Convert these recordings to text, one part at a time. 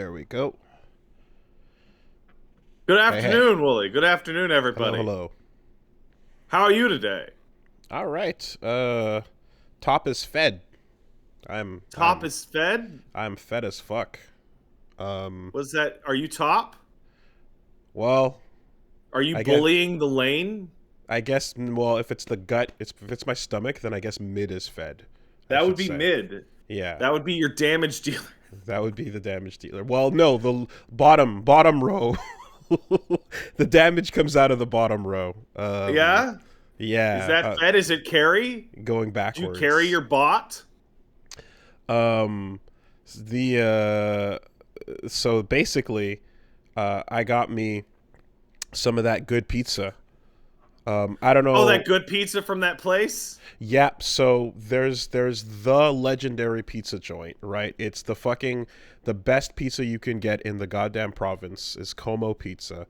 There we go. Good Hey, hey. afternoon, Wooly. Good afternoon, Hello, everybody. hello. How are you today? All right. Top is fed. I'm Top I'm is fed? I'm fed as fuck. Um, Was that, are you top? well, Are you I guess bullying the lane? if it's the gut, if it's my stomach, then I guess mid is fed, I That would should be say. mid. Yeah, That would be your damage dealer. that would be the damage dealer. Well, no, the bottom row. The damage comes out of the bottom row. Yeah? Is Yeah, that fed? Is it carry? going Do you carry backwards. your bot? Um, the so basically, I got me some of that good pizza. I don't Oh, that know. good pizza from that place? Yep. So there's the legendary pizza joint, right? It's the best pizza you can get in the goddamn province is Como Pizza,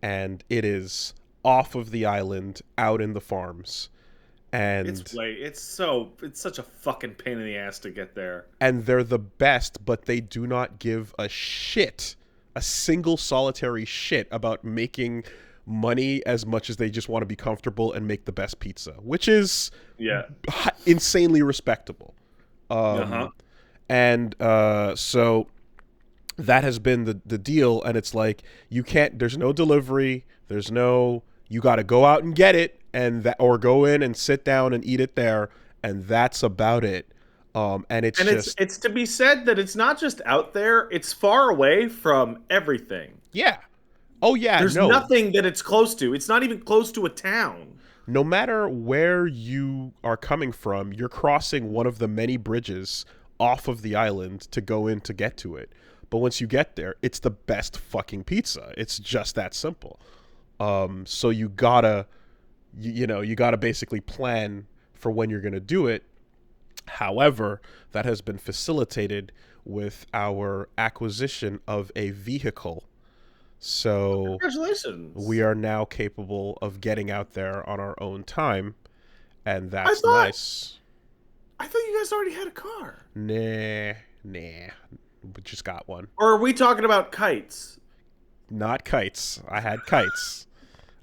and it is off of the island, out in the farms, It's and way, it's such a fucking pain in the ass to get there. they're the best, but they do not give a shit, a single solitary shit about making money as much as they just want to be comfortable and make the best pizza, which is Yeah. insanely respectable. Uh-huh. So that has been the deal, and it's like you can't. There's no delivery. There's no. You got to go out and get it, and that or go in and sit down and eat it there, and that's about it. And it's And it's just it's to be said that it's not just out there, it's far away from everything. yeah. Oh yeah, There's no. nothing that it's close to. It's not even close to a town. No matter where you are coming from, you're crossing one of the many bridges off of the island to go in to get to it. But once you get there, it's the best fucking pizza. It's just that simple. So you gotta, you gotta basically plan for when you're gonna do it. However, that has been facilitated with our acquisition of a vehicle. So we Congratulations. are now capable of getting out there on our own time, and I that's thought nice. I thought you guys already had a car. Nah, we just got one. Or are we talking about kites? Not kites. I had kites.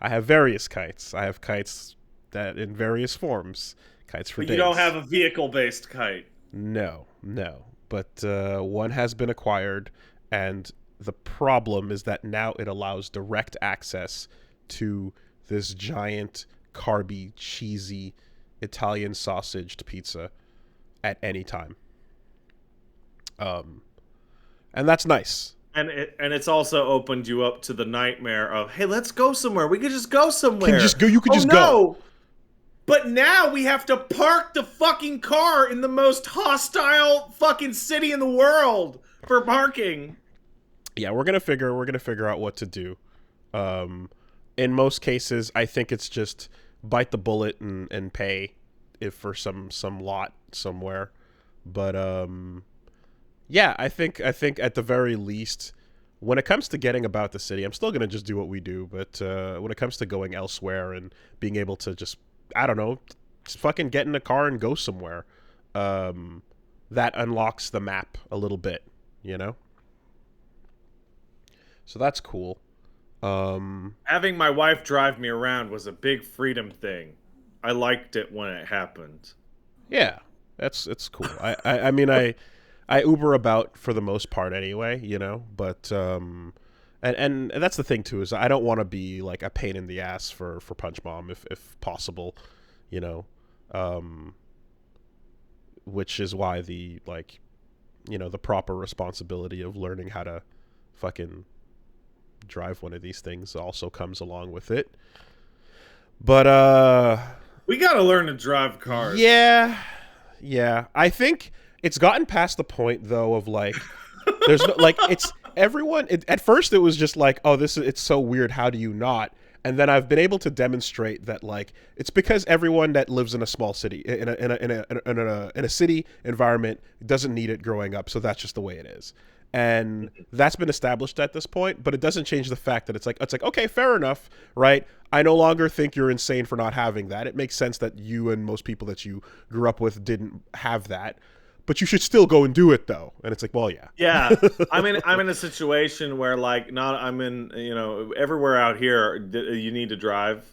I have various kites. I have kites that in various forms. Kites for But you don't have days. a vehicle-based kite. No. But one has been acquired, and the problem is that now it allows direct access to this giant, carby, cheesy Italian sausaged pizza at any time. Um, and that's nice. And it's also opened you up to the nightmare of, hey, let's go somewhere. We could just go Can somewhere. just go. You could Oh just go. no! But now we have to park the fucking car in the most hostile fucking city in the world for parking. Yeah, we're gonna figure out what to do. Um, in most cases, I think it's just bite the bullet and pay if for some lot somewhere. But yeah, I think at the very least, when it comes to getting about the city, I'm still gonna just do what we do. But when it comes to going elsewhere and being able to just, I don't know, just fucking get in a car and go somewhere, that unlocks the map a little bit, you know. So that's cool. Um, Having my wife drive me around was a big freedom thing. I liked it when it happened. yeah, that's it's cool. I mean I Uber about for the most part anyway, you know. But and that's the thing too is I don't want to be like a pain in the ass for Punch Mom if possible, you know. Um, which is why the like, the proper responsibility of learning how to fucking drive one of these things also comes along with it. But We gotta learn to drive cars. yeah, yeah. I think it's gotten past the point though of like there's no like it's everyone at first it was just like, oh, this is it's so weird, how do you not? And then I've been able to demonstrate that like it's because everyone that lives in a small city in a city environment doesn't need it growing up, so that's just the way it is. And that's been established at this point, but it doesn't change the fact that it's like okay, fair enough, right? I no longer think you're insane for not having that. It makes sense that you and most people that you grew up with didn't have that. but you should still go and do it though. And it's like, well, yeah. Yeah, I'm in a situation where like not I'm in everywhere out here you need to drive,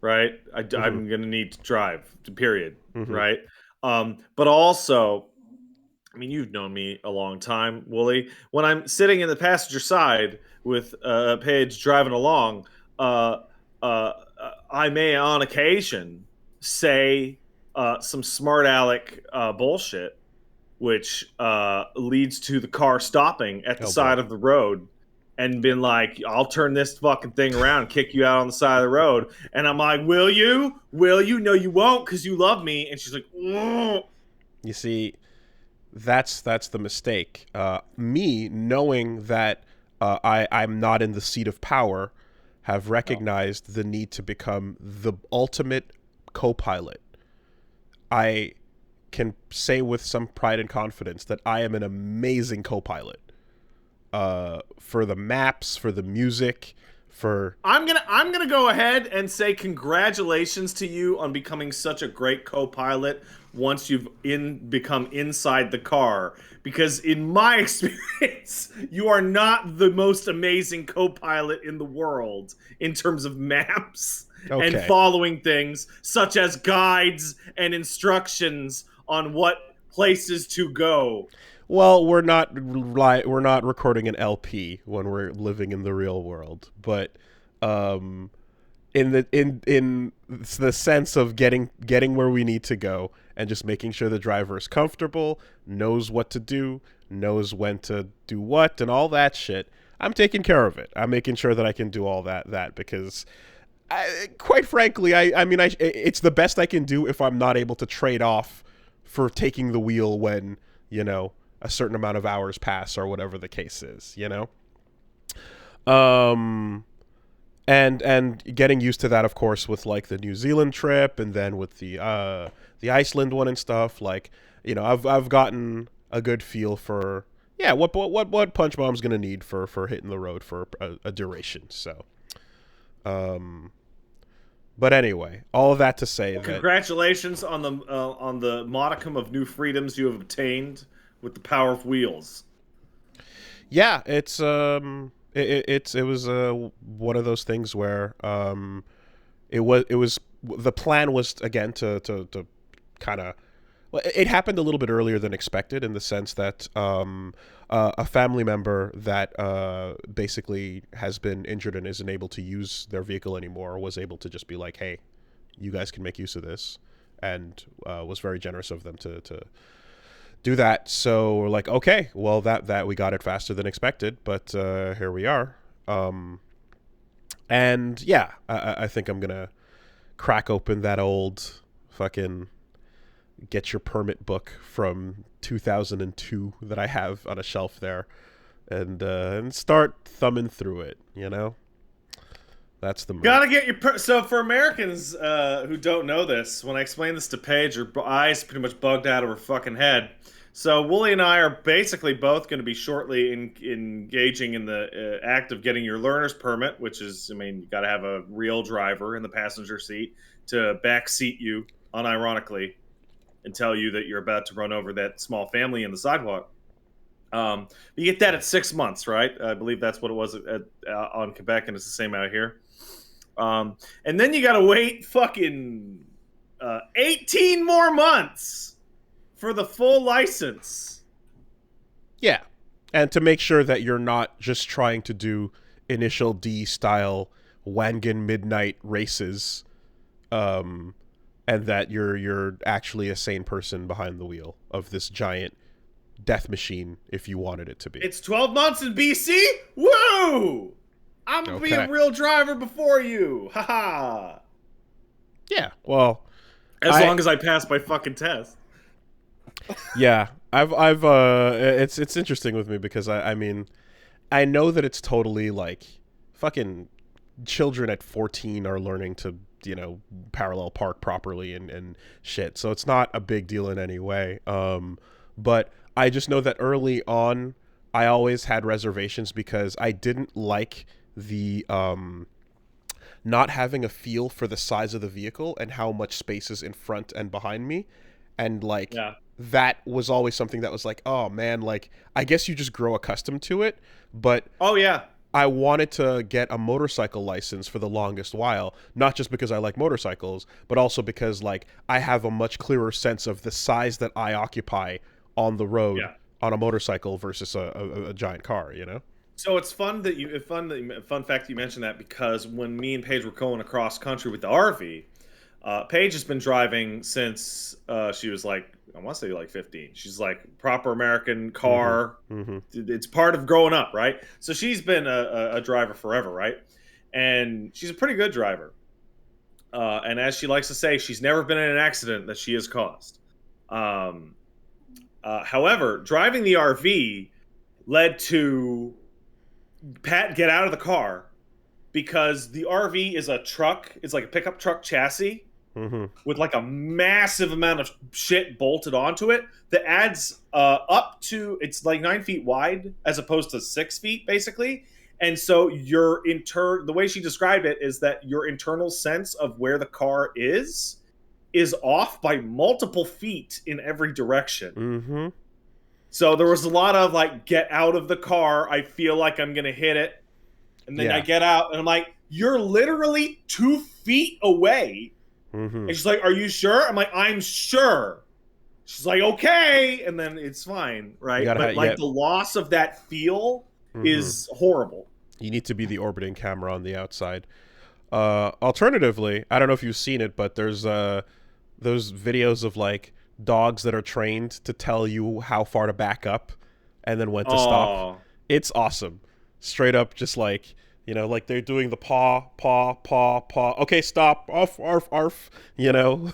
right? I'm gonna need to drive. Period. Right. But also, I mean, you've known me a long time, Wooly. When I'm sitting in the passenger side with Paige driving along, uh, I may on occasion say some smart aleck bullshit, which leads to the car stopping at the side of the road and been like, I'll turn this fucking thing around and kick you out on the side of the road. And I'm like, will you? Will you? No, you won't, because you love me. And she's like, "Mm." You see, that's the mistake. Me knowing that I'm not in the seat of power, have recognized the need to become the ultimate co-pilot. I can say with some pride and confidence that I am an amazing co-pilot. For the maps, for the music, for I'm gonna go ahead and say congratulations to you on becoming such a great co-pilot once you've become inside the car, because in my experience you are not the most amazing co-pilot in the world in terms of maps and following things such as guides and instructions on what places to go. Well, we're not recording an LP when we're living in the real world, but in the sense of getting where we need to go and just making sure the driver is comfortable, knows what to do, knows when to do what, and all that shit, I'm taking care of it. I'm making sure that I can do all that because, quite frankly, I mean, it's the best I can do if I'm not able to trade off for taking the wheel when, a certain amount of hours pass or whatever the case is, and getting used to that, of course, with like the New Zealand trip and then with the Iceland one and stuff. Like, I've gotten a good feel for what Punch Bomb's gonna need for hitting the road for a duration. So, but anyway, all of that to say that congratulations on the modicum of new freedoms you have obtained with the power of wheels. Yeah, it was one of those things where it was the plan was again to kind of, it happened a little bit earlier than expected, in the sense that a family member that basically has been injured and isn't able to use their vehicle anymore was able to just be like, hey, you guys can make use of this, and was very generous of them to do that. So we're like, okay, well, that we got it faster than expected, but here we are. And yeah, I think I'm gonna crack open that old fucking get your permit book from 2002 that I have on a shelf there, and start thumbing through it. That's the move. Gotta get your so for Americans who don't know this, when I explain this to Paige, her eyes pretty much bugged out of her fucking head. So Wooly and I are basically both going to be shortly engaging in the act of getting your learner's permit, which is, I mean, you got to have a real driver in the passenger seat to backseat you, unironically, and tell you that you're about to run over that small family in the sidewalk. You get that at 6 months, right? I believe that's what it was on Quebec, and it's the same out here. And then you got to wait fucking 18 more months for the full license. Yeah. And to make sure that you're not just trying to do initial D style Wangan midnight races, and that you're actually a sane person behind the wheel of this giant death machine, if you wanted it to be. It's 12 months in BC? Woo! I'm gonna be a real driver before you. Haha. Yeah, well, as long as I pass my fucking test. Yeah, I've it's interesting with me because I mean, I know that it's totally like fucking children at 14 are learning to, parallel park properly and shit. So it's not a big deal in any way. But I just know that early on I always had reservations because I didn't like the not having a feel for the size of the vehicle and how much space is in front and behind me. And like that was always something that was like, oh man, like I guess you just grow accustomed to it. But Oh yeah. I wanted to get a motorcycle license for the longest while, not just because I like motorcycles, but also because like I have a much clearer sense of the size that I occupy on the road Yeah. on a motorcycle versus a giant car, you know? So it's fun fact you mentioned that, because when me and Paige were going across country with the RV, Paige has been driving since she was like, I want to say like 15. She's like proper American car. Mm-hmm. It's part of growing up, right? So she's been a driver forever, right? And she's a pretty good driver. And as she likes to say, she's never been in an accident that she has caused. Um, However, driving the RV led to Pat get out of the car, because the RV is a truck. It's like a pickup truck chassis with like a massive amount of shit bolted onto it that adds up to, it's like 9 feet wide as opposed to 6 feet basically. And so the way she described it is that your internal sense of where the car is off by multiple feet in every direction. Mm-hmm. So there was a lot of like, get out of the car. I feel like I'm going to hit it. And then I get out and I'm like, you're literally 2 feet away. Mm-hmm. And she's like, are you sure? I'm like, I'm sure. She's like, okay. And then it's fine, right? But like the loss of that feel is horrible. You need to be the orbiting camera on the outside. Alternatively, I don't know if you've seen it, but there's those videos of like dogs that are trained to tell you how far to back up and then when to stop. It's awesome. Straight up, just like, you know, like they're doing the paw. Okay, stop. Arf, you know.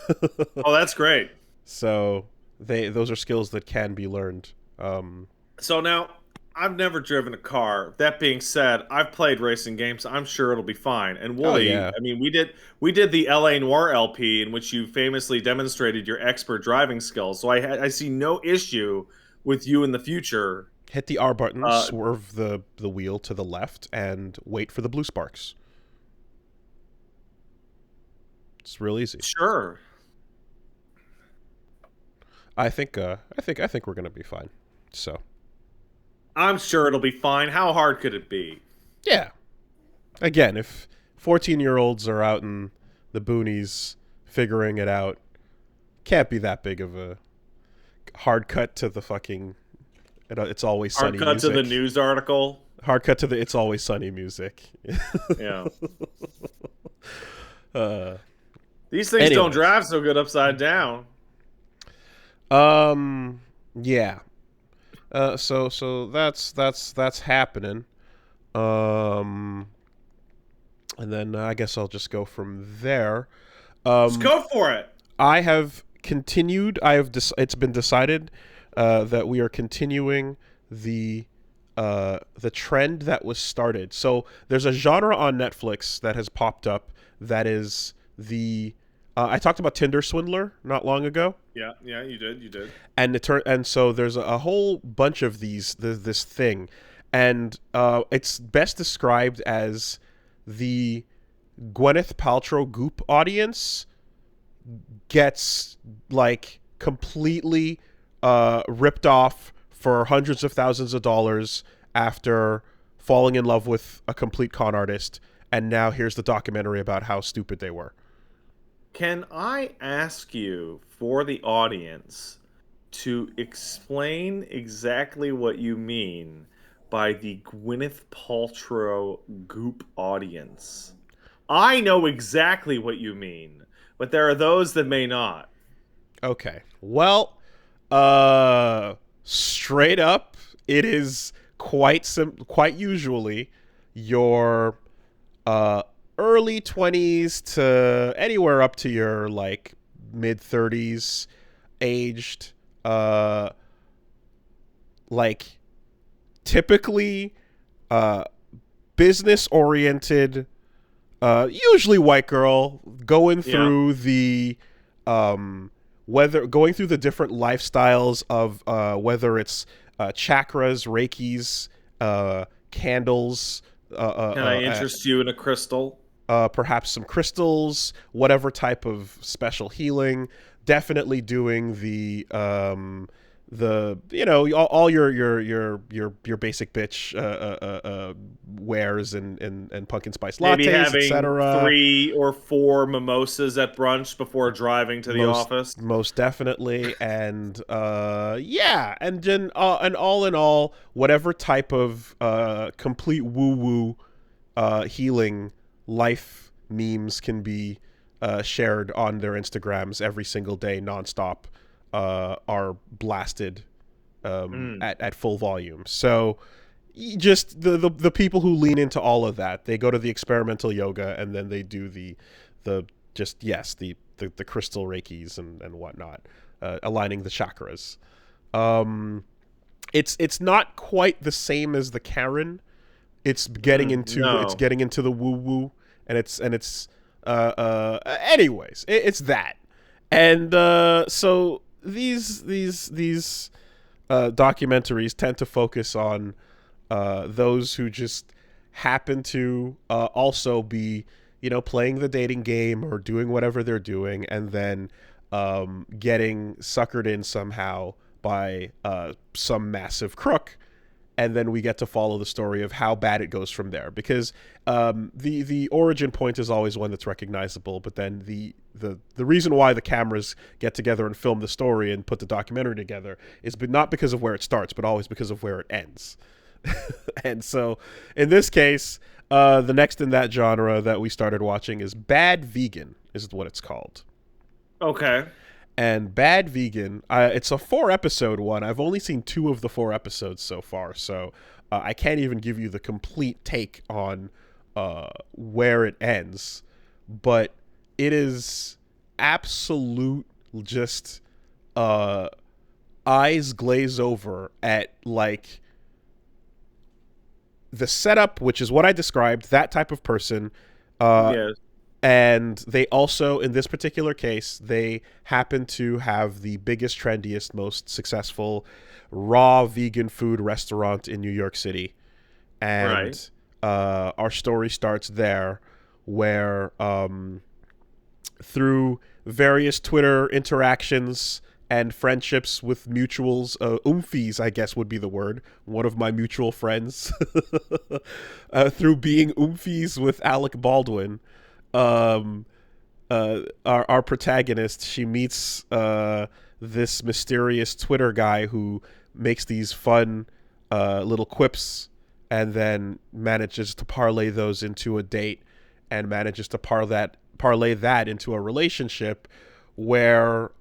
Oh, that's great. So those are skills that can be learned. So now, I've never driven a car. That being said, I've played racing games. I'm sure it'll be fine. And Wooly, I mean, we did the LA Noire LP in which you famously demonstrated your expert driving skills. So I see no issue with you in the future. Hit the R button, swerve the wheel to the left, and wait for the blue sparks. It's real easy. Sure. I think we're gonna be fine. So. I'm sure it'll be fine. How hard could it be? Yeah. Again, if 14-year-olds are out in the boonies figuring it out, can't be that big of a hard cut to the fucking It's Always Sunny music. Hard cut to the news article. Hard cut to the It's Always Sunny music. Yeah. These things don't drive so good upside down. Yeah. So that's happening. And then I guess I'll just go from there. Just go for it. I have continued. It's been decided that we are continuing the trend that was started. So there's a genre on Netflix that has popped up that is the I talked about Tinder Swindler not long ago. Yeah, you did. And so there's a whole bunch of this thing, and it's best described as the Gwyneth Paltrow Goop audience gets like completely ripped off for hundreds of thousands of dollars after falling in love with a complete con artist, and now here's the documentary about how stupid they were. Can I ask you, for the audience, to explain exactly what you mean by the Gwyneth Paltrow Goop audience? I know exactly what you mean, but there are those that may not. Okay. Well, straight up, it is quite usually your early 20s to anywhere up to your like mid 30s aged, like typically business oriented, usually white girl going through the going through the different lifestyles of whether it's chakras, reikis, candles. Can I interest you in a crystal? Perhaps some crystals, whatever type of special healing, definitely doing the all your basic bitch wares and pumpkin spice Maybe lattes, having etc. 3 or 4 mimosas at brunch before driving to the office. Most definitely. And and then and all in all, whatever type of complete woo woo healing life memes can be shared on their Instagrams every single day nonstop are blasted at full volume. So just the people who lean into all of that, they go to the experimental yoga, and then they do the crystal reikis and whatnot, aligning the chakras. It's not quite the same as the Karen. It's getting into the woo woo, and it's anyways, it's that. And so these documentaries tend to focus on those who just happen to also be, playing the dating game or doing whatever they're doing, and then getting suckered in somehow by some massive crook. And then we get to follow the story of how bad it goes from there, because the origin point is always one that's recognizable, but then the reason why the cameras get together and film the story and put the documentary together is not because of where it starts, but always because of where it ends. And so in this case, the next in that genre that we started watching is Bad Vegan, is what it's called. Okay. And Bad Vegan, it's a 4-episode one. I've only seen 2 of the 4 episodes so far, so I can't even give you the complete take on where it ends. But it is absolute just eyes glaze over at, like, the setup, which is what I described, that type of person. Yes. And they also, in this particular case, they happen to have the biggest, trendiest, most successful raw vegan food restaurant in New York City. And our story starts there, where through various Twitter interactions and friendships with mutuals, oomfies, I guess would be the word, one of my mutual friends, through being oomfies with Alec Baldwin, our protagonist, she meets this mysterious Twitter guy who makes these fun little quips, and then manages to parlay those into a date, and manages to parlay that into a relationship, where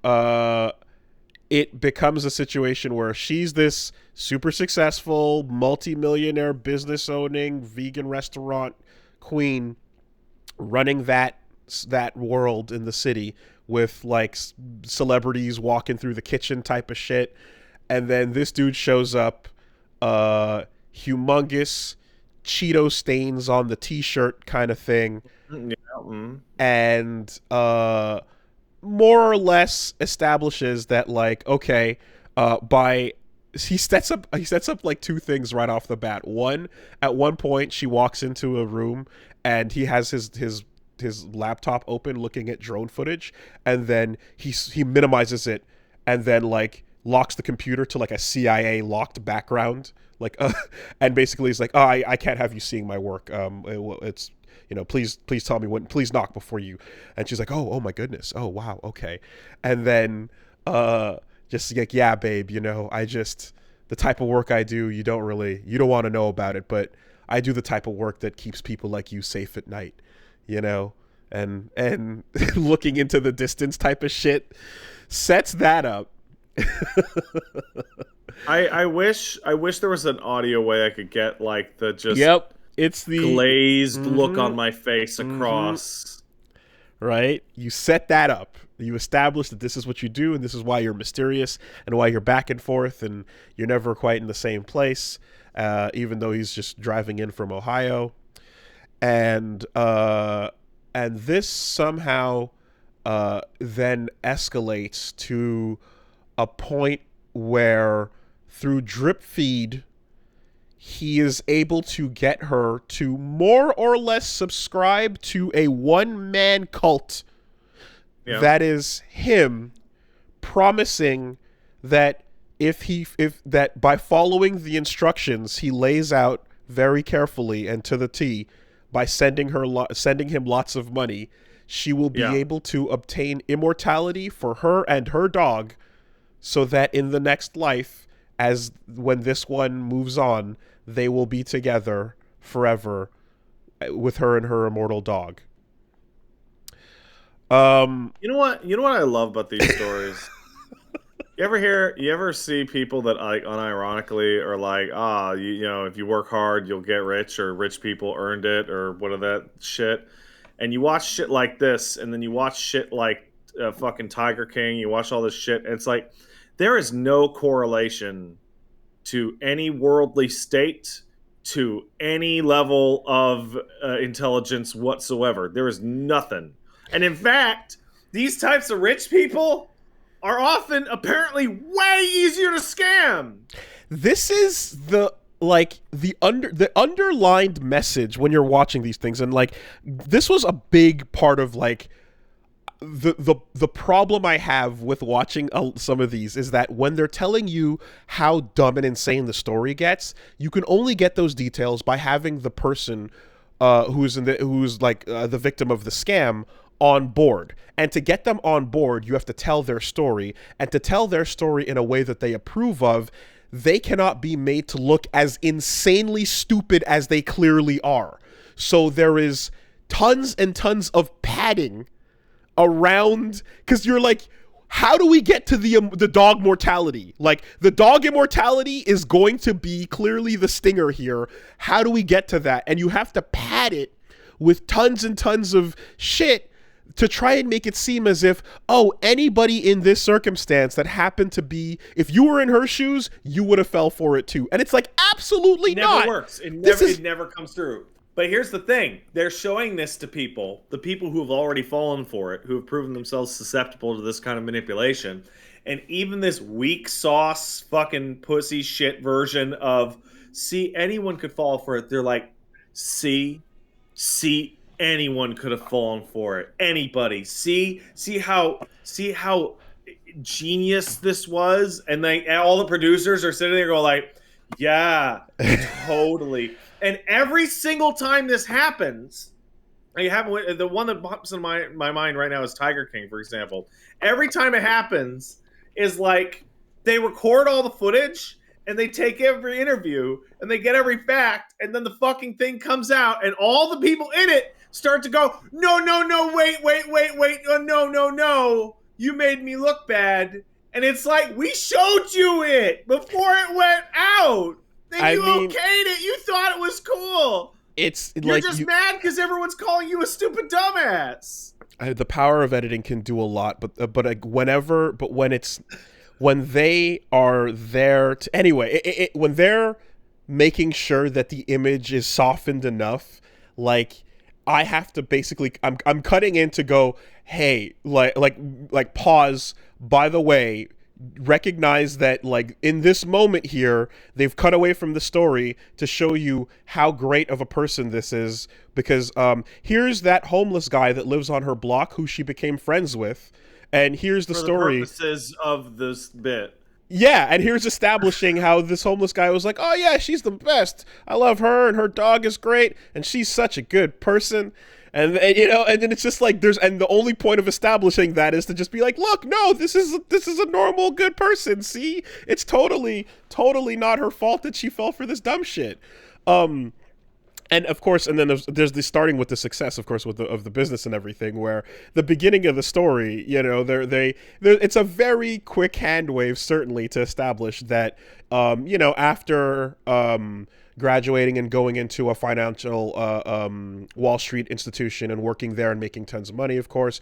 it becomes a situation where she's this super successful, multi-millionaire, business owning vegan restaurant queen, running that world in the city with, like, celebrities walking through the kitchen type of shit. And then this dude shows up, humongous Cheeto stains on the t-shirt kind of thing. Yeah. And more or less establishes that, like, okay, he sets up like 2 things right off the bat. One, at one point she walks into a room and he has his laptop open looking at drone footage, and then he minimizes it, and then, like, locks the computer to, like, a CIA locked background, like, and basically he's like, oh, I can't have you seeing my work. It's, please tell me when, please knock before you. And she's like, oh my goodness, oh wow, okay. And then just like, yeah, babe, the type of work I do, you don't want to know about it, but I do the type of work that keeps people like you safe at night, and looking into the distance type of shit sets that up. I wish there was an audio way I could get, like, the just it's the glazed look on my face across. Right? You set that up. You establish that this is what you do, and this is why you're mysterious, and why you're back and forth, and you're never quite in the same place, even though he's just driving in from Ohio. And this somehow then escalates to a point where, through drip feed, he is able to get her to more or less subscribe to a one-man cult that is him promising that if that by following the instructions he lays out very carefully and to the T, by sending him lots of money, she will be able to obtain immortality for her and her dog, so that in the next life, as when this one moves on, they will be together forever with her and her immortal dog. You know what I love about these stories? You ever see people that like unironically are like, you know, if you work hard, you'll get rich, or rich people earned it, or what of that shit. And you watch shit like this, and then you watch shit like fucking Tiger King. You watch all this shit, and it's like there is no correlation to any worldly state, to any level of intelligence whatsoever. There is nothing. And in fact, these types of rich people are often apparently way easier to scam. This is the underlined message when you're watching these things, and like this was a big part of like the problem I have with watching some of these is that when they're telling you how dumb and insane the story gets, you can only get those details by having the person who's the victim of the scam on board. And to get them on board, you have to tell their story, and to tell their story in a way that they approve of, they cannot be made to look as insanely stupid as they clearly are. So there is tons and tons of padding around, because you're like, how do we get to the dog mortality? Like, the dog immortality is going to be clearly the stinger here. How do we get to that? And you have to pad it with tons and tons of shit to try and make it seem as if, oh, anybody in this circumstance that happened to be, if you were in her shoes, you would have fell for it too. And it's like, absolutely not. It never works. It never comes through. But here's the thing. They're showing this to people, the people who have already fallen for it, who have proven themselves susceptible to this kind of manipulation. And even this weak sauce fucking pussy shit version of, see, anyone could fall for it. They're like, see, anyone could have fallen for it. Anybody. See how genius this was? And all the producers are sitting there going like, yeah, totally. And every single time this happens, the one that pops in my mind right now is Tiger King, for example. Every time it happens is like they record all the footage and they take every interview and they get every fact, and then the fucking thing comes out and all the people in it start to go, no, wait, no, you made me look bad. And it's like, we showed you it before it went out. Then okayed it. You thought it was cool. You're just mad because everyone's calling you a stupid dumbass. The power of editing can do a lot, when they are there to, anyway, when they're making sure that the image is softened enough, like, I have to basically, I'm cutting in to go, hey, like pause, by the way, recognize that, like, in this moment here, they've cut away from the story to show you how great of a person this is, because here's that homeless guy that lives on her block who she became friends with, and here's the story. For the purposes of this bit. Yeah, and here's establishing how this homeless guy was like, oh yeah, she's the best. I love her, and her dog is great, and she's such a good person. And then it's just like and the only point of establishing that is to just be like, look, no, this is a normal good person. See, it's totally not her fault that she fell for this dumb shit. And of course, and then there's the starting with the success, of course, of the business and everything, where the beginning of the story, it's a very quick hand wave, certainly, to establish that, after graduating and going into a financial Wall Street institution and working there and making tons of money, of course,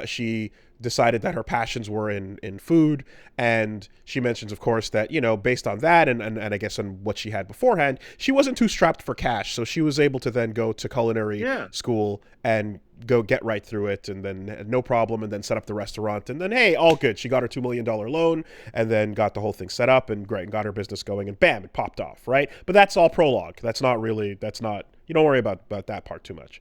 she decided that her passions were in food, and she mentions, of course, that, based on that and I guess on what she had beforehand, she wasn't too strapped for cash, so she was able to then go to culinary school and go get right through it, and then no problem, and then set up the restaurant, and then, hey, all good. She got her $2 million loan, and then got the whole thing set up, and great, and got her business going, and bam, it popped off, right? But that's all prologue. You don't worry about that part too much.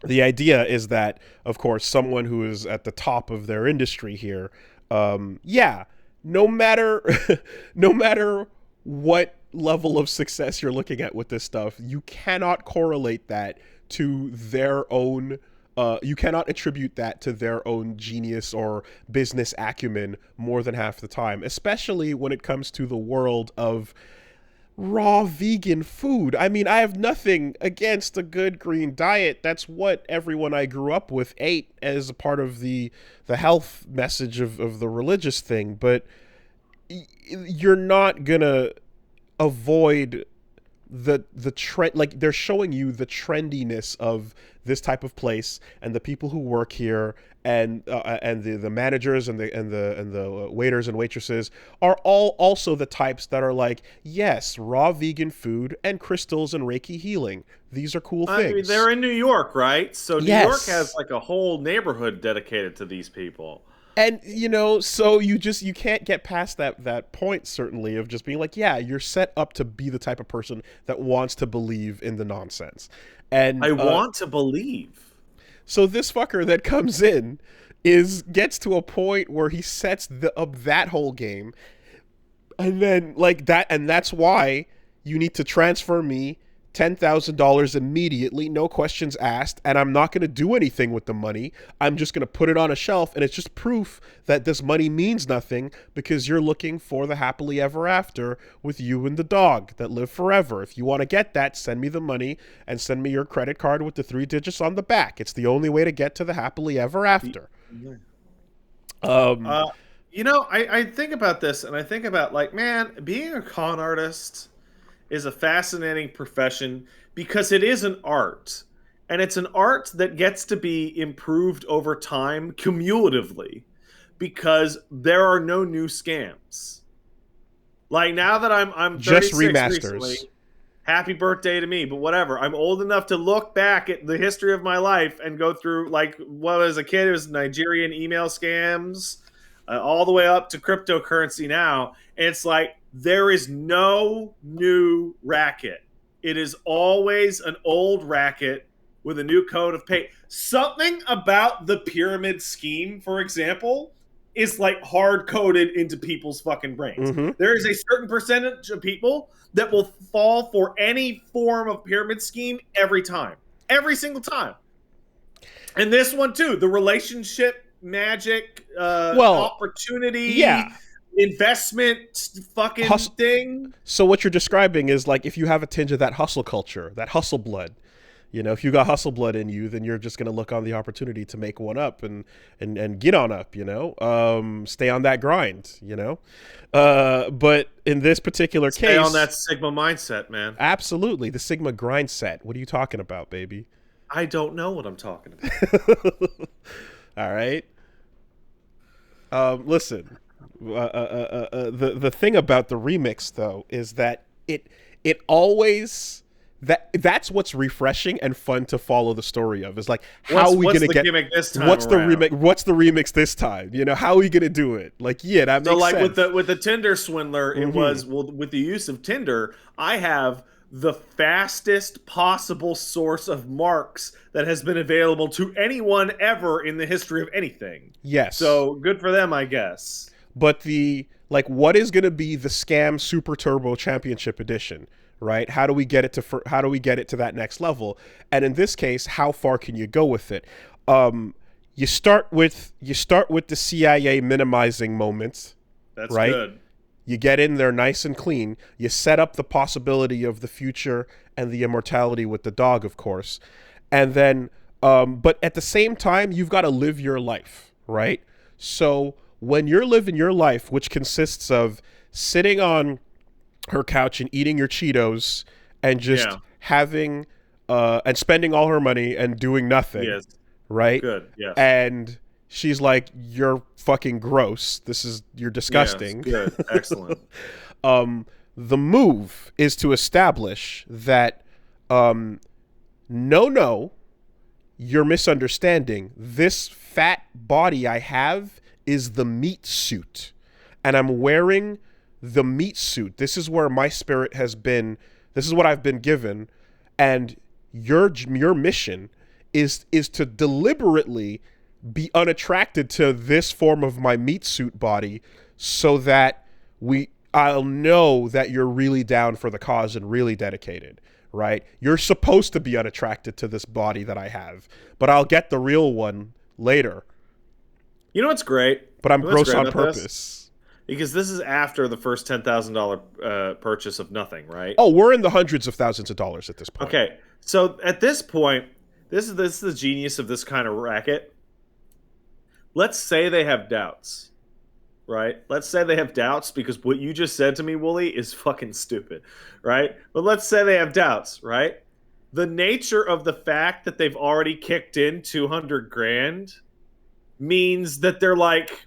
the idea is that, of course, someone who is at the top of their industry here, yeah, no matter no matter what level of success you're looking at with this stuff, you cannot correlate that to their own. You cannot attribute that to their own genius or business acumen more than half the time, especially when it comes to the world of raw vegan food. I mean, I have nothing against a good green diet. That's what everyone I grew up with ate as a part of the health message of the religious thing. But you're not gonna avoid the trend. Like, they're showing you the trendiness of this type of place and the people who work here, and the managers and the waiters and waitresses are all also the types that are like, yes, raw vegan food and crystals and Reiki healing. These are cool things. I mean, they're in New York, right? So New York has like a whole neighborhood dedicated to these people. And, so you can't get past that point, certainly, of just being like, yeah, you're set up to be the type of person that wants to believe in the nonsense. And I want to believe. So this fucker that comes in gets to a point where he sets up that whole game, and then like that, and that's why you need to transfer me $10,000 immediately, no questions asked, and I'm not going to do anything with the money. I'm just going to put it on a shelf, and it's just proof that this money means nothing because you're looking for the happily ever after with you and the dog that live forever. If you want to get that, send me the money and send me your credit card with the 3 digits on the back. It's the only way to get to the happily ever after. I think about this, and I think about, like, man, being a con artist is a fascinating profession because it is an art, and it's an art that gets to be improved over time cumulatively because there are no new scams. Like, now that I'm 36 just remasters recently, happy birthday to me, but whatever. I'm old enough to look back at the history of my life and go through, like, what as a kid it was Nigerian email scams, all the way up to cryptocurrency now. And it's like, there is no new racket. It is always an old racket with a new coat of paint. Something about the pyramid scheme, for example, is like hard-coded into people's fucking brains. Mm-hmm. There is a certain percentage of people that will fall for any form of pyramid scheme every time. Every single time. And this one, too. The relationship magic, opportunity, investment fucking thing. So what you're describing is like if you have a tinge of that hustle culture, that hustle blood. If you got hustle blood in you, then you're just going to look on the opportunity to make one up and get on up, stay on that grind, but in this particular case, stay on that Sigma mindset, man. Absolutely. The Sigma grind set. What are you talking about, baby? I don't know what I'm talking about. All right. Listen, the thing about the remix though is that it always that's what's refreshing and fun to follow the story of. Is like, how are we going to get gimmick this time? What's the remix this time? How are we going to do it? Like, yeah, that makes sense. So like with the Tinder swindler, it was, well, with the use of Tinder, I have the fastest possible source of marks that has been available to anyone ever in the history of anything. Yes. So good for them, I guess. But what is going to be the Scam Super Turbo Championship Edition, right? How do we get it to that next level? And in this case, how far can you go with it? You start with the CIA minimizing moments. That's right? Good. You get in there nice and clean. You set up the possibility of the future and the immortality with the dog, of course. And then, but at the same time, you've got to live your life, right? So when you're living your life, which consists of sitting on her couch and eating your Cheetos and just having, and spending all her money and doing nothing, right? Good, yes. And she's like, you're fucking gross. You're disgusting. Yes, good. Excellent. The move is to establish that, no, you're misunderstanding. This fat body I have is the meat suit. And I'm wearing the meat suit. This is where my spirit has been. This is what I've been given. And your mission is to deliberately be unattracted to this form of my meat suit body so that I'll know that you're really down for the cause and really dedicated, right? You're supposed to be unattracted to this body that I have, but I'll get the real one later. You know what's great? But I'm You know what's gross great on about this? purpose. Because this is after the first $10,000 purchase of nothing, right? Oh, we're in the hundreds of thousands of dollars at this point. Okay, so at this point, this is the genius of this kind of racket. Let's say they have doubts, right? Let's say they have doubts because what you just said to me, Wooly, is fucking stupid, right? But let's say they have doubts, right? The nature of the fact that they've already kicked in 200 grand means that they're like,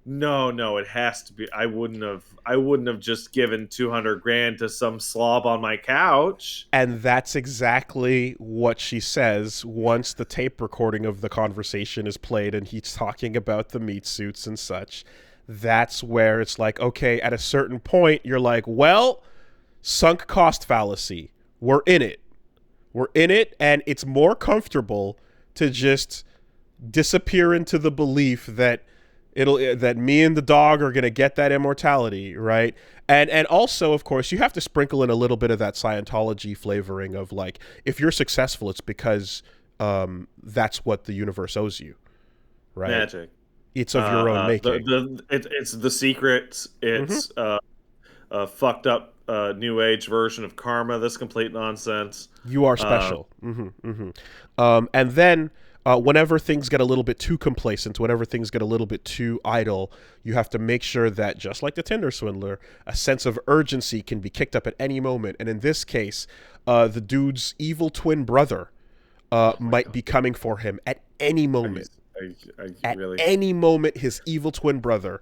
no, it has to be. I wouldn't have just given 200 grand to some slob on my couch. And that's exactly what she says once the tape recording of the conversation is played and he's talking about the meat suits and such. That's where it's like, okay, at a certain point, you're like, well, sunk cost fallacy. We're in it. We're in it, and it's more comfortable to just disappear into the belief that that me and the dog are going to get that immortality, right? And also, of course, you have to sprinkle in a little bit of that Scientology flavoring of like, if you're successful, it's because that's what the universe owes you, right? Magic. It's of your own making. It's the secret. It's fucked up new age version of karma. This complete nonsense. You are special. And then whenever things get a little bit too complacent, whenever things get a little bit too idle, you have to make sure that, just like the Tinder swindler, a sense of urgency can be kicked up at any moment. And in this case, the dude's evil twin brother might be coming for him at any moment. Any moment, his evil twin brother.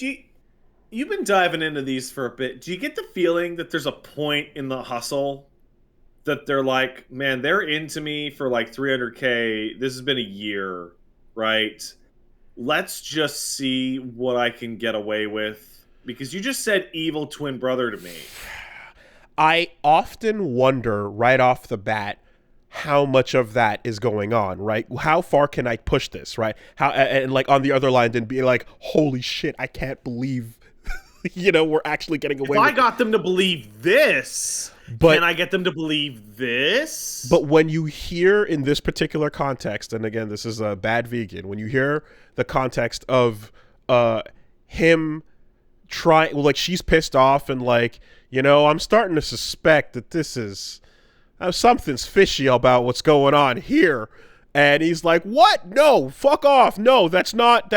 You've been diving into these for a bit. Do you get the feeling that there's a point in the hustle that they're like, man, they're into me for like 300K. This has been a year, right? Let's just see what I can get away with. Because you just said evil twin brother to me. I often wonder right off the bat how much of that is going on, right? How far can I push this, right? How, and like on the other line, then be like, holy shit, I can't believe, we're actually getting away with it. If I got them to believe this, can I get them to believe this? But when you hear in this particular context, and again, this is a bad vegan, when you hear the context of him trying, like she's pissed off and like, I'm starting to suspect that this is, something's fishy about what's going on here. And he's like, what? No, fuck off. No, that's not,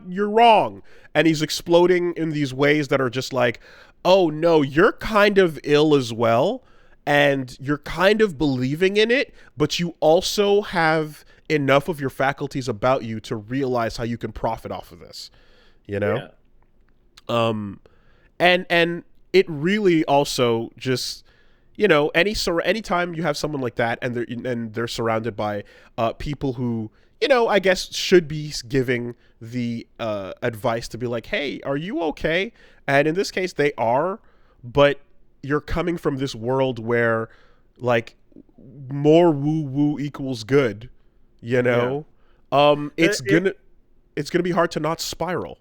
you're wrong. And he's exploding in these ways that are just like, oh no, you're kind of ill as well, and you're kind of believing in it, but you also have enough of your faculties about you to realize how you can profit off of this, Yeah. And it really also just, anytime you have someone like that and they're surrounded by people who, I guess should be giving the advice to be like, hey, are you okay? And in this case, they are, but you're coming from this world where, like, more woo-woo equals good, Yeah. It's gonna be hard to not spiral.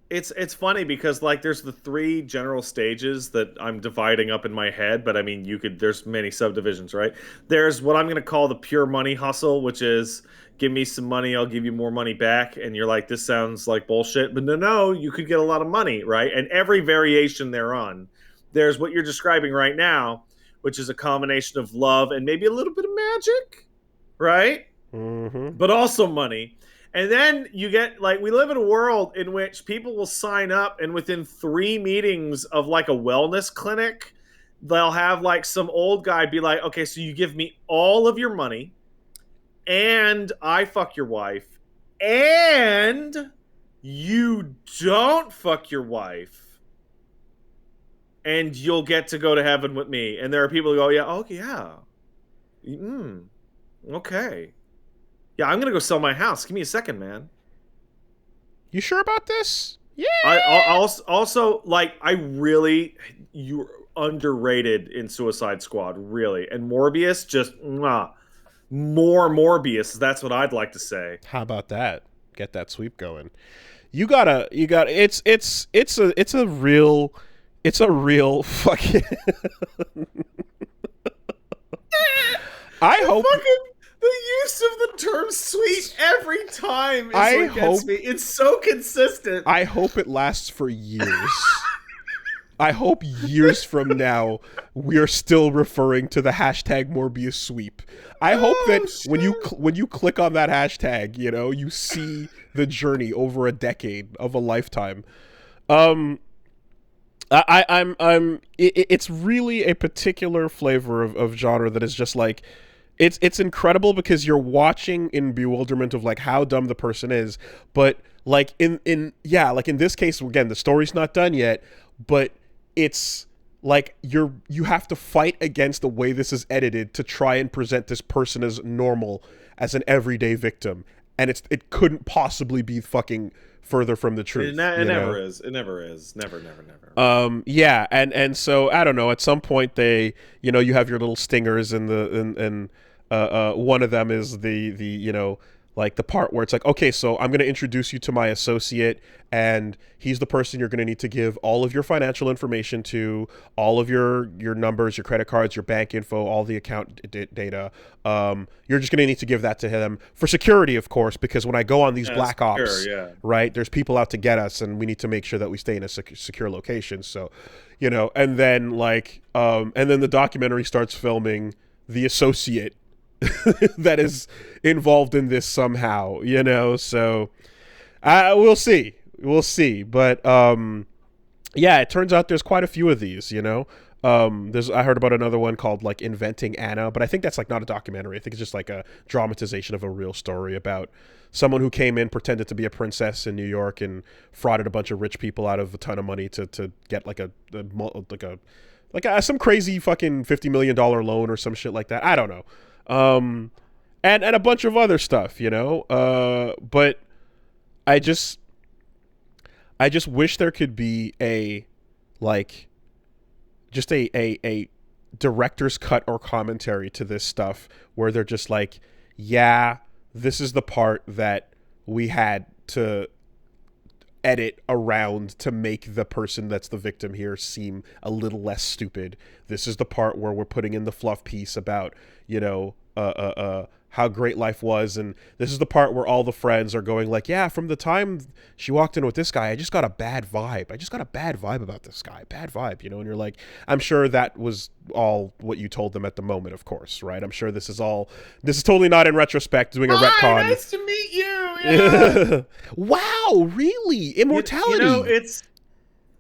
It's funny because like there's the three general stages that I'm dividing up in my head, but I mean there's many subdivisions, right? There's what I'm gonna call the pure money hustle, which is give me some money, I'll give you more money back, and you're like, this sounds like bullshit, but no, you could get a lot of money, right? And every variation thereon. There's what you're describing right now, which is a combination of love and maybe a little bit of magic, right? Mm-hmm. But also money. And then you get, like, we live in a world in which people will sign up and within 3 meetings of, like, a wellness clinic, they'll have, like, some old guy be like, okay, so you give me all of your money, and I fuck your wife, and you don't fuck your wife, and you'll get to go to heaven with me. And there are people who go, okay. Yeah, I'm gonna go sell my house. Give me a second, man. You sure about this? Yeah. I also like. You're underrated in Suicide Squad, really. And Morbius, just more Morbius. That's what I'd like to say. How about that? Get that sweep going. It's a real fucking. I hope The use of the term "sweet" every time is I what gets hope- me. It's so consistent. I hope it lasts for years. I hope years from now we are still referring to the hashtag Morbius sweep. I hope that when you click on that hashtag, you see the journey over a decade of a lifetime. It's really a particular flavor of genre that is just like, it's incredible because you're watching in bewilderment of like how dumb the person is, but like in this case, again, the story's not done yet, but it's like you have to fight against the way this is edited to try and present this person as normal, as an everyday victim, and it couldn't possibly be fucking further from the truth. It never is. It never is. Never, never, never. Yeah, and so I don't know. At some point, they, you have your little stingers, and one of them is the like the part where it's like, okay, so I'm going to introduce you to my associate, and he's the person you're going to need to give all of your financial information to, all of your numbers, your credit cards, your bank info, all the account data. You're just going to need to give that to him for security, of course, because when I go on these black ops, right, there's people out to get us, and we need to make sure that we stay in a secure location. So, and then and then the documentary starts filming the associate that is involved in this somehow, so we'll see, but yeah, it turns out there's quite a few of these. I heard about another one called like Inventing Anna, but I think that's like not a documentary. I think it's just like a dramatization of a real story about someone who came in, pretended to be a princess in New York, and frauded a bunch of rich people out of a ton of money to get like some crazy fucking $50 million loan or some shit like that. I don't know. And a bunch of other stuff, but I just wish there could be a director's cut or commentary to this stuff where they're just like, yeah, this is the part that we had to edit around to make the person that's the victim here seem a little less stupid. This is the part where we're putting in the fluff piece about, how great life was, and this is the part where all the friends are going like, yeah, from the time she walked in with this guy, I just got a bad vibe. I just got a bad vibe about this guy. Bad vibe, and you're like, I'm sure that was all what you told them at the moment, of course, right? I'm sure this is totally not in retrospect doing a retcon. Nice to meet you. Yeah. Wow, really? Immortality.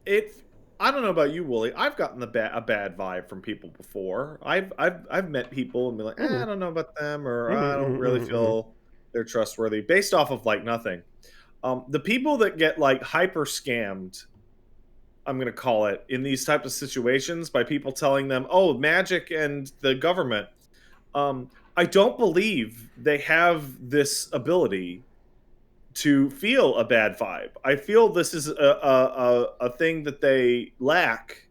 It's I don't know about you, Wooly. I've gotten a bad vibe from people before. I've met people and been like, I don't know about them, or I don't really feel they're trustworthy, based off of like nothing. The people that get like hyper scammed, I'm gonna call it, in these types of situations by people telling them, oh, magic and the government. I don't believe they have this ability to feel a bad vibe. I feel this is a thing that they lack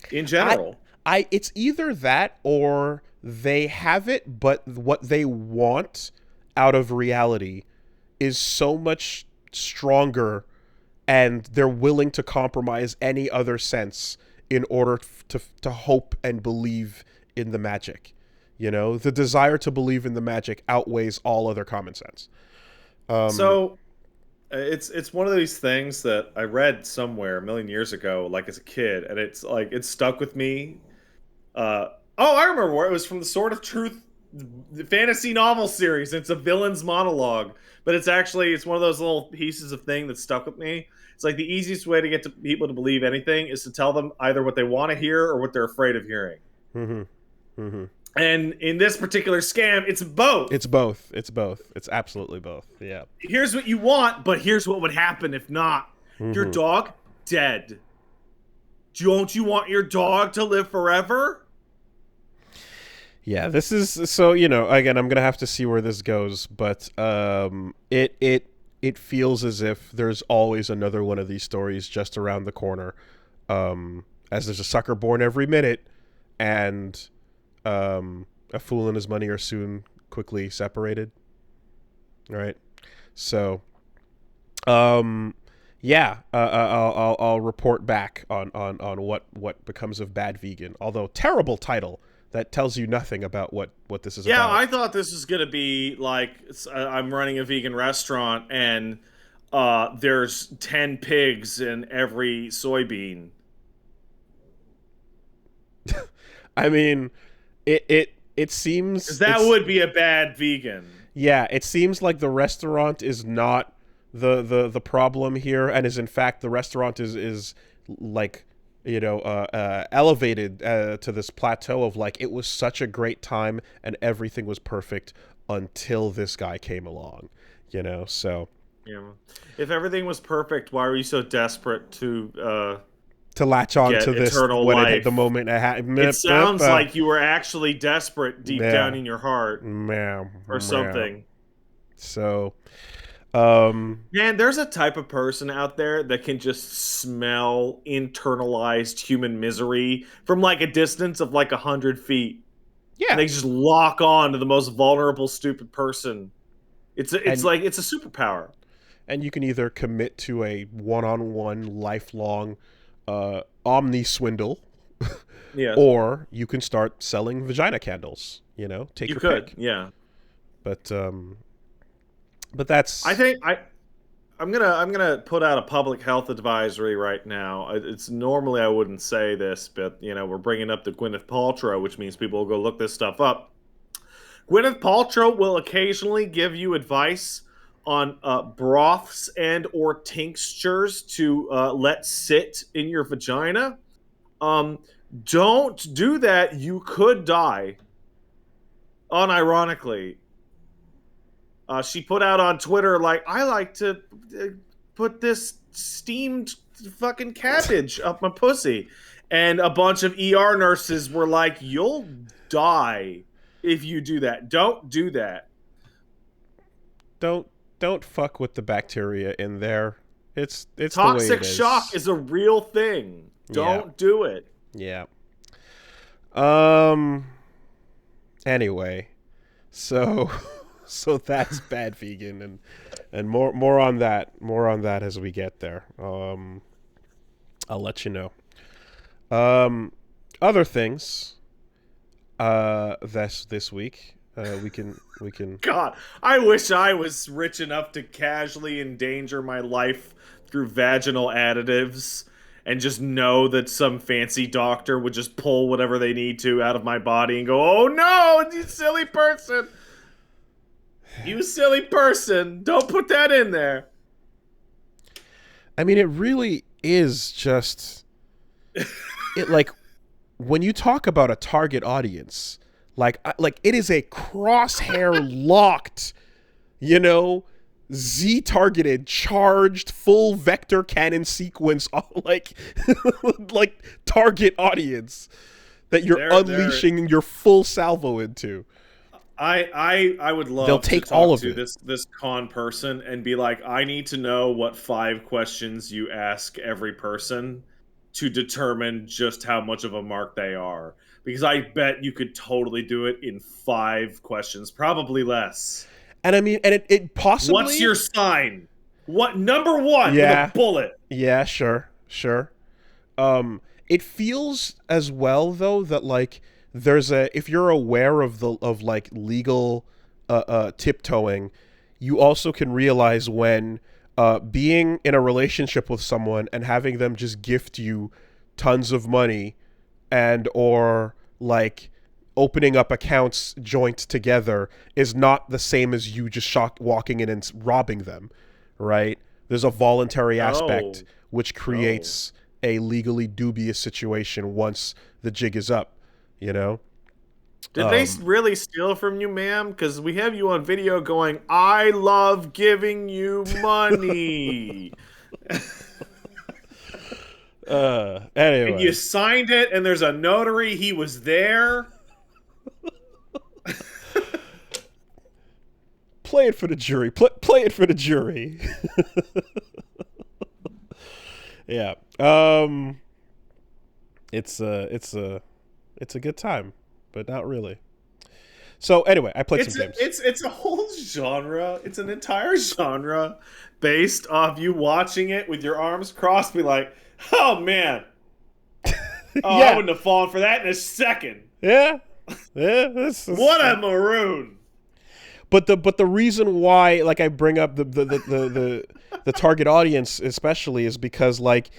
in general. It's either that or they have it, but what they want out of reality is so much stronger, and they're willing to compromise any other sense in order to hope and believe in the magic. The desire to believe in the magic outweighs all other common sense. So it's one of these things that I read somewhere a million years ago, like as a kid, and it's like it stuck with me. I remember where it was, from the Sword of Truth, the fantasy novel series. It's a villain's monologue, but it's one of those little pieces of thing that stuck with me. It's like the easiest way to get people to believe anything is to tell them either what they want to hear or what they're afraid of hearing. And in this particular scam, it's both. It's both. It's absolutely both. Yeah. Here's what you want, but here's what would happen if not. Your dog, dead. Don't you want your dog to live forever? Yeah, this is, so, again, I'm going to have to see where this goes, but it feels as if there's always another one of these stories just around the corner, as there's a sucker born every minute, and A fool and his money are soon quickly separated. All right. So, yeah, I'll report back on what becomes of Bad Vegan. Although terrible title that tells you nothing about what this is about. Yeah, I thought this was gonna be like I'm running a vegan restaurant and there's 10 pigs in every soybean. I mean, it seems 'Cause that would be a bad vegan. Yeah, it seems like the restaurant is not the problem here, and is in fact the restaurant is like, elevated to this plateau of like, it was such a great time and everything was perfect until this guy came along, so. Yeah. If everything was perfect, why were you so desperate to latch on get to this eternal when life? it hit the moment It sounds like you were actually desperate deep down in your heart, or something. So, man, there's a type of person out there that can just smell internalized human misery from like a distance of like 100 feet. yeah, And they just lock on to the most vulnerable, stupid person. It's a superpower. And you can either commit to a one-on-one, lifelong, omni swindle, Yes. or you can start selling vagina candles. Take your pick. Yeah. But that's. I think I'm gonna put out a public health advisory right now. It's normally I wouldn't say this, but we're bringing up the Gwyneth Paltrow, which means people will go look this stuff up. Gwyneth Paltrow will occasionally give you advice on broths and or tinctures to let sit in your vagina. Don't do that. You could die. Unironically. She put out on Twitter, like, I like to put this steamed fucking cabbage up my pussy. And a bunch of ER nurses were like, you'll die if you do that. Don't do that. Don't fuck with the bacteria in there. It's toxic the way it is. Shock is a real thing. Don't do it. Yeah. Anyway, so that's Bad Vegan, and more on that as we get there. I'll let you know. Other things. This week. We can. God, I wish I was rich enough to casually endanger my life through vaginal additives and just know that some fancy doctor would just pull whatever they need to out of my body and go, oh no, you silly person. You silly person. Don't put that in there. I mean, it really is just... it, like, when you talk about a target audience... Like it is a crosshair locked, Z-targeted, charged, full vector cannon sequence, like target audience that you're unleashing your full salvo into. I would love They'll take to talk all of to it. this con person and be like, I need to know what 5 questions you ask every person to determine just how much of a mark they are. Because I bet you could totally do it in 5 questions, probably less. And I mean, and it possibly... What's your sign? What number 1 with a bullet? Yeah, sure. It feels as well though that like there's if you're aware of like legal tiptoeing, you also can realize when being in a relationship with someone and having them just gift you tons of money and or like opening up accounts joint together is not the same as you just walking in and robbing them, right? There's a voluntary aspect which creates a legally dubious situation once the jig is up, Did they really steal from you, ma'am? Because we have you on video going, I love giving you money. Anyway. And you signed it, and there's a notary. He was there. Play it for the jury. Play it for the jury. Yeah. It's a good time, but not really. So anyway, I played some It's a, games. it's a whole genre. It's an entire genre based off you watching it with your arms crossed, be like, oh man, oh I Yeah, wouldn't have fallen for that in a second. yeah, yeah. This What a maroon! but the reason why, like, I bring up the target audience especially is because, like,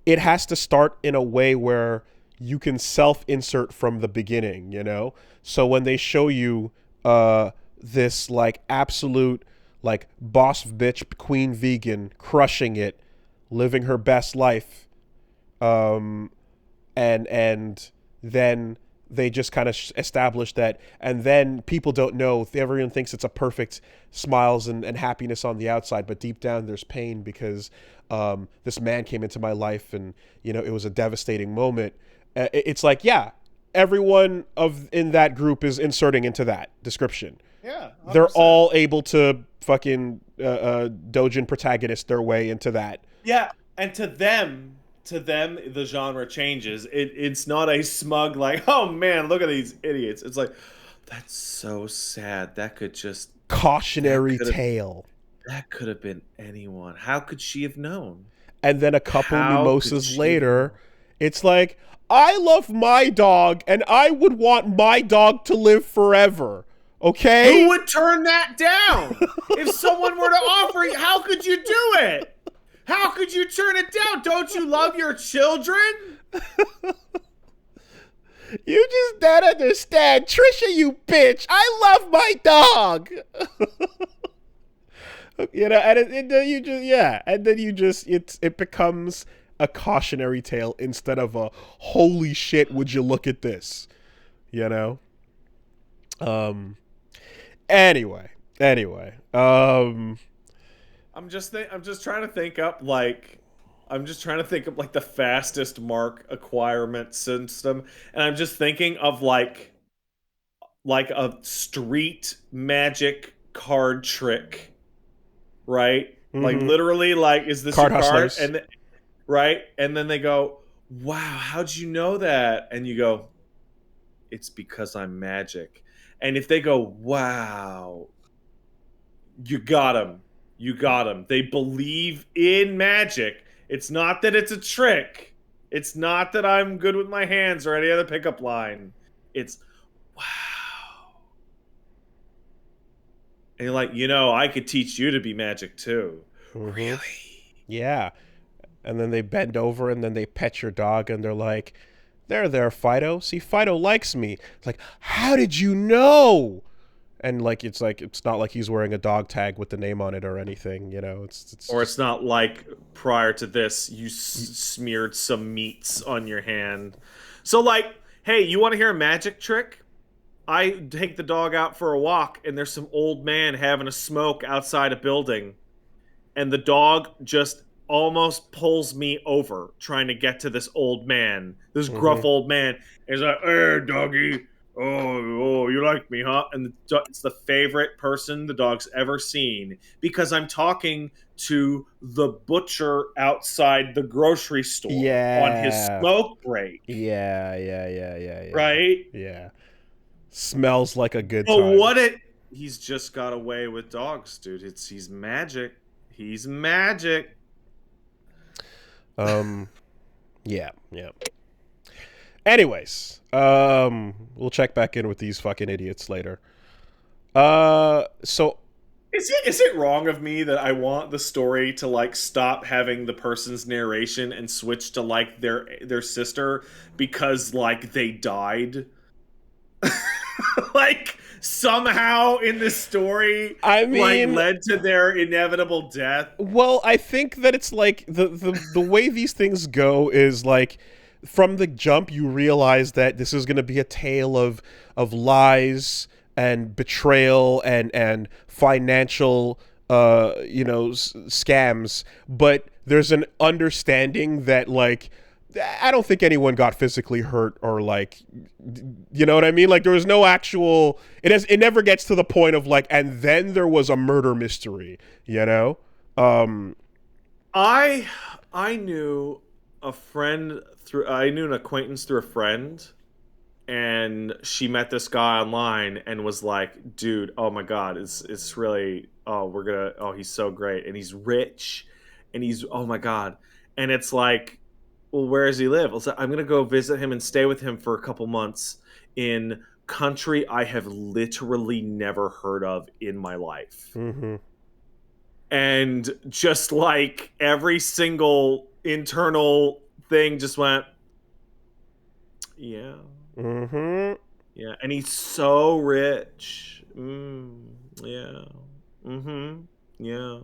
it has to start in a way where you can self-insert from the beginning, you know? So when they show you this, like, absolute, like, boss bitch queen vegan crushing it, living her best life, um and then they just kind of establish that, and then people don't know, everyone thinks it's a perfect smiles and happiness on the outside, but deep down there's pain because this man came into my life, and you know, it was a devastating moment. It's like, yeah, everyone in that group is inserting into that description. Yeah, 100%. They're all able to fucking doujin protagonist their way into that. Yeah, and to them, the genre changes. It's not a smug like, oh man, look at these idiots. It's like, that's so sad. That could just Cautionary tale. that could have been anyone. How could she have known? And then a couple How mimosas later, it's like, I love my dog, and I would want my dog to live forever. Okay? Who would turn that down? If someone were to offer you, how could you do it? How could you turn it down? Don't you love your children? You just don't understand. Trisha, you bitch. I love my dog. You know, and then you just, yeah. And then you just, it becomes a cautionary tale instead of a, holy shit, would you look at this? You know? Anyway. I'm just trying to think up like the fastest mark acquirement system, and I'm just thinking of like a street magic card trick, right? Mm-hmm. Like literally, like, is this Card your hustlers. card? And right, and then they go, "Wow, how'd you know that?" And you go, "It's because I'm magic." And if they go, "Wow, you got them. You got them." They believe in magic. It's not that it's a trick. It's not that I'm good with my hands or any other pickup line. It's, wow. And you're like, I could teach you to be magic too. Mm-hmm. Really? Yeah. And then they bend over and then they pet your dog and they're like, there, Fido. See, Fido likes me. It's like, how did you know? And like it's not like he's wearing a dog tag with the name on it or anything, you know. It's not like prior to this you smeared some meats on your hand. So like, hey, you want to hear a magic trick? I take the dog out for a walk, and there's some old man having a smoke outside a building, and the dog just almost pulls me over trying to get to this old man, this gruff old man. And he's like, "Hey, doggy. Oh, you like me, huh?" And it's the favorite person the dog's ever seen because I'm talking to the butcher outside the grocery store on his smoke break. Yeah. Right? Yeah. Smells like a good time. He's just got away with dogs, dude. He's magic. He's magic. Yeah. Anyways, we'll check back in with these fucking idiots later. So is it wrong of me that I want the story to like stop having the person's narration and switch to like their sister because like they died? Like somehow in this story, I mean, like led to their inevitable death. Well, I think that it's like the way these things go is like, from the jump you realize that this is going to be a tale of lies and betrayal and financial scams, but there's an understanding that, like, I don't think anyone got physically hurt or, like, you know what I mean? Like, there was no actual, it never gets to the point of like, and then there was a murder mystery, you know? I knew an acquaintance through a friend, and she met this guy online and was like, dude, oh my god, it's really, he's so great, and he's rich, and he's, oh my god. And it's like, well, where does he live? I'm gonna go visit him and stay with him for a couple months in country I have literally never heard of in my life. Mm-hmm. And just like every single internal thing just went, yeah. Mm-hmm. Yeah, and he's so rich. Yeah. Mm-hmm. Yeah.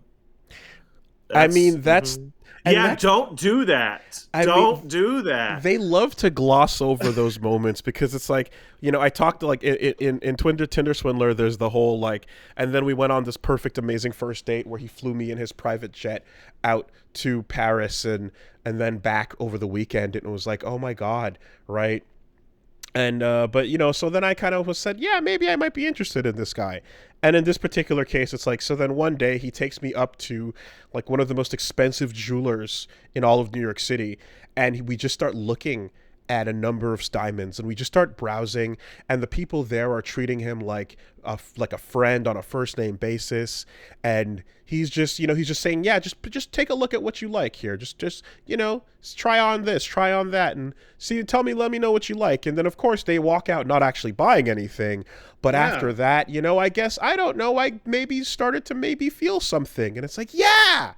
I mean, that's... mm-hmm. And yeah, that's, don't do that. Don't do that. They love to gloss over those moments because it's like, you know, I talked to, like, in Tinder Swindler, there's the whole, like, and then we went on this perfect, amazing first date where he flew me in his private jet out to Paris and then back over the weekend, and it was like, oh my God, right? And, but, you know, so then I kind of was said, yeah, maybe I might be interested in this guy. And in this particular case, it's like, so then one day he takes me up to like one of the most expensive jewelers in all of New York City. And we just start looking at a number of diamonds, and we just start browsing, and the people there are treating him like a friend on a first name basis. And he's just, you know, he's just saying, yeah, just take a look at what you like here. Just, you know, try on this, try on that, and see, let me know what you like. And then of course they walk out not actually buying anything. But after that, you know, I guess, I don't know, I maybe started to maybe feel something. And it's like, yeah,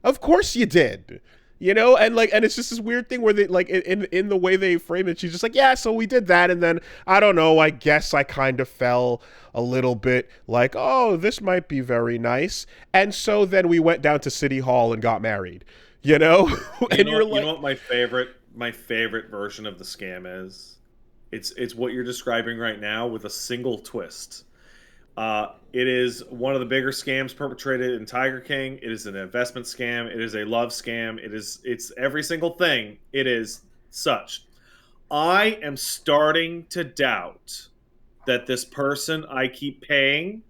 of course you did. You know, and like, and it's just this weird thing where they, like, in the way they frame it, she's just like, yeah, so we did that, and then I don't know, I guess I kind of fell a little bit like, oh, this might be very nice, and so then we went down to City Hall and got married. You know, and you know what my favorite version of the scam is? It's what you're describing right now with a single twist. It is one of the bigger scams perpetrated in Tiger King. It is an investment scam. It is a love scam. It's every single thing. It is such. I am starting to doubt that this person I keep paying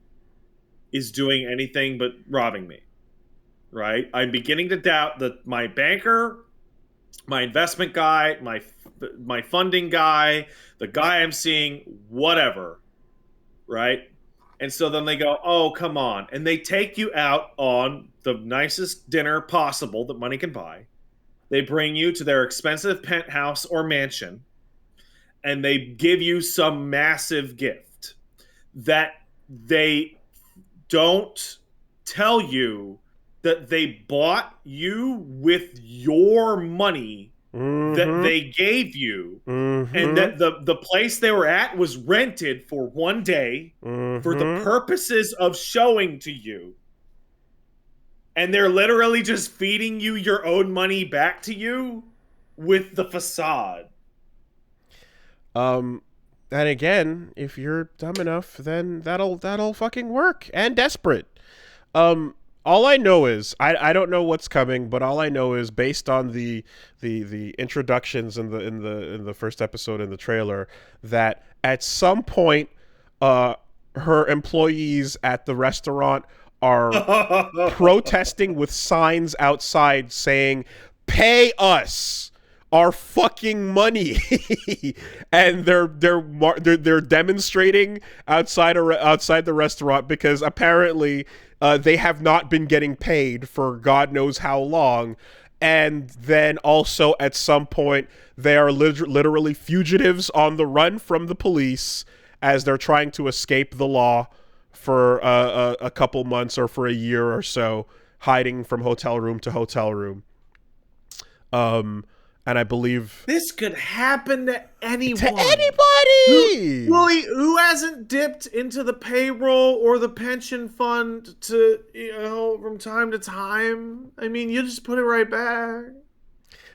is doing anything but robbing me. Right? I'm beginning to doubt that my banker, my investment guy, my funding guy, the guy I'm seeing, whatever. Right? And so then they go, oh, come on. And they take you out on the nicest dinner possible that money can buy. They bring you to their expensive penthouse or mansion. And they give you some massive gift that they don't tell you that they bought you with your money that they gave you, and that the place they were at was rented for one day for the purposes of showing to you. And they're literally just feeding you your own money back to you with the facade. And again, if you're dumb enough, then that'll fucking work, and desperate. All I know is I don't know what's coming, but all I know is based on the introductions in the first episode in the trailer, that at some point her employees at the restaurant are protesting with signs outside saying, "Pay us our fucking money," and they're demonstrating outside the restaurant because apparently they have not been getting paid for God knows how long. And then also at some point they are literally fugitives on the run from the police as they're trying to escape the law for a couple months or for a year or so, hiding from hotel room to hotel room. And I believe this could happen to anyone. To anybody! Who hasn't dipped into the payroll or the pension fund to, you know, from time to time? I mean, you just put it right back.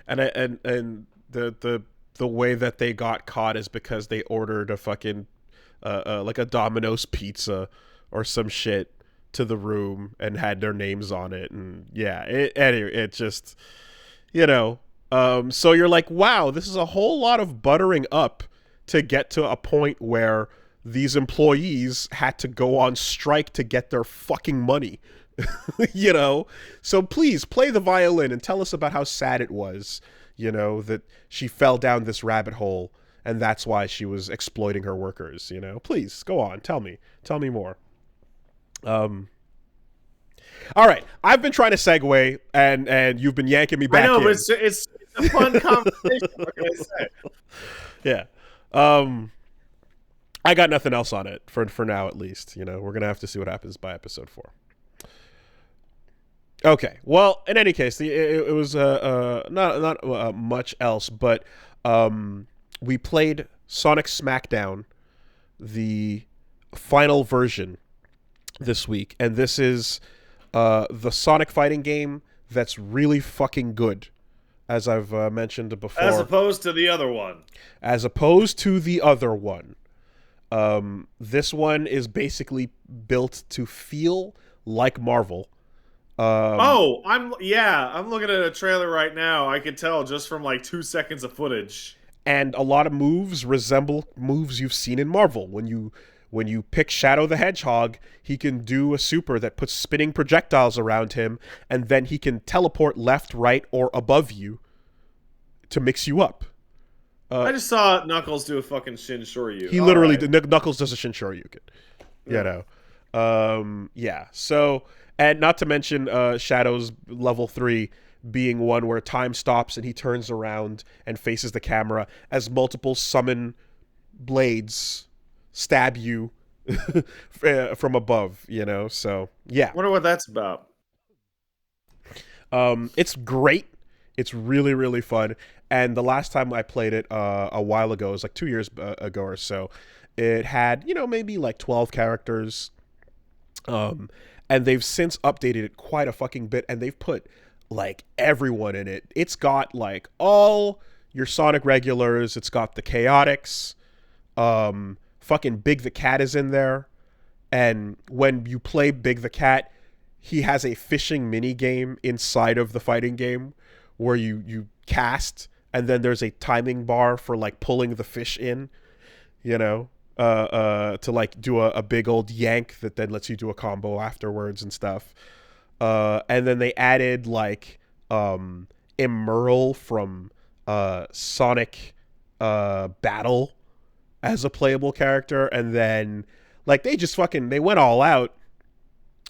And the way that they got caught is because they ordered a fucking like a Domino's pizza or some shit to the room and had their names on it, and yeah, it just, you know. So you're like, wow, this is a whole lot of buttering up to get to a point where these employees had to go on strike to get their fucking money, you know? So please play the violin and tell us about how sad it was, you know, that she fell down this rabbit hole and that's why she was exploiting her workers. Please go on, tell me more. All right, I've been trying to segue, and you've been yanking me back. I know, in. but it's a fun conversation. What can I say? Yeah. I got nothing else on it for now, at least. We're gonna have to see what happens by episode 4. Okay. Well, in any case, it was not much else, but we played Sonic Smackdown, the final version, this week, and this is the Sonic fighting game that's really fucking good, as I've mentioned before. As opposed to the other one. This one is basically built to feel like Marvel. I'm looking at a trailer right now. I can tell just from like 2 seconds of footage. And a lot of moves resemble moves you've seen in Marvel. When you pick Shadow the Hedgehog, he can do a super that puts spinning projectiles around him, and then he can teleport left, right, or above you to mix you up. I just saw Knuckles do a fucking Shin Shoryu. He literally Knuckles does a Shin Shoryuken. Yeah. So, and not to mention Shadow's level 3 being one where time stops and he turns around and faces the camera as multiple summon blades stab you from above, so yeah. Wonder what that's about. It's great. It's really, really fun. And the last time I played it a while ago, it was like 2 years ago or so, it had, maybe like 12 characters. And they've since updated it quite a fucking bit, and they've put like everyone in it. It's got like all your Sonic regulars. It's got the Chaotix. Fucking Big the Cat is in there. And when you play Big the Cat, he has a fishing mini game inside of the fighting game where you cast, and then there's a timing bar for like pulling the fish in, to like do a big old yank that then lets you do a combo afterwards and stuff. And then they added like Emerl from Sonic Battle as a playable character, and then like they went all out,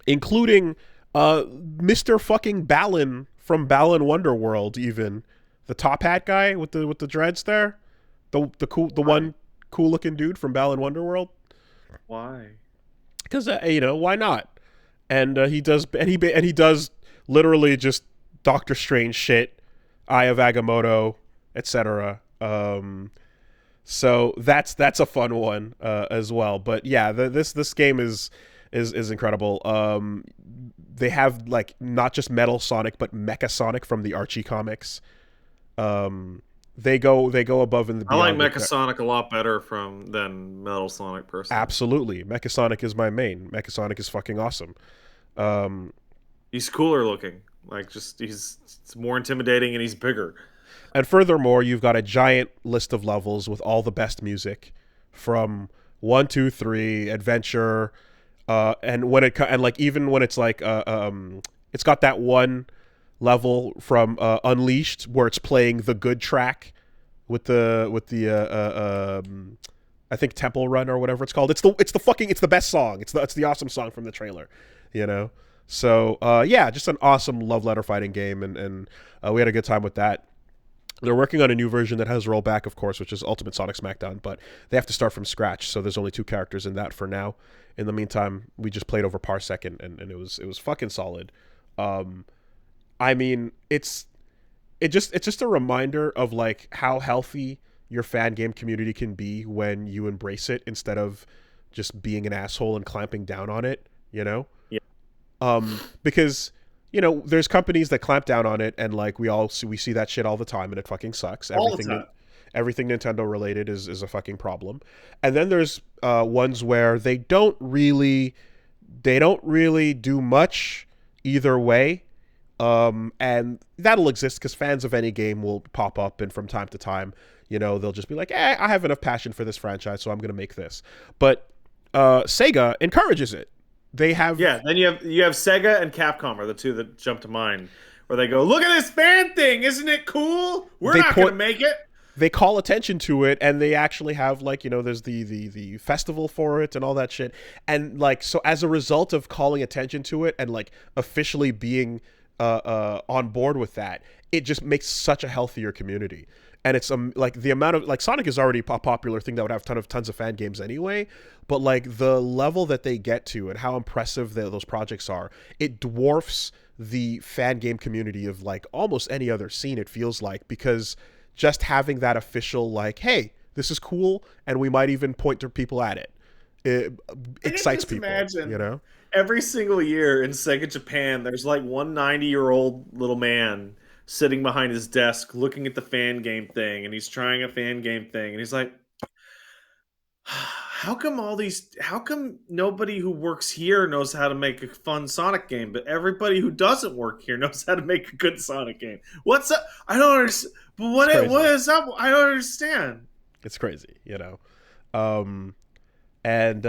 including Mr. fucking Balan from Balan Wonderworld, even the top hat guy with the dreads there, the one cool looking dude from Balan Wonderworld. Why? Because why not? And he does literally just Doctor Strange shit, Eye of Agamotto, etc. So that's a fun one as well. But yeah, this game is incredible. They have like not just Metal Sonic but Mecha Sonic from the Archie comics. They go above and beyond. I like Mecha Sonic a lot better than Metal Sonic personally. Absolutely, Mecha Sonic is my main. Mecha Sonic is fucking awesome. He's cooler looking. Like he's more intimidating and he's bigger. And furthermore, you've got a giant list of levels with all the best music from 1, 2, 3, Adventure, and even when it's like it's got that one level from Unleashed where it's playing the good track with the I think Temple Run or whatever it's called. It's the best song. It's the awesome song from the trailer, So yeah, just an awesome love letter fighting game, and we had a good time with that. They're working on a new version that has rollback, of course, which is Ultimate Sonic Smackdown, but they have to start from scratch, so there's only 2 characters in that for now. In the meantime, we just played over Parsec, and it was fucking solid. I mean, it's just a reminder of like how healthy your fan game community can be when you embrace it instead of just being an asshole and clamping down on it, Yeah. Because there's companies that clamp down on it, and like we see that shit all the time, and it fucking sucks. Everything Nintendo related is a fucking problem. And then there's ones where they don't really do much either way. And that'll exist because fans of any game will pop up, and from time to time, they'll just be like, I have enough passion for this franchise, so I'm going to make this. But Sega encourages it. They have... Yeah, then you have Sega and Capcom are the two that jump to mind, where they go, look at this fan thing, isn't it cool? We're not going to make it. they call attention to it, and they actually have, like, there's the festival for it and all that shit. And like, so as a result of calling attention to it and like officially being on board with that, it just makes such a healthier community. And it's like the amount of, like, Sonic is already a popular thing that would have tons of fan games anyway, but like the level that they get to and how impressive those projects are, it dwarfs the fan game community of like almost any other scene, it feels like, because just having that official, like, hey, this is cool, and we might even point to people at it, it excites people. Imagine every single year in Sega Japan, there's like one 90-year-old little man sitting behind his desk looking at the fan game thing, and he's trying a fan game thing, and he's like, how come nobody who works here knows how to make a fun Sonic game, but everybody who doesn't work here knows how to make a good Sonic game? What's up? I don't understand. But what is up? I don't understand. It's crazy, and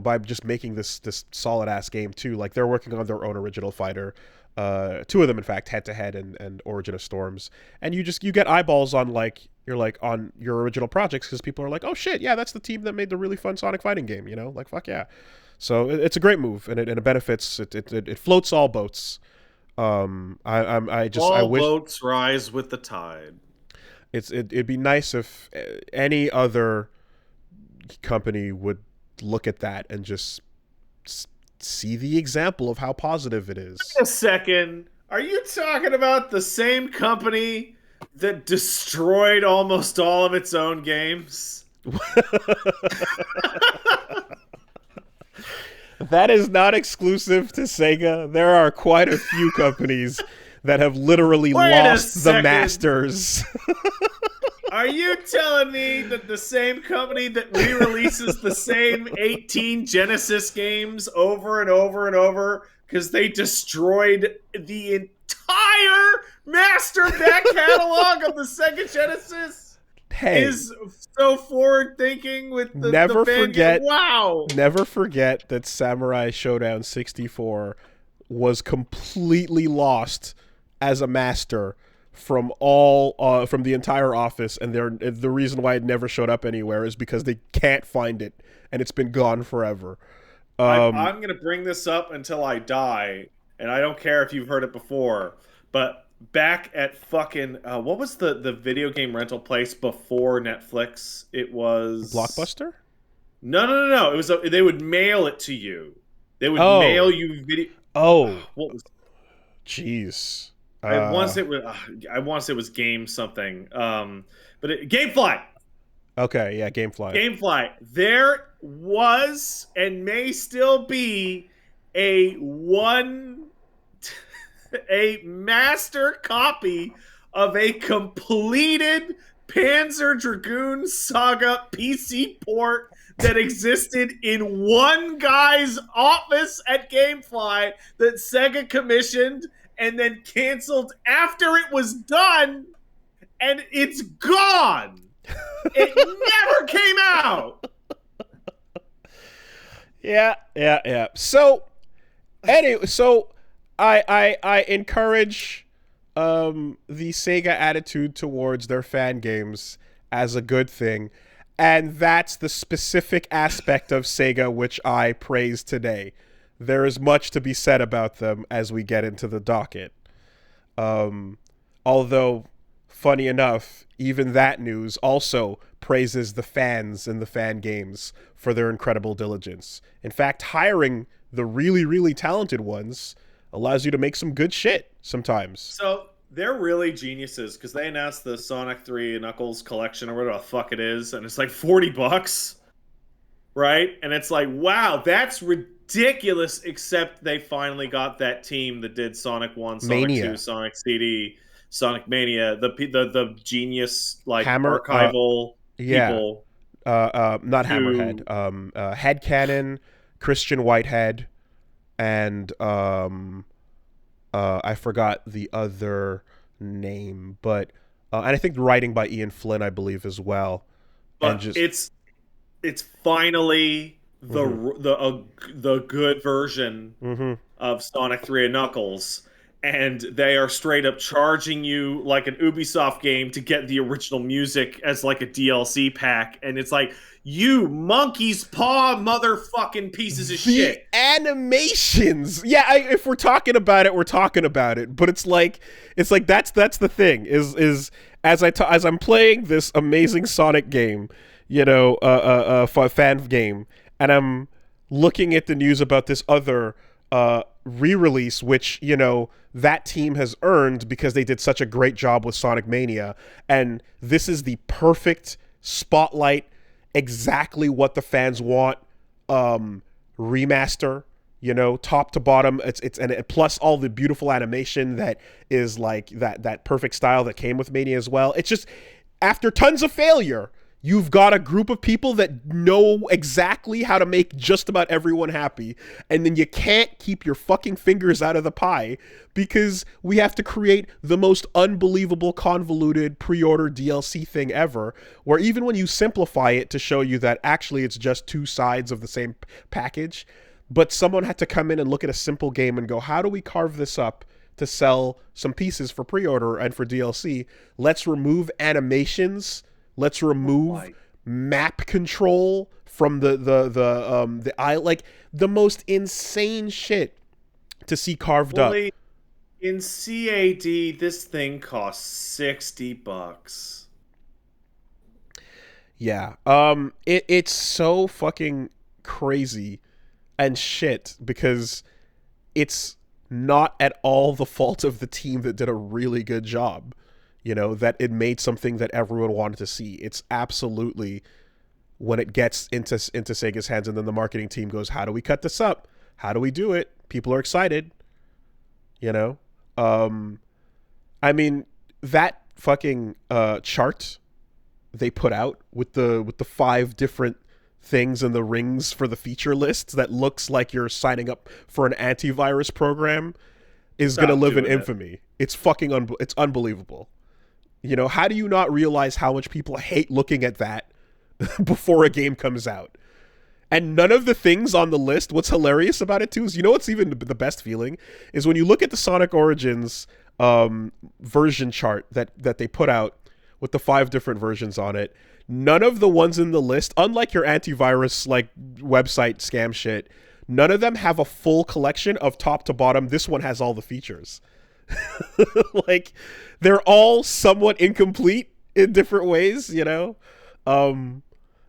by just making this solid ass game too, like they're working on their own original fighter, two of them in fact, head to head and Origin of Storms, and you get eyeballs on like on your original projects because people are like, oh shit, yeah, that's the team that made the really fun Sonic fighting game, like fuck yeah. So it's a great move, and it benefits, it floats all boats. I wish boats rise with the tide. It'd be nice if any other company would look at that and just see the example of how positive it is. Wait a second. Are you talking about the same company that destroyed almost all of its own games? That is not exclusive to Sega. There are quite a few companies that have literally lost the masters. Are you telling me that the same company that re-releases the same 18 Genesis games over and over and over because they destroyed the entire master back catalog of the Sega Genesis is so forward-thinking with the fan game? Wow! Never forget that Samurai Showdown 64 was completely lost as a master from the entire office, and the reason why it never showed up anywhere is because they can't find it, and it's been gone forever. I'm gonna bring this up until I die, and I don't care if you've heard it before, but back at fucking what was the video game rental place before Netflix? It was Blockbuster? No. It was they would mail it to you. They would mail you video. What was? Jeez. I want to say it was Game something. But GameFly. Okay, yeah, GameFly. GameFly. There was and may still be a master copy of a completed Panzer Dragoon Saga PC port that existed in one guy's office at GameFly that Sega commissioned and then canceled after it was done, and it's gone. It never came out. Yeah. So, anyway, I encourage the Sega attitude towards their fan games as a good thing, and that's the specific aspect of Sega which I praise today. There is much to be said about them as we get into the docket. Although, funny enough, even that news also praises the fans and the fan games for their incredible diligence. In fact, hiring the really, really talented ones allows you to make some good shit sometimes. So they're really geniuses because they announced the Sonic 3 Knuckles collection or whatever the fuck it is, and it's like $40, right? And it's like, wow, that's ridiculous, except they finally got that team that did Sonic 1, Sonic Mania. 2, Sonic CD, Sonic Mania, the genius like archival people. Not Hammerhead. Headcanon, Christian Whitehead, and I forgot the other name, but and I think writing by Ian Flynn, I believe, as well. But it's finally the good version of Sonic 3 and Knuckles, and they are straight up charging you like an Ubisoft game to get the original music as like a DLC pack, and it's like, you monkey's paw motherfucking pieces of The shit. animations, yeah. If we're talking about it, we're talking about it. But it's like that's the thing. Is as I'm playing this amazing Sonic game, fan game, and I'm looking at the news about this other re-release, which that team has earned because they did such a great job with Sonic Mania, and this is the perfect spotlight, exactly what the fans want. Remaster, top to bottom. It's and plus all the beautiful animation that is like that perfect style that came with Mania as well. It's just, after tons of failure, you've got a group of people that know exactly how to make just about everyone happy, and then you can't keep your fucking fingers out of the pie because we have to create the most unbelievable convoluted pre-order DLC thing ever, where even when you simplify it to show you that actually it's just two sides of the same package, but someone had to come in and look at a simple game and go, how do we carve this up to sell some pieces for pre-order and for DLC? Let's remove animations. Let's remove map control from the eye, like the most insane shit to see carved up. In CAD, this thing costs $60. Yeah. It's so fucking crazy and shit because it's not at all the fault of the team that did a really good job. That it made something that everyone wanted to see. It's absolutely, when it gets into Sega's hands, and then the marketing team goes, how do we cut this up? How do we do it? People are excited. I mean, that fucking chart they put out with the 5 different things and the rings for the feature lists that looks like you're signing up for an antivirus program is going to live in infamy. It's fucking it's unbelievable. How do you not realize how much people hate looking at that before a game comes out? And none of the things on the list, what's hilarious about it too is, what's even the best feeling is when you look at the Sonic Origins version chart that they put out with the 5 different versions on it. None of the ones in the list, unlike your antivirus like website scam shit, none of them have a full collection of top to bottom. This one has all the features. Like, they're all somewhat incomplete in different ways,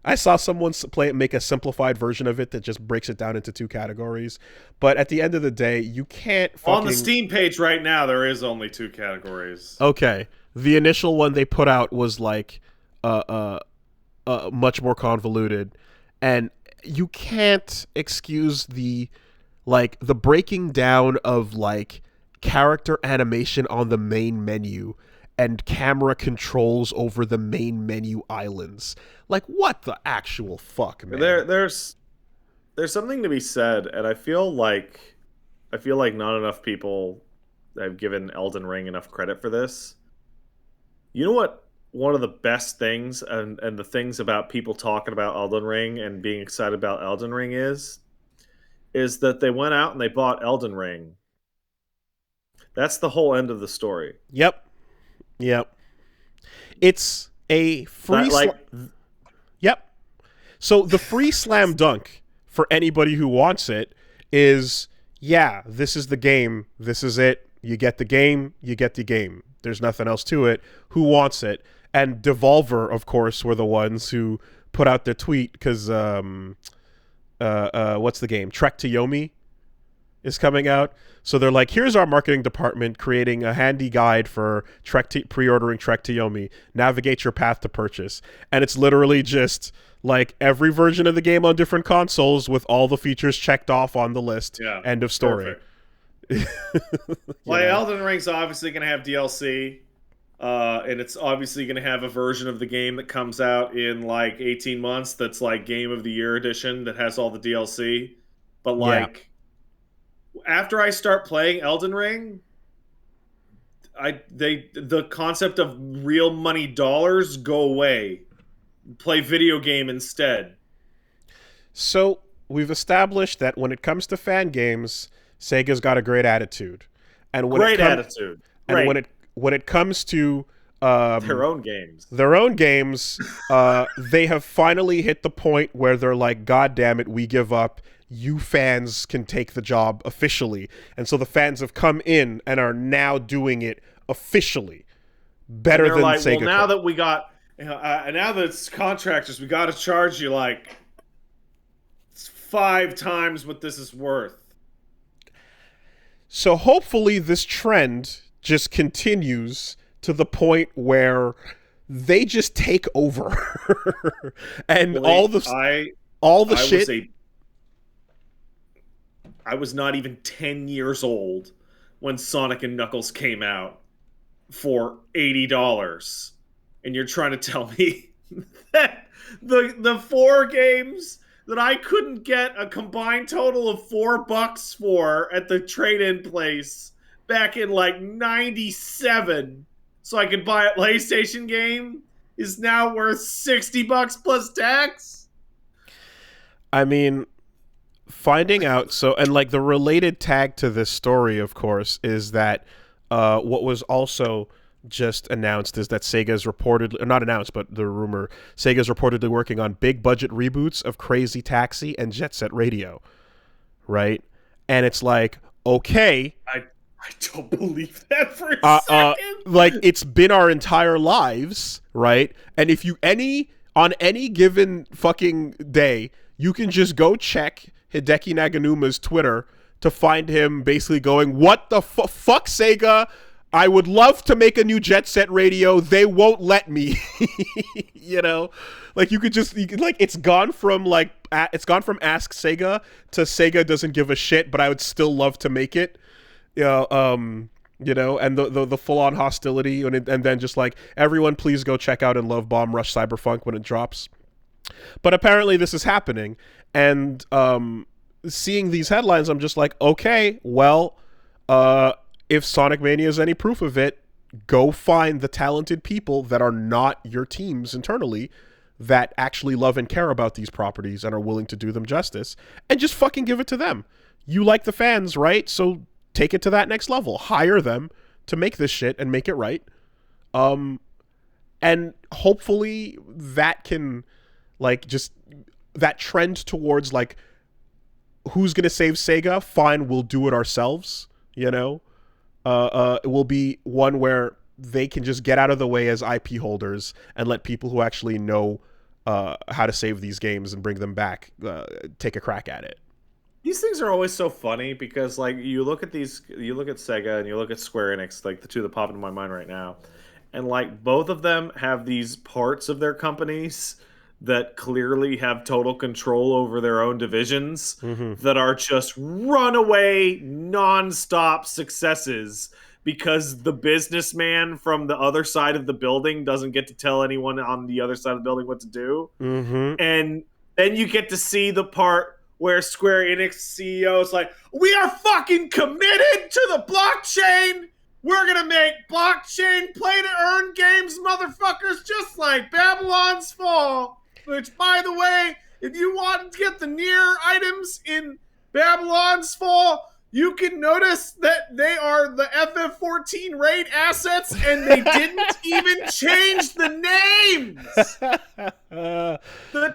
I saw someone make a simplified version of it that just breaks it down into 2 categories. But at the end of the day, you can't fucking... On the Steam page right now, there is only 2 categories. Okay. The initial one they put out was like much more convoluted, and you can't excuse the breaking down of like character animation on the main menu and camera controls over the main menu islands. Like, what the actual fuck, man? There's something to be said, and I feel like not enough people have given Elden Ring enough credit for this. You know what? One of the best things and the things about people talking about Elden Ring and being excited about Elden Ring is that they went out and they bought Elden Ring. That's the whole end of the story. Yep. It's a free... Yep. So the free slam dunk for anybody who wants it is, yeah, this is the game. This is it. You get the game. You get the game. There's nothing else to it. Who wants it? And Devolver, of course, were the ones who put out their tweet because, what's the game? Trek to Yomi is coming out. So they're like, here's our marketing department creating a handy guide for pre-ordering Trek to Yomi. Navigate your path to purchase. And it's literally just like every version of the game on different consoles with all the features checked off on the list. Yeah, end of story. Elden Ring's obviously going to have DLC. And it's obviously going to have a version of the game that comes out in like 18 months that's like Game of the Year edition that has all the DLC. But like... After I start playing Elden Ring, the concept of real money dollars go away. Play video game instead. So we've established that when it comes to fan games, Sega's got a great attitude. And when Great attitude. And Great. when it comes to Their own games. They have finally hit the point where they're like, God damn it, we give up. You fans can take the job officially. And so the fans have come in and are now doing it officially. Better than like, Sega. Well, now that we got, now that it's contractors, we got to charge you like 5 times what this is worth. So hopefully this trend just continues to the point where they just take over. And really, all the shit. I was not even 10 years old when Sonic and Knuckles came out for $80. And you're trying to tell me that the 4 games that I couldn't get a combined total of $4 for at the trade-in place back in like 97 so I could buy a PlayStation game is now worth $60 plus tax? I mean, finding out, and like the related tag to this story, of course, is that what was also just announced is that Sega's reportedly, not announced, but the rumor, Sega's reportedly working on big budget reboots of Crazy Taxi and Jet Set Radio, right? And it's like, okay, I don't believe that for a second. Like, it's been our entire lives, right? And if you on any given fucking day, you can just go check Hideki Naganuma's Twitter to find him basically going, what the fuck, Sega? I would love to make a new Jet Set Radio. They won't let me. You know, like it's gone from Ask Sega to Sega doesn't give a shit, but I would still love to make it. You know, and the full on hostility, and then just like, everyone please go check out and love Bomb Rush Cyberpunk when it drops. But apparently this is happening, and seeing these headlines, I'm just like, okay, well, if Sonic Mania is any proof of it, go find the talented people that are not your teams internally that actually love and care about these properties and are willing to do them justice, and just fucking give it to them. You like the fans, right? So take it to that next level. Hire them to make this shit and make it right. And hopefully that can, like, just that trend towards, like, who's going to save Sega? Fine, we'll do it ourselves, you know? It will be one where they can just get out of the way as IP holders and let people who actually know how to save these games and bring them back take a crack at it. These things are always so funny because, like, you look at Sega and you look at Square Enix, like the two that pop into my mind right now, and like both of them have these parts of their companies that clearly have total control over their own divisions that are just runaway, non-stop successes because the businessman from the other side of the building doesn't get to tell anyone on the other side of the building what to do. And then you get to see the part where Square Enix CEO is like, we are fucking committed to the blockchain. We're going to make blockchain play-to-earn games, motherfuckers, just like Babylon's Fall. Which, by the way, if you want to get the Nier items in Babylon's Fall, you can notice that they are the FF14 raid assets, and they didn't even change the names. The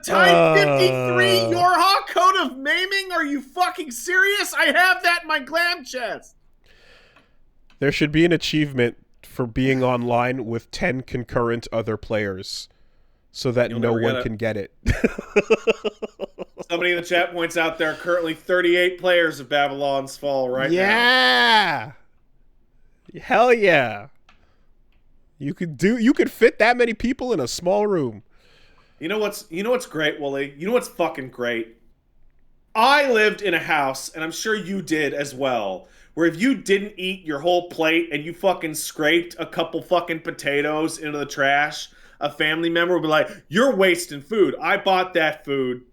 Type 53 Yorha Code of Maiming? Are you fucking serious? I have that in my glam chest. There should be an achievement for being online with 10 concurrent other players so that no one can get it. Somebody in the chat points out there are currently 38 players of Babylon's Fall right now. Yeah! Hell yeah. You could fit that many people in a small room. You know what's great, Wooly? You know what's fucking great? I lived in a house, and I'm sure you did as well, where if you didn't eat your whole plate and you fucking scraped a couple fucking potatoes into the trash, a family member would be like, you're wasting food. I bought that food.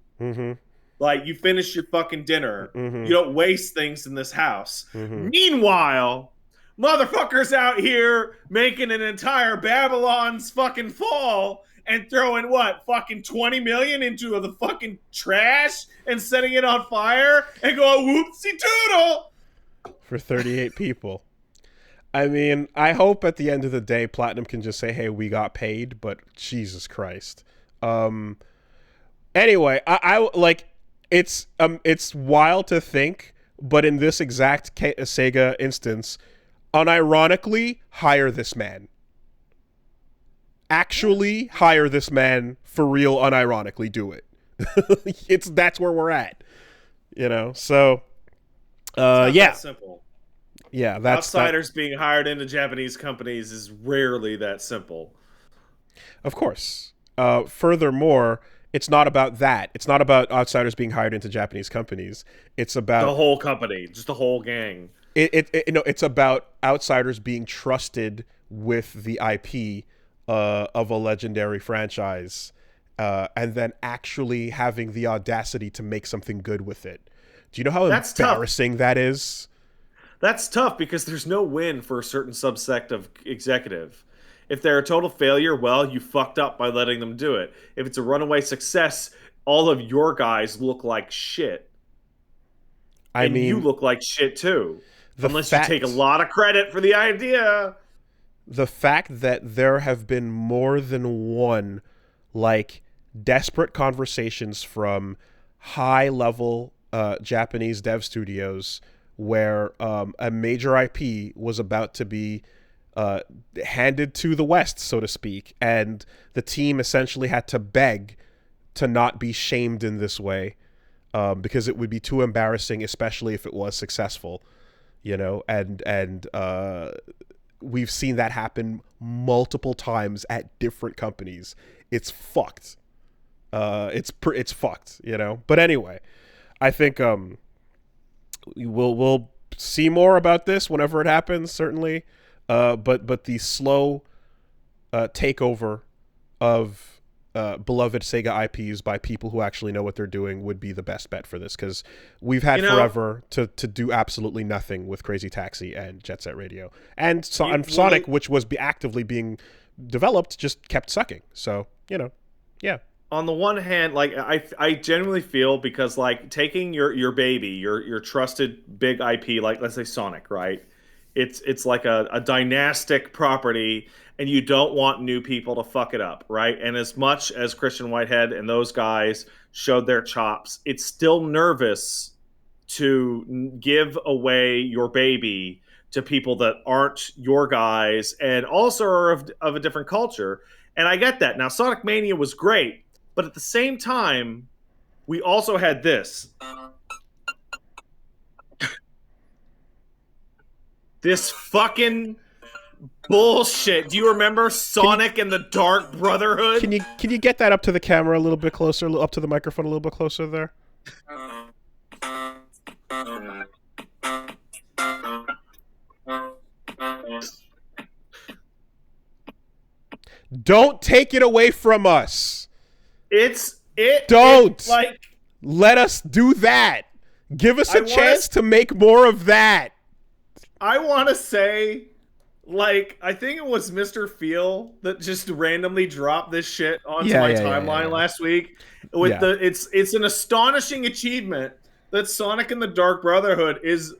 Like, you finished your fucking dinner. You don't waste things in this house. Meanwhile, motherfuckers out here making an entire Babylon's fucking Fall and throwing what, fucking 20 million into the fucking trash and setting it on fire and going whoopsie doodle for 38 people. I mean, I hope at the end of the day, Platinum can just say, "Hey, we got paid," but Jesus Christ. Um, anyway, I like it's wild to think, but in this exact Sega instance, unironically hire this man. Actually hire this man for real. Unironically, do it. That's where we're at. So It's not yeah, that simple. yeah. That's Outsiders being hired into Japanese companies is rarely that simple. Of course. Furthermore, it's not about that. It's not about outsiders being hired into Japanese companies. It's about The whole company, just the whole gang. it's about outsiders being trusted with the IP of a legendary franchise, and then actually having the audacity to make something good with it. Do you know how That's tough. embarrassing that is? That's tough because there's no win for a certain subsect of executive. If they're a total failure, well, you fucked up by letting them do it. If it's a runaway success, all of your guys look like shit. I mean, you look like shit too. Unless fact, you take a lot of credit for the idea. The fact that there have been more than one, like, desperate conversations from high-level Japanese dev studios where a major IP was about to be handed to the West, so to speak, and the team essentially had to beg to not be shamed in this way, because it would be too embarrassing, especially if it was successful, and we've seen that happen multiple times at different companies. It's fucked. It's fucked, But anyway, I think we'll see more about this whenever it happens, certainly. But the slow takeover of beloved Sega IPs by people who actually know what they're doing would be the best bet for this, because we've had forever to do absolutely nothing with Crazy Taxi and Jet Set Radio, and Sonic, which was actively being developed, just kept sucking. So yeah. On the one hand, like I genuinely feel, because like taking your baby, your trusted big IP, like let's say Sonic, right? It's like a dynastic property, and you don't want new people to fuck it up, right? And as much as Christian Whitehead and those guys showed their chops, it's still nervous to give away your baby to people that aren't your guys and also are of a different culture. And I get that. Now, Sonic Mania was great, but at the same time, we also had this. This fucking bullshit. Do you remember Sonic and the Dark Brotherhood? Can you get that up to the camera a little bit closer, up to the microphone a little bit closer there? Don't take it away from us. Don't like, let us do that. Give us a chance to make more of that. I want to say, like, I think it was Mr. Feel that just randomly dropped this shit onto my timeline last week. With it's an astonishing achievement that Sonic and the Dark Brotherhood is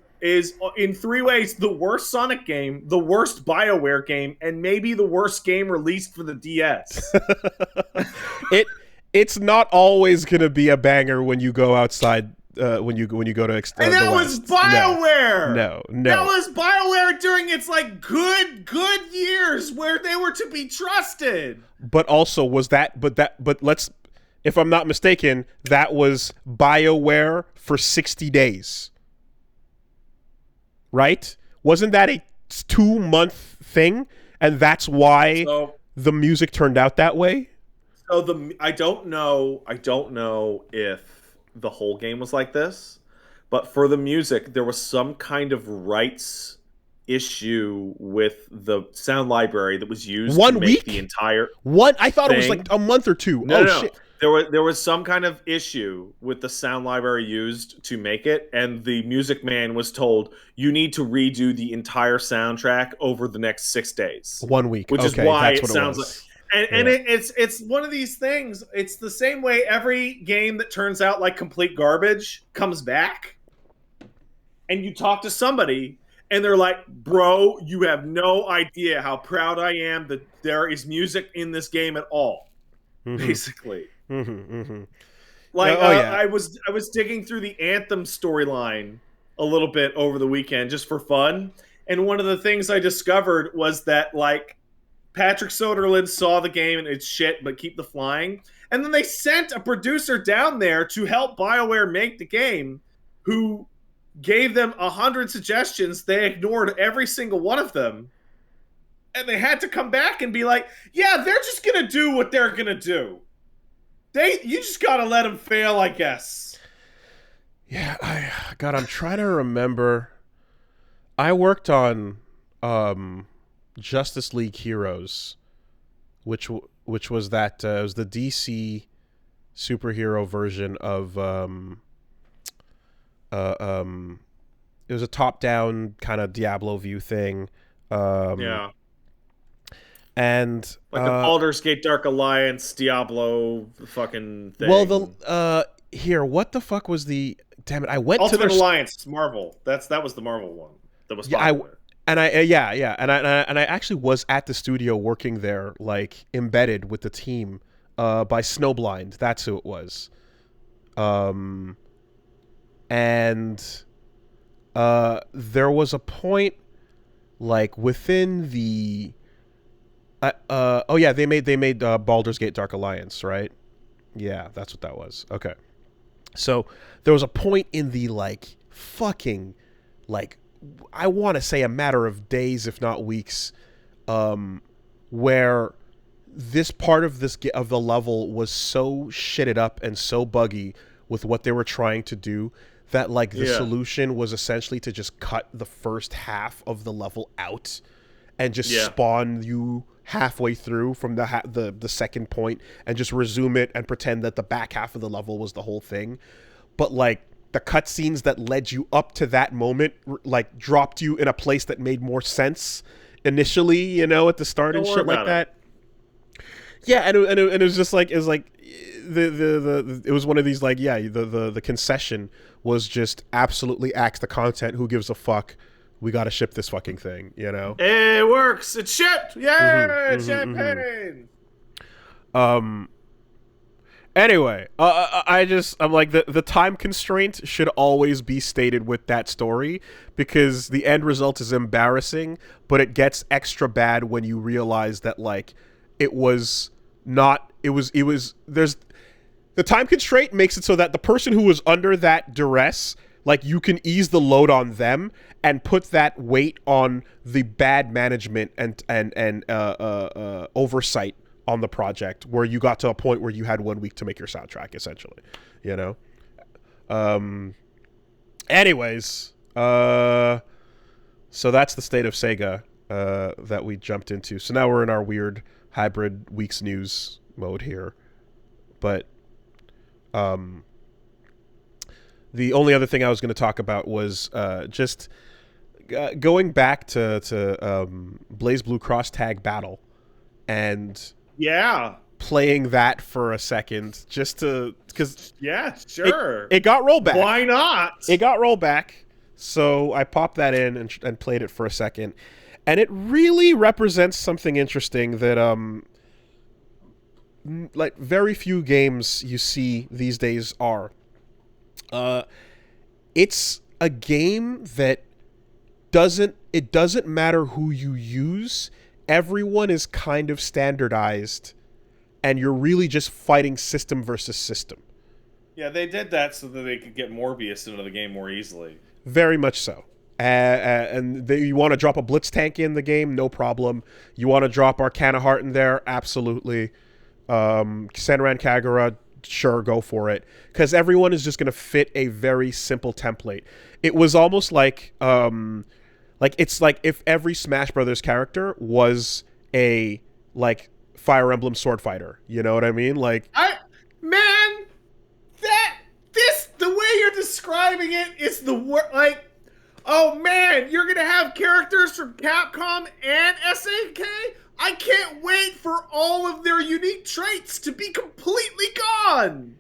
in three ways the worst Sonic game, the worst BioWare game, and maybe the worst game released for the DS. It's not always gonna be a banger when you go outside. When you go to and that was BioWare. No, that was BioWare during its like good years where they were to be trusted. But also but let's, if I'm not mistaken, that was BioWare for 60 days. Right? Wasn't that a 2-month thing? And that's why the music turned out that way? So I don't know if the whole game was like this, but for the music, there was some kind of rights issue with the sound library that was used to make the entire I thought it was like a month or two. No. Shit. There was some kind of issue with the sound library used to make it, and the music man was told, you need to redo the entire soundtrack over the next 6 days. 1 week. Which is why it sounds like... And it's one of these things. It's the same way every game that turns out like complete garbage comes back, and you talk to somebody, And they're like, bro, you have no idea how proud I am that there is music in this game at all. Basically. Like, yeah. I was digging through the Anthem storyline a little bit over the weekend just for fun, and one of the things I discovered was that like Patrick Soderlund saw the game and it's shit, but keep the flying, and then they sent a producer down there to help BioWare make the game, who gave them 100 suggestions. They ignored every single one of them, and they had to come back and be like, "Yeah, they're just gonna do what they're gonna do." You just gotta let them fail, I guess. Yeah, I'm trying to remember. I worked on Justice League Heroes, which was that it was the DC superhero version of it was a top-down kind of Diablo view thing. Yeah. And like a Baldur's Gate Dark Alliance Diablo fucking thing. Well, here, what the fuck was the? Damn it! I went Ultimate to their Alliance Marvel. That was the Marvel one that was popular. And I actually was at the studio working there, like embedded with the team, by Snowblind. That's who it was. And there was a point, like within the. They made Baldur's Gate Dark Alliance, right? Yeah, that's what that was. Okay. So there was a point in the like fucking like I want to say a matter of days, if not weeks, where this part of the level was so shitted up and so buggy with what they were trying to do that like the solution was essentially to just cut the first half of the level out and just spawn you halfway through from the second point and just resume it and pretend that the back half of the level was the whole thing. But like the cutscenes that led you up to that moment like dropped you in a place that made more sense initially, you know, at the start and shit like that. Yeah, and it was just like it was one of these like the concession was just absolutely axe the content. Who gives a fuck? We got to ship this fucking thing, you know? It works. It's shipped. Yeah, champagne. Anyway, I'm like the time constraint should always be stated with that story because the end result is embarrassing, but it gets extra bad when you realize that like there's the time constraint makes it so that the person who was under that duress, like you can ease the load on them and put that weight on the bad management and oversight on the project, where you got to a point where you had 1 week to make your soundtrack, essentially, you know. Anyways, so that's the state of Sega that we jumped into. So now we're in our weird hybrid week's news mode here, but the only other thing I was going to talk about was just going back to Blaze Blue Cross Tag Battle and playing that for a second just to because it got rollback. Why not? It got rollback, so I popped that in and played it for a second, and it really represents something interesting that like very few games you see these days are. It's a game that doesn't matter who you use. Everyone is kind of standardized, and you're really just fighting system versus system. Yeah, they did that so that they could get Morbius into the game more easily. Very much so. And you want to drop a Blitz tank in the game? No problem. You want to drop Arcana Heart in there? Absolutely. Senran Kagura? Sure, go for it. Because everyone is just going to fit a very simple template. It was almost like it's like if every Smash Brothers character was a like Fire Emblem sword fighter. You know what I mean? Like, the way you're describing it is the word. Like, oh man, you're gonna have characters from Capcom and SNK. I can't wait for all of their unique traits to be completely gone.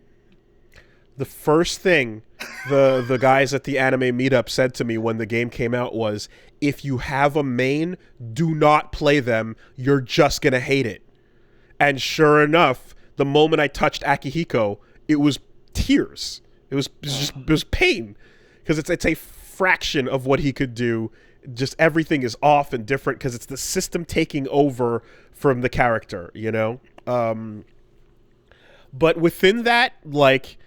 The first thing the guys at the anime meetup said to me when the game came out was, if you have a main, do not play them. You're just gonna hate it. And sure enough, the moment I touched Akihiko, it was tears. It was pain, because it's a fraction of what he could do. Just everything is off and different because it's the system taking over from the character, you know. But within that, like,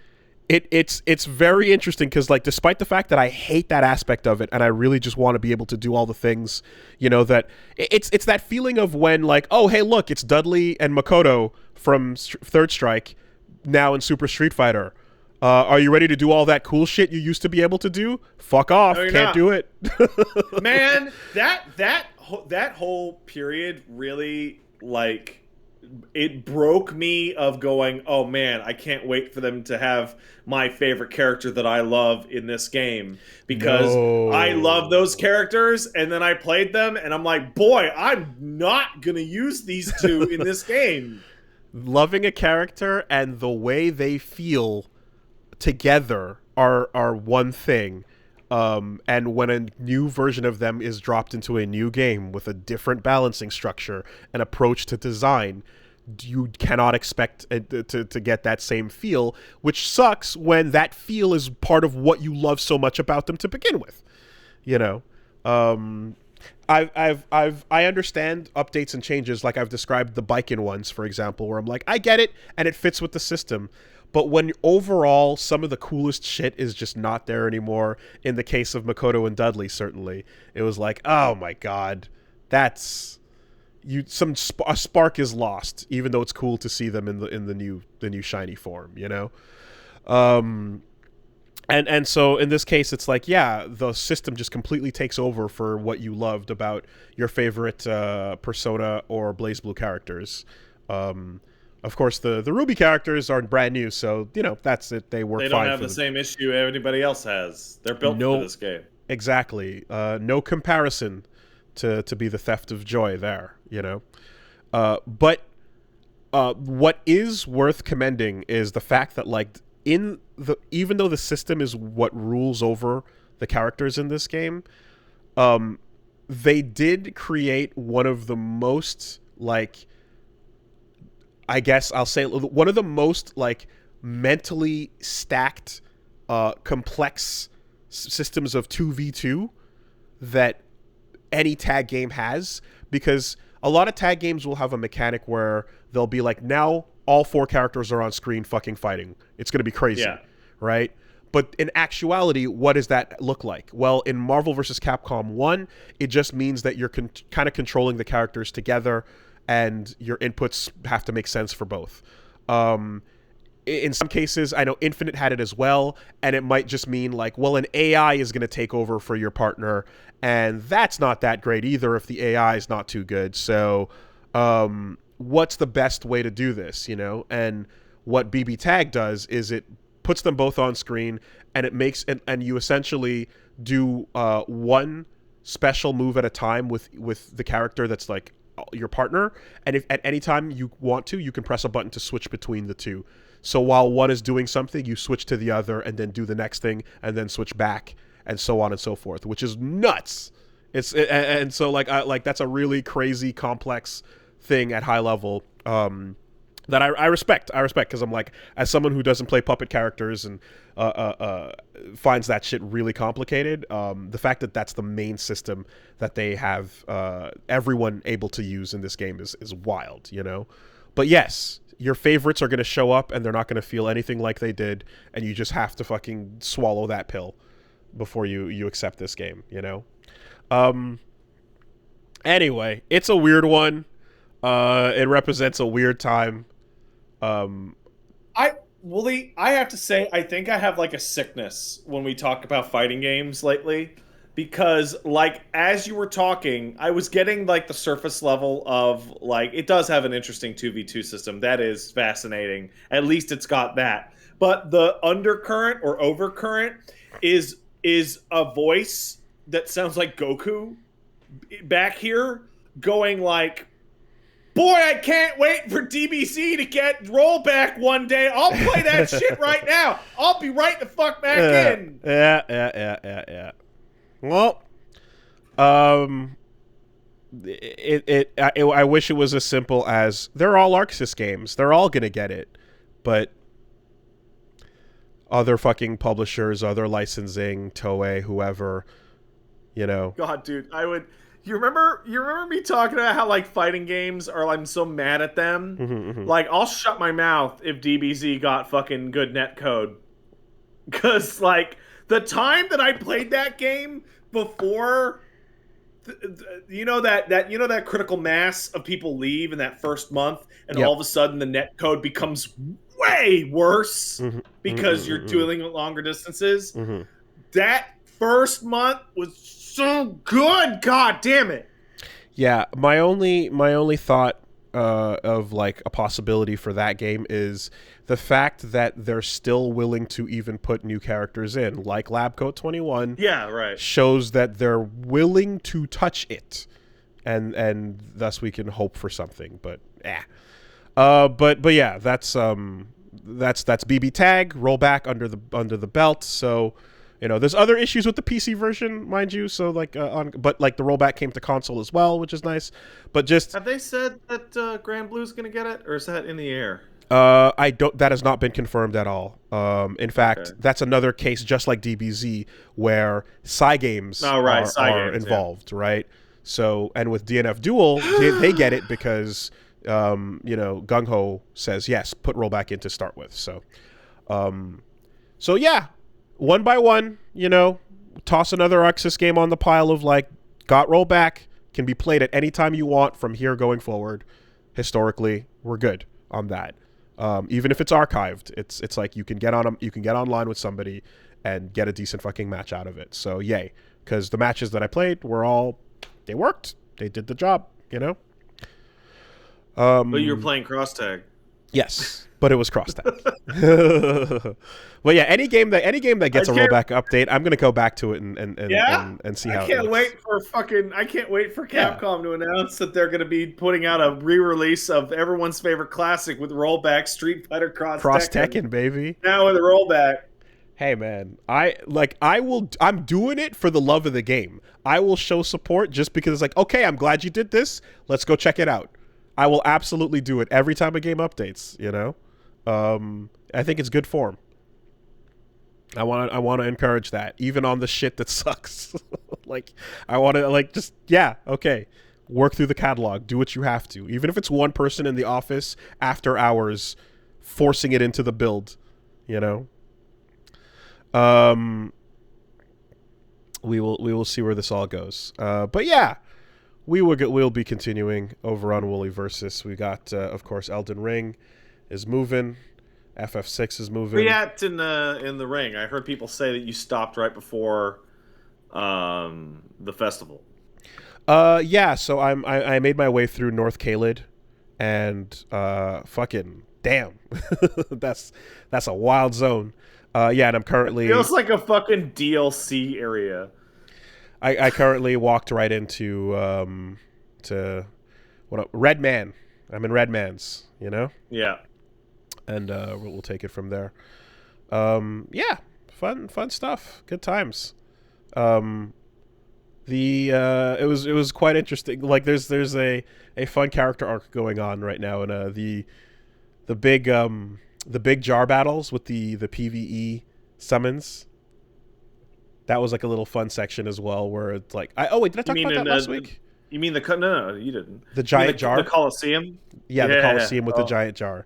it's very interesting because, like, despite the fact that I hate that aspect of it and I really just want to be able to do all the things, you know, that it's that feeling of when, like, oh, hey, look, it's Dudley and Makoto from Third Strike now in Super Street Fighter. Are you ready to do all that cool shit you used to be able to do? Fuck off. No, Can't do it. Man, that whole period really, like, it broke me of going, oh man, I can't wait for them to have my favorite character that I love in this game, because I love those characters, and then I played them and I'm like, boy, I'm not gonna use these two in this game. Loving a character and the way they feel together are one thing, and when a new version of them is dropped into a new game with a different balancing structure and approach to design, you cannot expect to get that same feel, which sucks when that feel is part of what you love so much about them to begin with, you know. I understand updates and changes, like I've described the Biken ones, for example, where I'm like, I get it and it fits with the system. But when overall some of the coolest shit is just not there anymore, in the case of Makoto and Dudley, certainly, it was like, oh my god, that's a spark is lost, even though it's cool to see them in the new shiny form, you know. And so in this case, it's like, yeah, the system just completely takes over for what you loved about your favorite Persona or BlazBlue characters. Of course, the Ruby characters are brand new, so, you know, that's it. They work fine. They don't have the same issue anybody else has. They're built for this game. Exactly. No comparison to be the theft of joy there, you know. But what is worth commending is the fact that, like, even though the system is what rules over the characters in this game, they did create one of the most, like, I guess I'll say one of the most, like, mentally stacked, complex systems of 2v2 that any tag game has, because a lot of tag games will have a mechanic where they'll be like, now all four characters are on screen fucking fighting. It's going to be crazy, right? But in actuality, what does that look like? Well, in Marvel vs. Capcom 1, it just means that you're kind of controlling the characters together, and your inputs have to make sense for both. In some cases, I know Infinite had it as well, and it might just mean, like, well, an AI is going to take over for your partner, and that's not that great either if the AI is not too good. So what's the best way to do this, you know? And what BB Tag does is it puts them both on screen, and it makes and you essentially do one special move at a time with the character that's, like, your partner, and if at any time you want to, you can press a button to switch between the two. So while one is doing something, you switch to the other and then do the next thing and then switch back, and so on and so forth, which is nuts. And so like that's a really crazy complex thing at high level that I respect because I'm like, as someone who doesn't play puppet characters and finds that shit really complicated, the fact that that's the main system that they have everyone able to use in this game is wild, you know. But yes, your favorites are going to show up and they're not going to feel anything like they did, and you just have to fucking swallow that pill before you accept this game, you know. Anyway, it's a weird one. It represents a weird time. Wooly, I have to say, I think I have, like, a sickness when we talk about fighting games lately, because, like, as you were talking, I was getting, like, the surface level of, like, it does have an interesting 2v2 system. That is fascinating. At least it's got that. But the undercurrent or overcurrent is a voice that sounds like Goku back here going, like, Boy, I can't wait for DBZ to get rollback one day. I'll play that shit right now. I'll be right the fuck back in. Yeah. Well, I wish it was as simple as they're all Arxis games. They're all gonna get it, but other fucking publishers, other licensing, Toei, whoever, you know. God, dude, I would. You remember me talking about how like fighting games are? I'm so mad at them. Like, I'll shut my mouth if DBZ got fucking good net code, because like the time that I played that game before, you know that critical mass of people leave in that first month, and all of a sudden the net code becomes way worse because you're dealing with longer distances. That first month was so good. God damn it. Yeah, my only thought of like a possibility for that game is the fact that they're still willing to even put new characters in, like Labcoat 21. Yeah, right. Shows that they're willing to touch it, and thus we can hope for something. But but yeah, that's BB Tag rollback under the belt. So, you know, there's other issues with the PC version, mind you. So like but like the rollback came to console as well, which is nice. But just have they said that Grand Blue's gonna get it, or is that in the air? That has not been confirmed at all. In fact, that's another case just like DBZ where Cygames are involved, right? So, and with DNF Duel, they get it because you know, Gung Ho says yes, put rollback in to start with. So yeah, one by one, you know, toss another Arxis game on the pile of like, got rollback, can be played at any time you want from here going forward. Historically, we're good on that. Even if it's archived, it's like you can get online with somebody and get a decent fucking match out of it. So yay, because the matches that I played they worked, they did the job, you know. But you were playing cross tag. Yes, but it was cross tag. Well, yeah, any game that gets a rollback update, I'm gonna go back to it and see how. I can't wait for Capcom to announce that they're gonna be putting out a re-release of everyone's favorite classic with rollback Street Fighter Cross Tekken, baby. Now with a rollback. Hey man, I'm doing it for the love of the game. I will show support just because it's like, okay, I'm glad you did this. Let's go check it out. I will absolutely do it every time a game updates, you know? I think it's good form. I want to encourage that, even on the shit that sucks. Like, I want to, like, just, yeah, okay. Work through the catalog. Do what you have to. Even if it's one person in the office after hours forcing it into the build, you know? We will see where this all goes. But yeah, we'll be continuing over on Wooly Versus. We got, of course, Elden Ring is moving. FF6 is moving. Where you at in the ring? I heard people say that you stopped right before the festival. Yeah. So I made my way through North Caelid, and fucking damn, that's a wild zone. Yeah, and I'm currently... It feels like a fucking DLC area. I currently walked right into Red Man. I'm in Red Man's, you know? Yeah. And we'll take it from there. Yeah, fun stuff. Good times. It was quite interesting. Like there's a fun character arc going on right now, and the big jar battles with the PvE summons. That was like a little fun section as well, where it's like, did I talk about that last week? You mean no, you didn't. The giant jar, the Coliseum. Yeah, the Coliseum with the giant jar.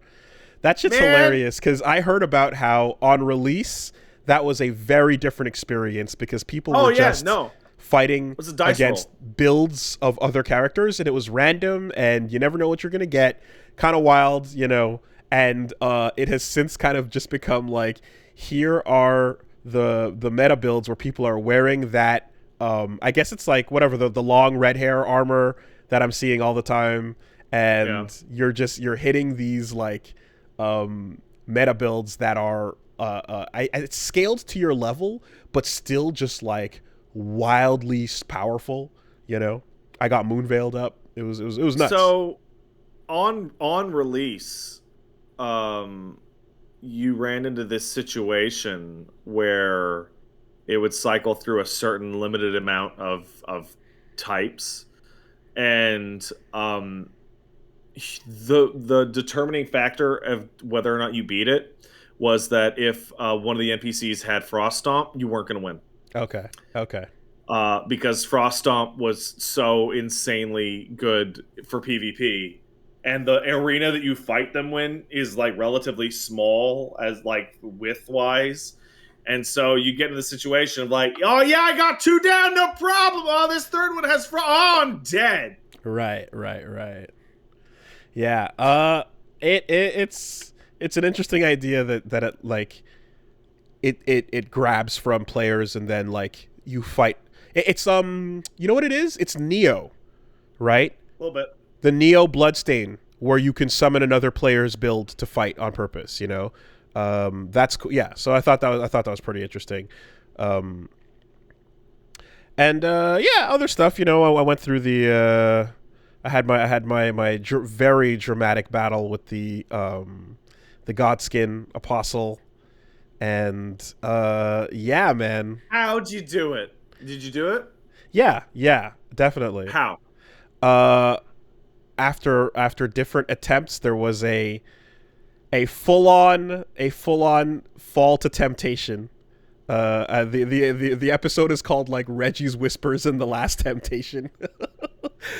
That shit's hilarious because I heard about how on release that was a very different experience because people were fighting against builds of other characters, and it was random, and you never know what you're gonna get. Kind of wild, you know. And it has since kind of just become like, here are the meta builds where people are wearing that. I guess it's like whatever the long red hair armor that I'm seeing all the time, and you're hitting these like meta builds that are it's scaled to your level, but still just like wildly powerful. You know, I got moon veiled up. It was nuts. So on release, you ran into this situation where it would cycle through a certain limited amount of types, and the determining factor of whether or not you beat it was that if one of the NPCs had Frost Stomp, you weren't going to win. Okay. Okay. Because Frost Stomp was so insanely good for PvP, and the arena that you fight them in is like relatively small as like width wise, and so you get in the situation of like, oh yeah, I got 2 down, no problem. Oh, this third one has oh, I'm dead. Right. Right. Right. Yeah. It's an interesting idea that it like it grabs from players and then like you fight. It's you know what it is? It's Neo, right? A little bit. The Neo Bloodstain, where you can summon another player's build to fight on purpose. You know, that's cool. Yeah. So I thought that was pretty interesting. And yeah, other stuff. You know, I went through the. I had my very dramatic battle with the Godskin Apostle, and yeah, man. How'd you do it? Did you do it? Yeah, definitely. How? After different attempts, there was a full on fall to temptation. The episode is called like Reggie's Whispers in the Last Temptation,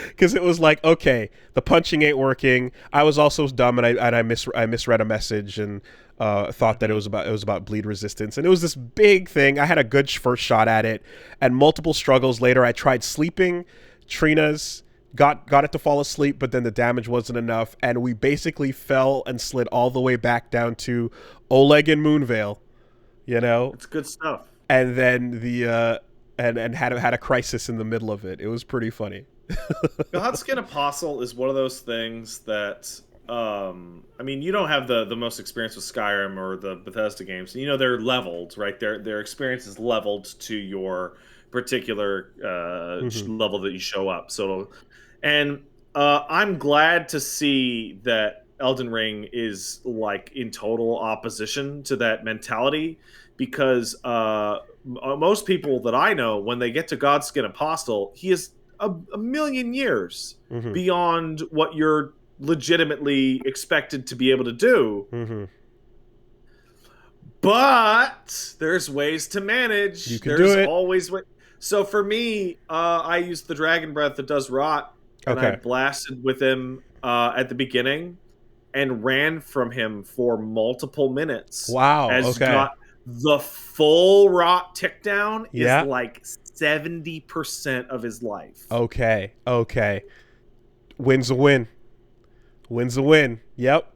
because it was like, okay, the punching ain't working. I was also dumb and I misread a message and thought that it was about bleed resistance, and it was this big thing. I had a good first shot at it, and multiple struggles later, I tried sleeping Trina's. Got it to fall asleep, but then the damage wasn't enough, and we basically fell and slid all the way back down to Oleg and Moonveil. You know, it's good stuff. And then the and had a crisis in the middle of it. It was pretty funny. Godskin Apostle is one of those things that I mean, you don't have the most experience with Skyrim or the Bethesda games. You know, they're leveled, right? Their experience is leveled to your particular level that you show up. So, and I'm glad to see that Elden Ring is like in total opposition to that mentality, because most people that I know, when they get to Godskin Apostle, he is a million years beyond what you're legitimately expected to be able to do. But there's ways to manage. You can there's do it. Always way. So for me, I used the Dragon Breath that does rot, and I blasted with him at the beginning and ran from him for multiple minutes. Wow. As the full rot tick down is like 70% of his life. Okay. Win's a win. Yep.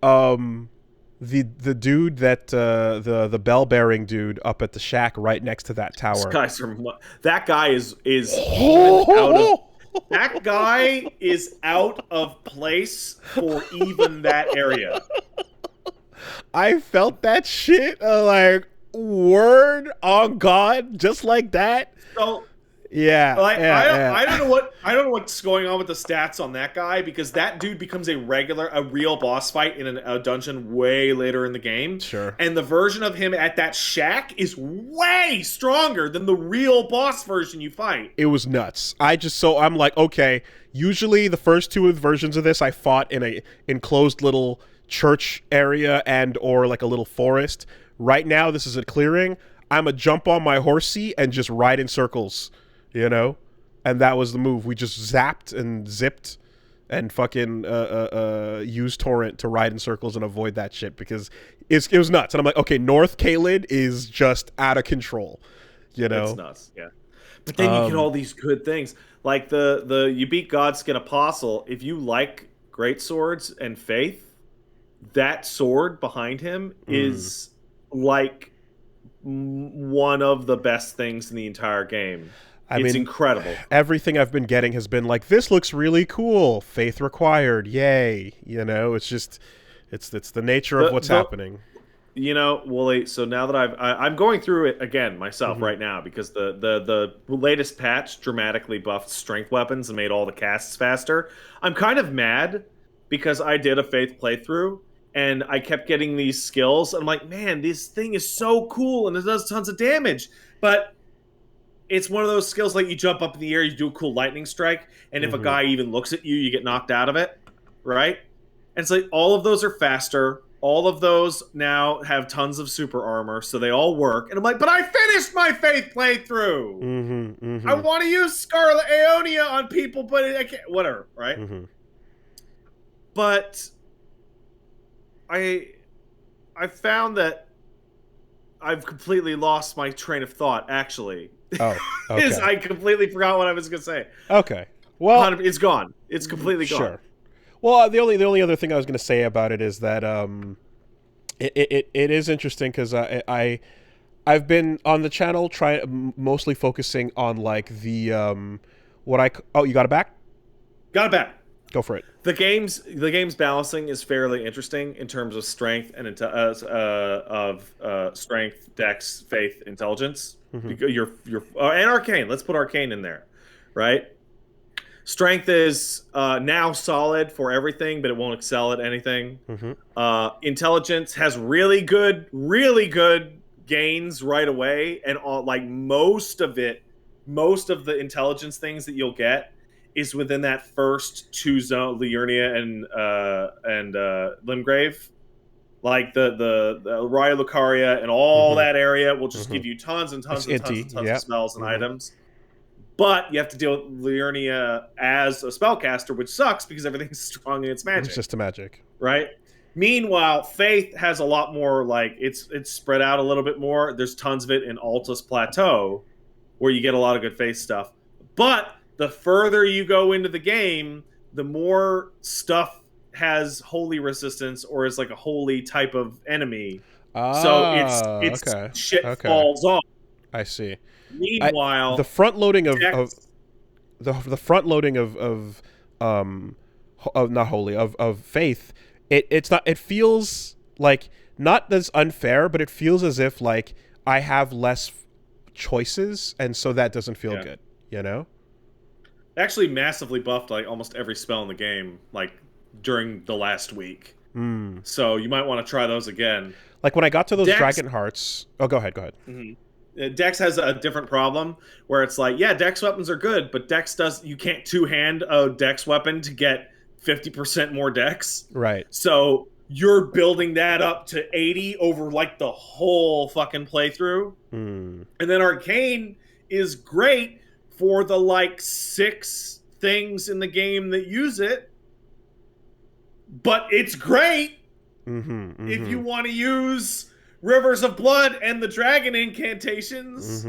The dude that the bell bearing dude up at the shack right next to that tower. That guy is out of. That guy is out of place for even that area. I felt that shit. Like, word on God, just like that. So yeah, like I don't know what's going on with the stats on that guy, because that dude becomes a real boss fight in a dungeon way later in the game. Sure. And the version of him at that shack is way stronger than the real boss version you fight. It was nuts. I'm like, okay, usually the first two versions of this I fought in a enclosed little church area and or like a little forest. Right now this is a clearing. I'm a jump on my horsey and just ride in circles. You know, and that was the move. We just zapped and zipped and fucking used torrent to ride in circles and avoid that shit, because it was nuts. And I'm like, okay, North Caelid is just out of control. You know, it's nuts. Yeah, but then you get all these good things, like the you beat Godskin Apostle. If you like great swords and faith, that sword behind him is like one of the best things in the entire game. It's incredible. Everything I've been getting has been like, this looks really cool. Faith required. Yay. You know, it's just, it's the nature of what's happening. You know, Wooly, so now that I'm going through it again myself right now, because the latest patch dramatically buffed strength weapons and made all the casts faster. I'm kind of mad because I did a Faith playthrough and I kept getting these skills. And I'm like, man, this thing is so cool and it does tons of damage. But it's one of those skills like you jump up in the air, you do a cool lightning strike, and if a guy even looks at you, you get knocked out of it, right? And it's like all of those are faster. All of those now have tons of super armor, so they all work. And I'm like, but I finished my Faith playthrough. I want to use Scarlet Aeonia on people, but I can't. Whatever, right? But I found that I've completely lost my train of thought. Actually, okay. I completely forgot what I was going to say. Okay, well, it's gone. It's completely gone. Sure. Well, the only other thing I was going to say about it is that it is interesting because I've been on the channel mostly focusing on like the you got it back? Got it back. Go for it. The game's balancing is fairly interesting in terms of strength and strength, dex, faith, intelligence. Your and arcane. Let's put arcane in there, right? Strength is now solid for everything, but it won't excel at anything. Intelligence has really good gains right away, and like most of the intelligence things that you'll get is within that first two zone, Liurnia and Limgrave. Like the Raya Lucaria and all that area will just give you tons and tons of spells and items. But you have to deal with Liurnia as a spellcaster, which sucks because everything's strong in its magic. It's just a magic. Right? Meanwhile, Faith has a lot more, like, it's spread out a little bit more. There's tons of it in Altus Plateau, where you get a lot of good Faith stuff. But the further you go into the game, the more stuff has holy resistance or is like a holy type of enemy. So it's shit falls off. I see. Meanwhile, the front loading of Faith, it feels like not as unfair, but it feels as if like I have less choices, and so that doesn't feel good, you know? Actually massively buffed like almost every spell in the game like during the last week. So you might want to try those again. Like when I got to those Dragon Hearts. Oh, go ahead. Dex has a different problem where it's like, yeah, Dex weapons are good, but you can't two-hand a Dex weapon to get 50% more Dex. Right. So you're building that up to 80 over like the whole fucking playthrough. And then Arcane is great for the like 6 things in the game that use it. But it's great if you want to use Rivers of Blood and the dragon incantations.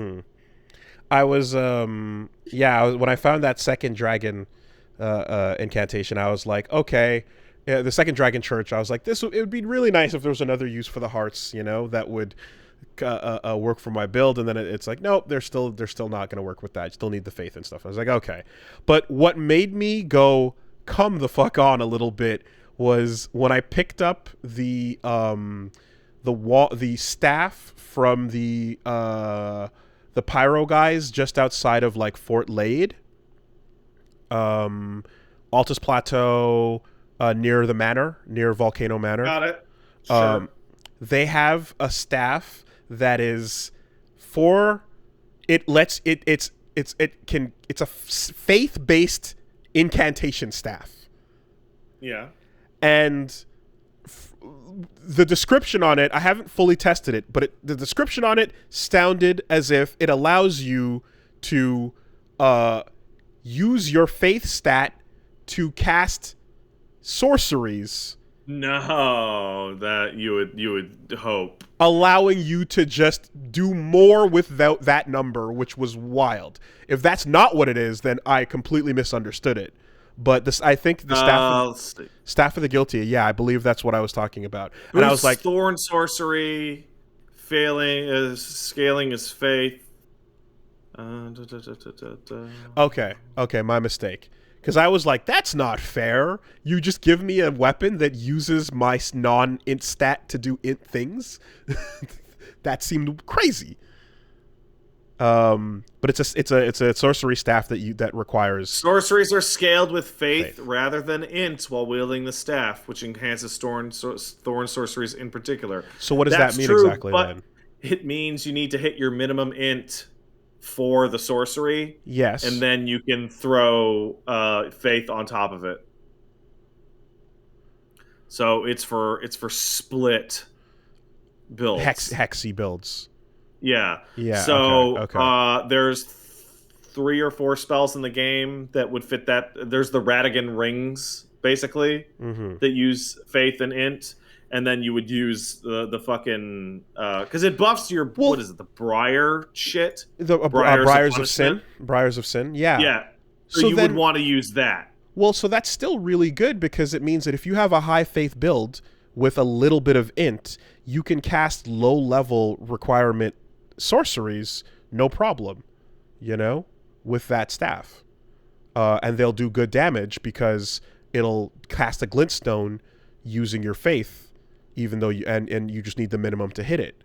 I was when I found that second dragon incantation, I was like, okay, the second dragon church, I was like, it would be really nice if there was another use for the hearts, you know, that would work for my build. And then it's like, nope, they're still not going to work with that. I still need the faith and stuff. I was like, okay. But what made me go come the fuck on a little bit was when I picked up the staff from the pyro guys just outside of like Fort Lade, Altus Plateau, near the manor, near Volcano Manor. Got it. Sure. They have a staff that is it's a faith-based incantation staff. Yeah. And the description on it, I haven't fully tested it, but the description on it sounded as if it allows you to use your faith stat to cast sorceries. No, that you would hope. Allowing you to just do more without that number, which was wild. If that's not what it is, then I completely misunderstood it. But I think the staff of the guilty, yeah, I believe that's what I was talking about. And I was like, thorn sorcery, scaling is faith. Okay, my mistake. Because I was like, that's not fair. You just give me a weapon that uses my non-int stat to do int things. That seemed crazy. But it's a sorcery staff that requires Sorceries are scaled with faith, faith. rather than int while wielding the staff, which enhances thorn sorceries in particular. So what does that That's mean true, exactly but then? it means you need to hit your minimum int for the sorcery, and Yes. then you can throw faith on top of it. So it's for split builds. Hexy builds. Yeah. Yeah. Okay. So Okay. there's 3 or 4 spells in the game that would fit that. There's the Radigan rings, basically, that use faith and int, and then you would use the fucking because it buffs your what is it, the Briar shit? The Briars of Sin. Briars of Sin. Yeah. Yeah. So you then, would want to use that. Well, so that's still really good because it means that if you have a high faith build with a little bit of int, you can cast low level requirement sorceries no problem, with that staff. And they'll do good damage because it'll cast a glintstone using your faith, even though and you just need the minimum to hit it.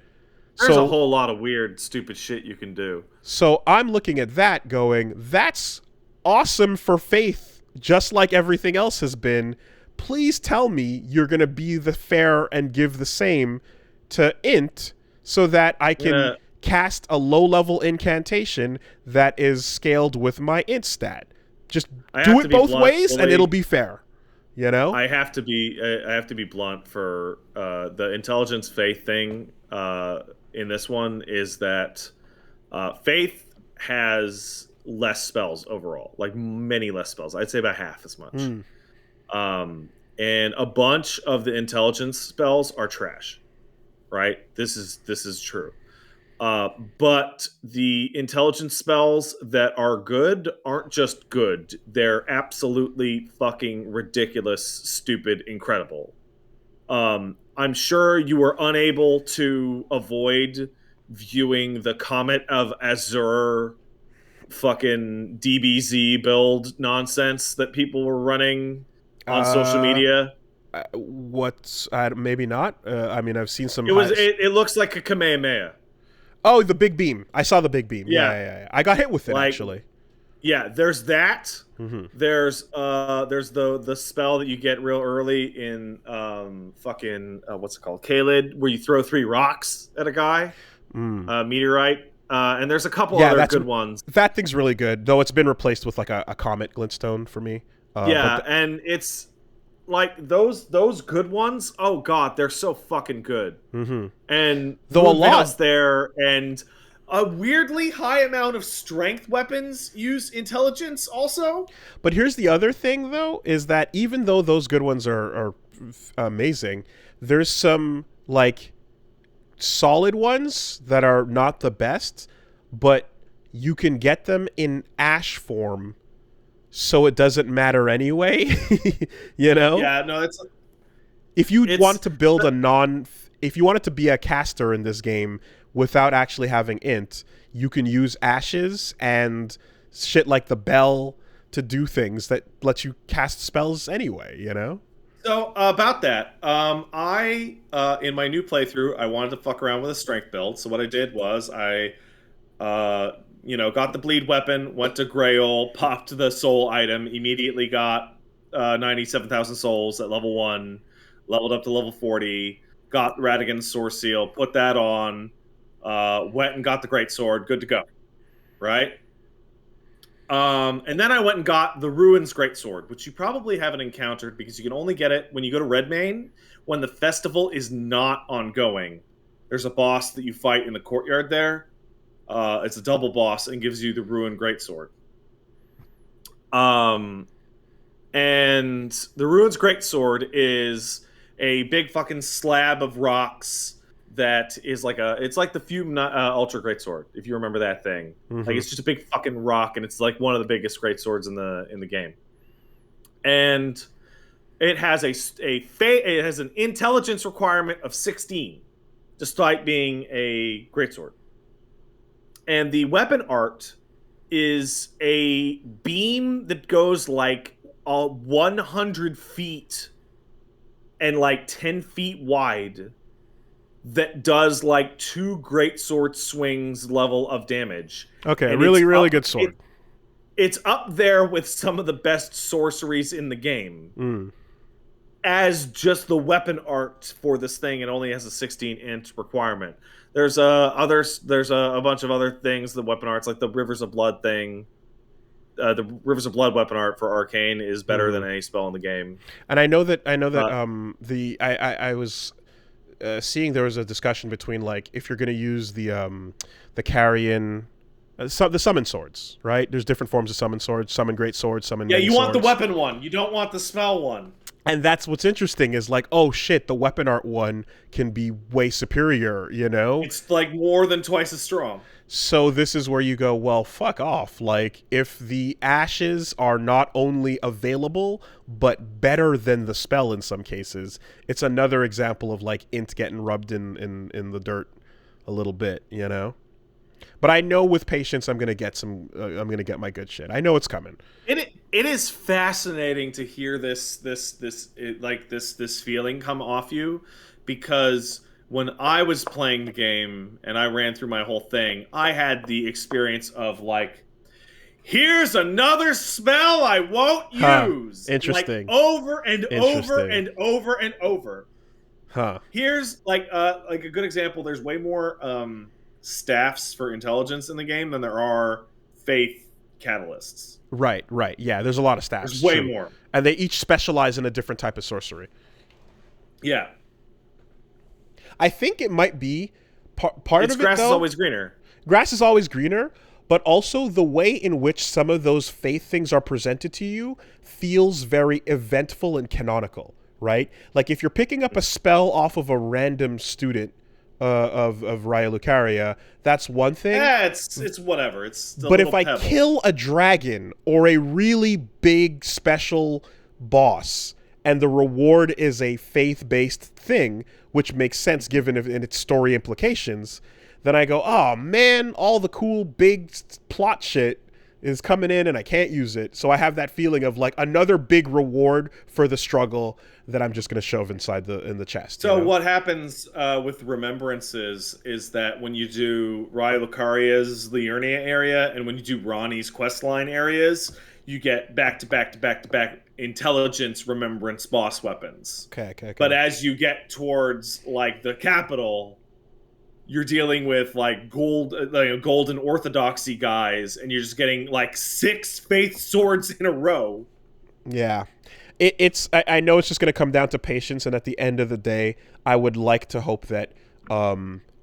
There's a whole lot of weird, stupid shit you can do. So I'm looking at that going, that's awesome for faith, just like everything else has been. Please tell me you're going to be the fair and give the same to int so that I can cast a low-level incantation that is scaled with my int stat. Just do it both ways and it'll be fair. I have to be blunt for the intelligence faith thing in this one is that faith has less spells overall, like many less spells. I'd say about half as much. And a bunch of the intelligence spells are trash, right? This is true. But the intelligence spells that are good aren't just good. They're absolutely fucking ridiculous, stupid, incredible. I'm sure you were unable to avoid viewing the Comet of Azure fucking DBZ build nonsense that people were running on social media. Maybe not. I mean, I've seen some. It looks like a Kamehameha. Oh, the big beam. I saw the big beam. Yeah. I got hit with it, actually. Yeah, there's that. There's the spell that you get real early in what's it called? Kaled, where you throw 3 rocks at a guy. Meteorite. And there's a couple other good ones. That thing's really good, though it's been replaced with like a comet glintstone for me. And it's like those good ones. Oh god, they're so fucking good. And though a lot there, and a weirdly high amount of strength weapons use intelligence also. But here's the other thing, though, is that even though those good ones are amazing, there's some like solid ones that are not the best, but you can get them in ash form, so it doesn't matter anyway. Yeah, no, if you want to build if you want it to be a caster in this game without actually having int, you can use ashes and shit like the bell to do things that let you cast spells anyway, So about that, I in my new playthrough, I wanted to fuck around with a strength build. So what I did was I, got the bleed weapon, went to Grail, popped the soul item, immediately got 97,000 souls at level 1, leveled up to level 40, got Radigan's Sword Seal, put that on, went and got the Great Sword, good to go, right? And then I went and got the Ruins Greatsword, which you probably haven't encountered because you can only get it when you go to Redmane when the festival is not ongoing. There's a boss that you fight in the courtyard there. It's a double boss and gives you the Ruin Greatsword. And the Ruins Greatsword is a big fucking slab of rocks that is it's like the Fume Ultra Greatsword, if you remember that thing. Like, it's just a big fucking rock, and it's like one of the biggest greatswords in the game. And it has it has an intelligence requirement of 16, despite being a greatsword. And the weapon art is a beam that goes like 100 feet and like 10 feet wide that does like 2 great sword swings level of damage. Okay, And really, really good sword. It's up there with some of the best sorceries in the game. As just the weapon art for this thing, it only has a 16-inch requirement. There's a bunch of other things, the weapon arts, like the Rivers of Blood thing. The Rivers of Blood weapon art for Arcane is better than any spell in the game. And I know that I was seeing there was a discussion between like if you're going to use the carrion. The summon swords, right? There's different forms of summon swords. Summon great swords, summon many you want swords. the weapon one. You don't want the spell one. And that's what's interesting is like, oh shit, the weapon art one can be way superior, you know? It's like more than twice as strong. So this is where you go, well, fuck off. Like, if the ashes are not only available, but better than the spell in some cases, it's another example of like int getting rubbed in the dirt a little bit, you know? But I know with patience, I'm gonna get my good shit. I know it's coming. It is fascinating to hear this feeling come off you, because when I was playing the game and I ran through my whole thing, I had the experience of like, here's another spell I won't use. Interesting. Like over and over and over and over. Here's like a good example. There's way more staffs for intelligence in the game than there are faith catalysts. Right. Yeah, there's a lot of staffs. There's way more. And they each specialize in a different type of sorcery. Yeah. I think it might be part of it, grass though. Is always greener. Grass is always greener, but also the way in which some of those faith things are presented to you feels very eventful and canonical, right? Like if you're picking up a spell off of a random student of Raya Lucaria, that's one thing. Yeah, it's whatever. It's but if I kill a dragon or a really big special boss, and the reward is a faith-based thing, which makes sense given in its story implications, then I go, oh man, all the cool big plot shit is coming in and I can't use it. So I have that feeling of like another big reward for the struggle that I'm just going to shove inside in the chest. So what happens with remembrances is that when you do Raya Lucaria's Liurnia area and when you do Ronnie's questline areas, you get back-to-back intelligence remembrance boss weapons. Okay. But as you get towards like the capital, you're dealing with like golden orthodoxy guys, and you're just getting like 6 faith swords in a row. Yeah. I know it's just going to come down to patience, and at the end of the day, I would like to hope that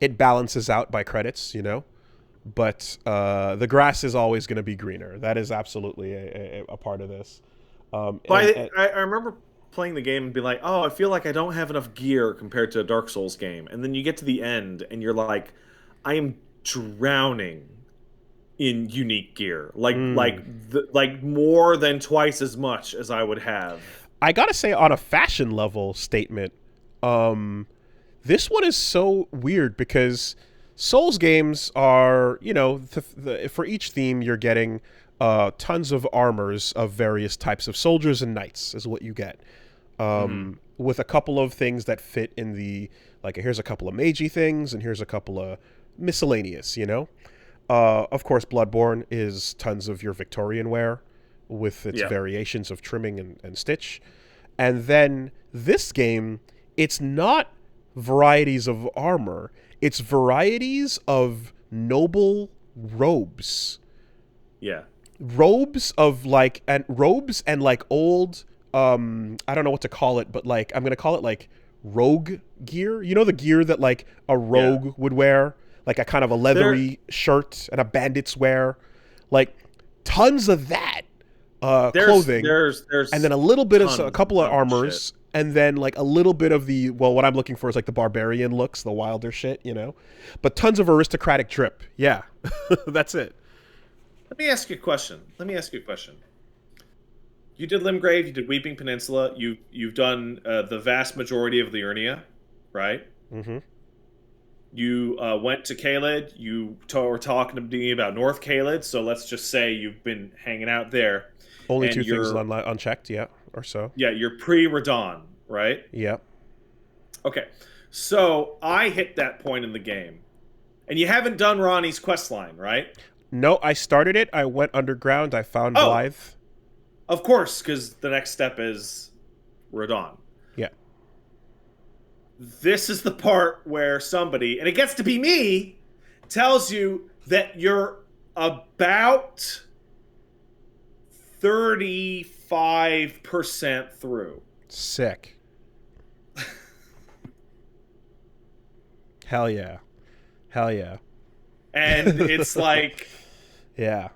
it balances out by credits, you know? But the grass is always going to be greener. That is absolutely a part of this. I remember playing the game and be like, oh, I feel like I don't have enough gear compared to a Dark Souls game. And then you get to the end and you're like, I am drowning in unique gear. Like more than twice as much as I would have. I got to say, on a fashion level statement, this one is so weird because Souls games are, you know, for each theme you're getting tons of armors of various types of soldiers and knights is what you get. With a couple of things that fit in the, like, here's a couple of magey things and here's a couple of miscellaneous, you know? Of course, Bloodborne is tons of your Victorian wear with its variations of trimming and stitch. And then this game, it's not varieties of armor. It's varieties of noble robes. Yeah. Robes and like old, I don't know what to call it, but like, I'm going to call it like rogue gear. You know the gear that like a rogue would wear? Like a kind of a leathery shirt and a bandits wear? Like tons of that clothing. There's and then a little bit of a couple of armors. Shit. And then like a little bit of the, well, what I'm looking for is like the barbarian looks, the wilder shit, you know? But tons of aristocratic drip. Yeah, that's it. Let me ask you a question. You did Limgrave, you did Weeping Peninsula, you've done the vast majority of Liurnia, right? Mm-hmm. You went to Caelid, you were talking to me about North Caelid, so let's just say you've been hanging out there. Only 2 things unchecked, yeah, or so. Yeah, you're pre-Radon, right? Yeah. Okay, So I hit that point in the game, and you haven't done Ronnie's quest line, right? No, I started it. I went underground. I found Oh, Blythe. of course, because the next step is Radon. Yeah. This is the part where somebody, and it gets to be me, tells you that you're about 35% through. Sick. Hell yeah. Hell yeah. And it's like... Yeah.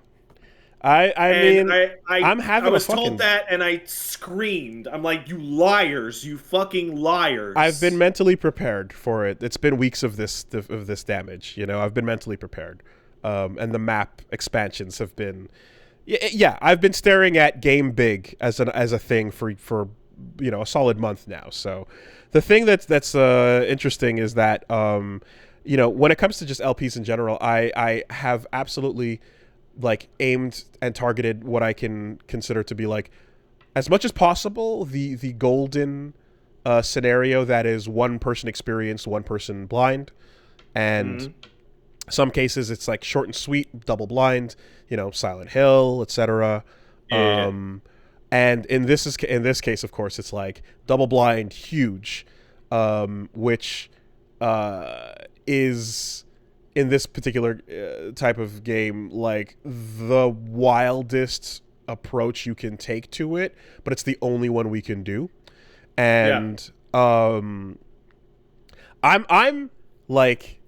I mean, I'm having I was a fucking... told that, and I screamed. I'm like, you liars, you fucking liars. I've been mentally prepared for it. It's been weeks of this damage. You know, I've been mentally prepared. And the map expansions have been... Yeah, I've been staring at Game Big as a thing for you know, a solid month now. So the thing that's interesting is that you know, when it comes to just LPs in general, I have absolutely like aimed and targeted what I can consider to be like, as much as possible, the golden scenario that is one person experienced, one person blind, and some cases it's like short and sweet, double blind, you know, Silent Hill, etc. Yeah. And in this case, of course, it's like double blind, huge, which is in this particular type of game like the wildest approach you can take to it, but it's the only one we can do. And I'm like,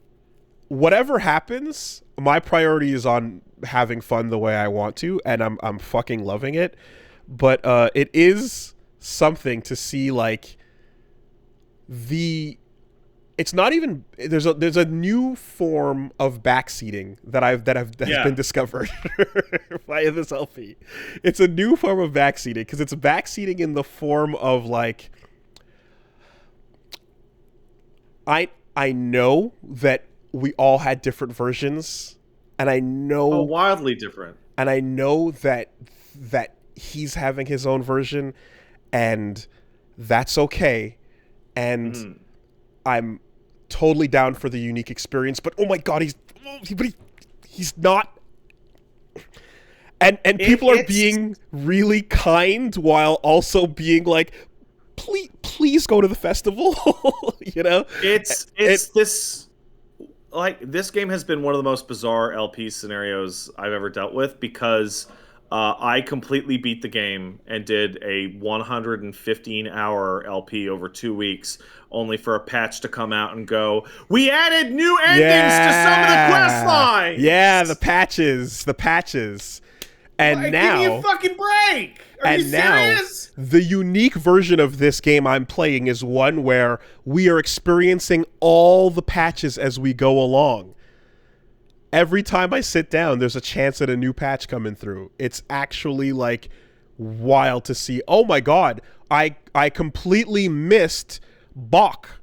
whatever happens, my priority is on having fun the way I want to, and I'm fucking loving it. But it is something to see like it's not even there's a new form of backseating that's been discovered via this LP. It's a new form of backseating because it's backseating in the form of like, I know that we all had different versions, and I know wildly different, and I know that he's having his own version, and that's okay, and I'm totally down for the unique experience. But oh my god, he's not. And people are being really kind while also being like, please go to the festival. You know, it's this, like, this game has been one of the most bizarre LP scenarios I've ever dealt with, because I completely beat the game and did a 115-hour LP over 2 weeks, only for a patch to come out and go, we added new endings to some of the quest lines! Yeah, the patches. And like, now... give me a fucking break! Are you serious? Now, the unique version of this game I'm playing is one where we are experiencing all the patches as we go along. Every time I sit down, there's a chance at a new patch coming through. It's actually like wild to see. Oh my god, I completely missed Bach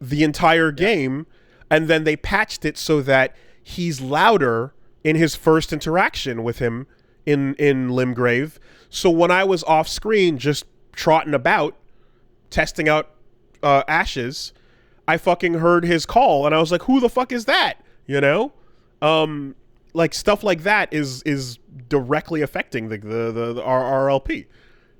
the entire game, and then they patched it so that he's louder in his first interaction with him in Limgrave. So when I was off screen just trotting about, testing out Ashes, I fucking heard his call, and I was like, who the fuck is that? You know? Like stuff like that is directly affecting the RLP.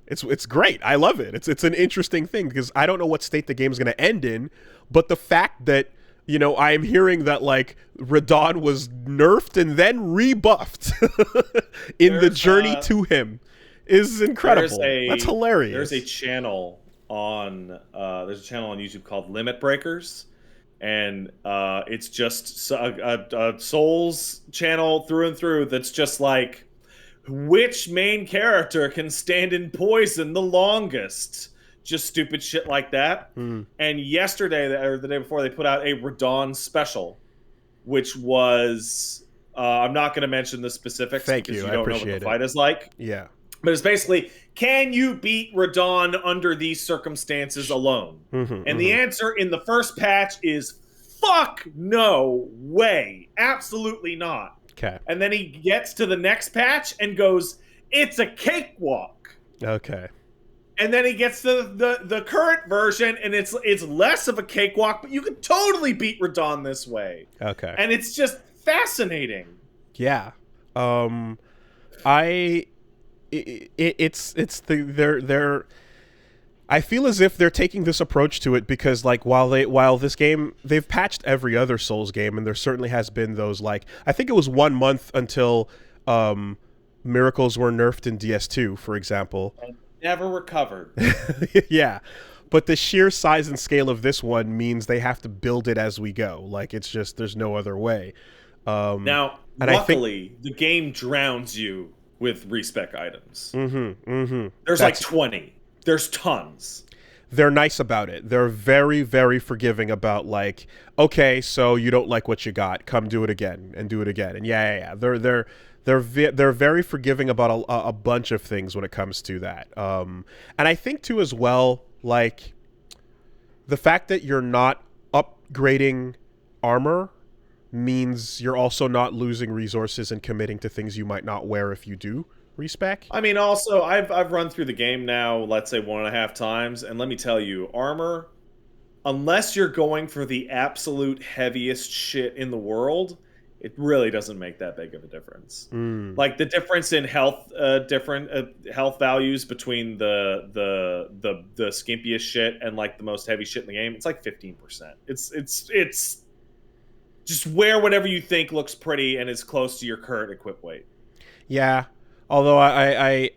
It's great. I love it. It's an interesting thing because I don't know what state the game's going to end in, but the fact that, you know, I'm hearing that like Radon was nerfed and then rebuffed in the journey to him is incredible. That's hilarious. There's a channel on YouTube called Limit Breakers. And it's just a Souls channel through and through that's just like, which main character can stand in poison the longest? Just stupid shit like that. And yesterday, or the day before, they put out a Radon special, which was... I'm not going to mention the specifics because you don't know what the fight is like. Yeah. But it's basically, can you beat Radon under these circumstances alone? And the answer in the first patch is, fuck no way. Absolutely not. Okay. And then he gets to the next patch and goes, it's a cakewalk. Okay. And then he gets the current version, and it's less of a cakewalk, but you can totally beat Radon this way. Okay. And it's just fascinating. Yeah. They're I feel as if they're taking this approach to it because, like, while this game, they've patched every other Souls game, and there certainly has been those, like, I think it was 1 month until miracles were nerfed in DS2, for example. And never recovered. Yeah. But the sheer size and scale of this one means they have to build it as we go. Like, it's just, there's no other way. Now, luckily, the game drowns you with respec items. There's like 20. There's tons. They're nice about it. They're very, very forgiving about, like, okay, so you don't like what you got. Come do it again and do it again. And yeah. They're very forgiving about a bunch of things when it comes to that. And I think too as well, like, the fact that you're not upgrading armor means you're also not losing resources and committing to things you might not wear if you do respec. I mean, also, I've run through the game now, let's say 1.5 times, and let me tell you, armor, unless you're going for the absolute heaviest shit in the world, it really doesn't make that big of a difference. Like, the difference in health, health values between the skimpiest shit and, like, the most heavy shit in the game, it's like 15%. It's just wear whatever you think looks pretty and is close to your current equip weight. Yeah. Although I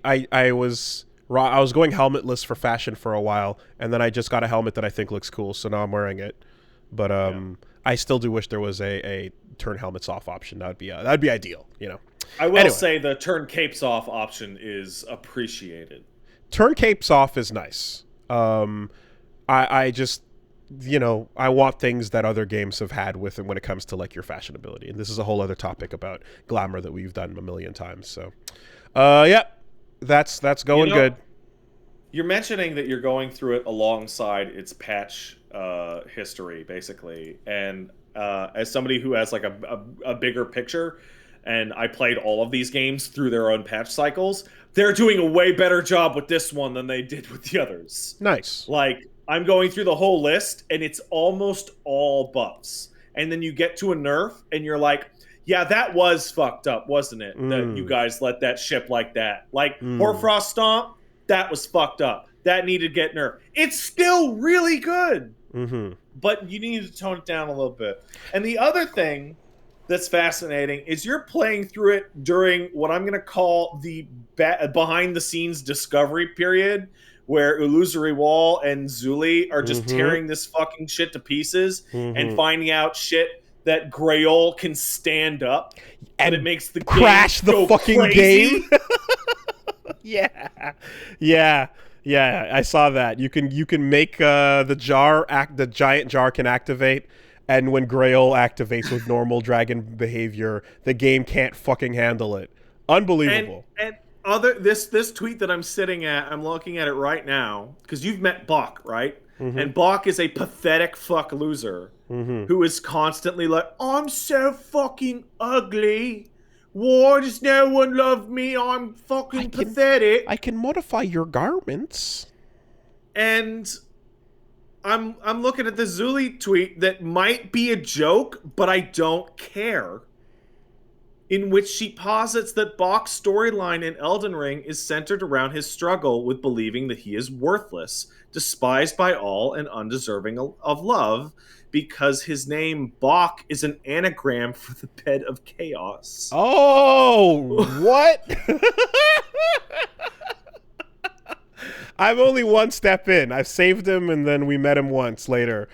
was going helmetless for fashion for a while, and then I just got a helmet that I think looks cool, so now I'm wearing it. But I still do wish there was a turn helmets off option. That'd be ideal, you know. I will say the turn capes off option is appreciated. Turn capes off is nice. I just, you know, I want things that other games have had with it when it comes to, like, your fashionability. And this is a whole other topic about glamour that we've done a million times. So, yeah, that's going good. You're mentioning that you're going through it alongside its patch history, basically. And as somebody who has, like, a bigger picture, and I played all of these games through their own patch cycles, they're doing a way better job with this one than they did with the others. Nice. Like, I'm going through the whole list, and it's almost all buffs. And then you get to a nerf, and you're like, yeah, that was fucked up, wasn't it? That you guys let that ship like that. Like, Hoarfrost Stomp, that was fucked up. That needed to get nerfed. It's still really good. But you need to tone it down a little bit. And the other thing that's fascinating is you're playing through it during what I'm going to call the behind-the-scenes discovery period, where Illusory Wall and Zuli are just tearing this fucking shit to pieces and finding out shit that Grail can stand up, and it makes the crash game the fucking crazy. game. Yeah. I saw that. You can make the giant jar can activate, and when Grail activates with normal dragon behavior, the game can't fucking handle it. Unbelievable. And this tweet that I'm looking at it right now, because you've met Bach, right? And Bach is a pathetic fuck loser who is constantly like, I'm so fucking ugly. Why does no one love me? I'm fucking pathetic. I can modify your garments. And I'm looking at the Zuli tweet that might be a joke, but I don't care, in which she posits that Bach's storyline in Elden Ring is centered around his struggle with believing that he is worthless, despised by all, and undeserving of love, because his name Bach is an anagram for the bed of chaos. Oh, what? I'm only one step in. I've saved him, and then we met him once later.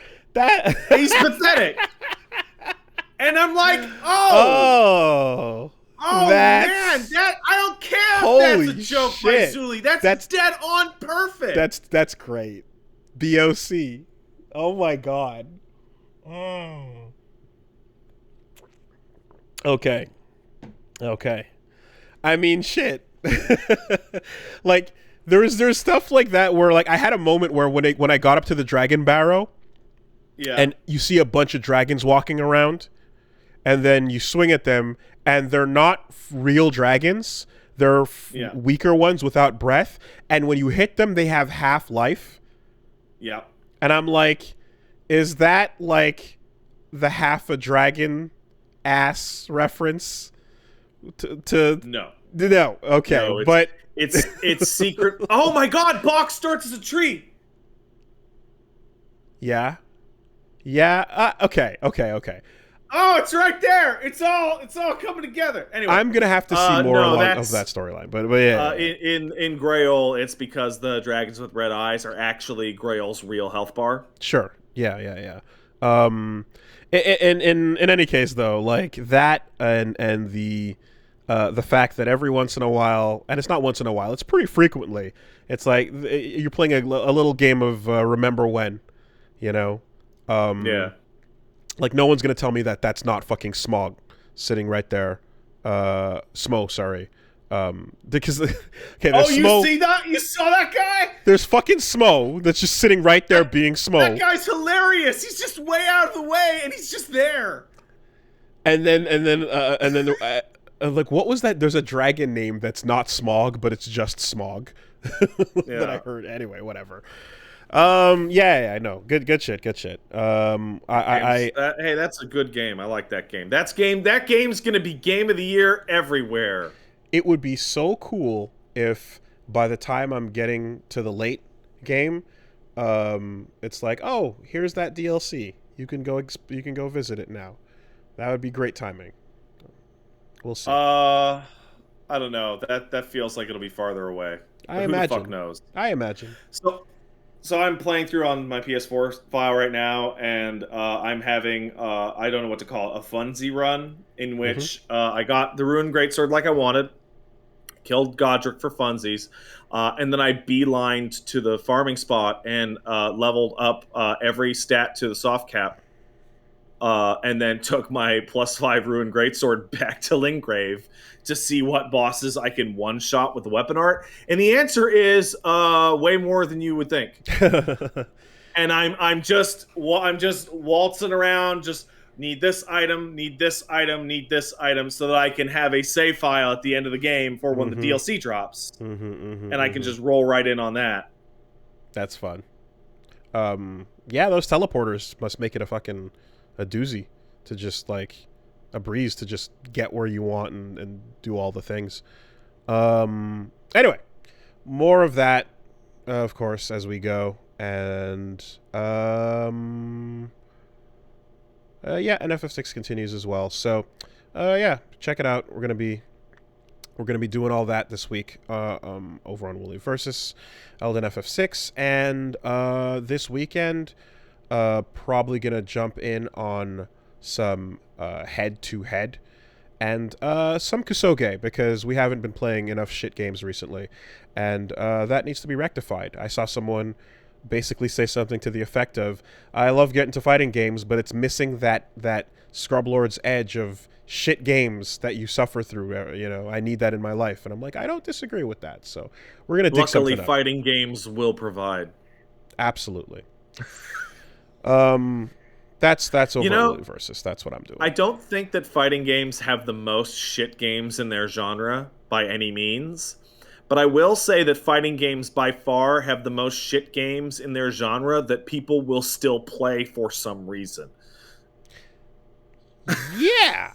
He's pathetic. And I'm like, oh man, I don't care if that's a joke by Zuli. That's dead on perfect. That's great. BOC. Oh my god. Okay. I mean, shit. Like, there's stuff like that where, like, I had a moment where when I got up to the dragon barrow, and you see a bunch of dragons walking around, and then you swing at them, and they're not real dragons. There are Yeah. weaker ones without breath, and when you hit them, they have half life. Yeah. And I'm like, is that like the half a dragon ass reference? No. No, okay, No, but it's secret. Oh my God! Box starts as a tree. yeah, okay. Oh, it's right there. It's all coming together. Anyway, I'm gonna have to see more no, of that storyline, but yeah. in Grail, it's because the dragons with red eyes are actually Grail's real health bar. Sure. Yeah. In any case, though, like that, and the fact that every once in a while, and it's not once in a while, it's pretty frequently. It's like you're playing a little game of Remember When, you know. Yeah. Like no one's gonna tell me that that's not fucking Smog sitting right there. Smo, sorry. Because okay, there's you see that? You saw that guy? There's fucking Smo that's just sitting right there being Smo. That guy's hilarious. He's just way out of the way, and he's just there. And then like, what was that? There's a dragon name that's not Smog, but it's just Smog. That I heard. Anyway, whatever. Yeah, I know. Good shit. Hey, that's a good game. I like that game. That game's gonna be game of the year everywhere. It would be so cool if by the time I'm getting to the late game, it's like, oh, here's that DLC. You can go visit it now. That would be great timing. We'll see. I don't know. That feels like it'll be farther away. I imagine. Who the fuck knows? I imagine. So I'm playing through on my PS4 file right now, and I'm having I don't know what to call it, a funsy run in which I got the Ruined Greatsword like I wanted, killed Godric for funsies, and then I beelined to the farming spot and leveled up every stat to the soft cap, and then took my +5 Ruined Greatsword back to Lingrave to see what bosses I can one-shot with the weapon art. And the answer is way more than you would think. And I'm just waltzing around, just need this item, need this item, need this item, so that I can have a save file at the end of the game for when the DLC drops. And I can just roll right in on that. That's fun. Yeah, those teleporters must make it a doozy to just like a breeze to just get where you want and do all the things. Anyway, more of that, of course, as we go. And yeah, and FF6 continues as well. So yeah, check it out. We're gonna be doing all that this week over on Wooly versus Elden FF6, and this weekend probably gonna jump in on some head-to-head and some Kusoge, because we haven't been playing enough shit games recently, and that needs to be rectified. I saw someone basically say something to the effect of, I love getting to fighting games, but it's missing that Scrublord's edge of shit games that you suffer through. You know, I need that in my life. And I'm like, I don't disagree with that. So we're going to dig something up. Luckily, fighting games will provide. Absolutely. That's over versus. That's what I'm doing. I don't think that fighting games have the most shit games in their genre by any means. But I will say that fighting games by far have the most shit games in their genre that people will still play for some reason. Yeah.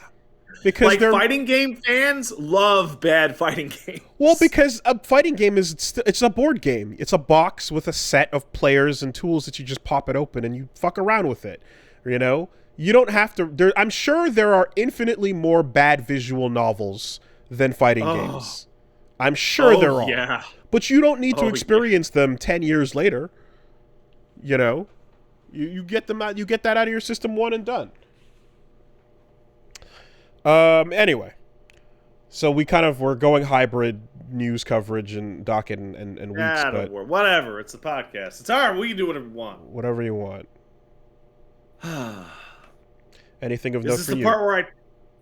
Because fighting game fans love bad fighting games. Well, because a fighting game it's a board game. It's a box with a set of players and tools that you just pop it open and you fuck around with it. You know? You don't have to... I'm sure there are infinitely more bad visual novels than fighting games. I'm sure there are. Yeah. But you don't need to experience them 10 years later. You know? You get them out. You get that out of your system one and done. Anyway, so we're going hybrid news coverage and docket and weeks, but whatever. It's a podcast. It's alright. We can do whatever we want. Whatever you want. Anything of note for you? This is the part where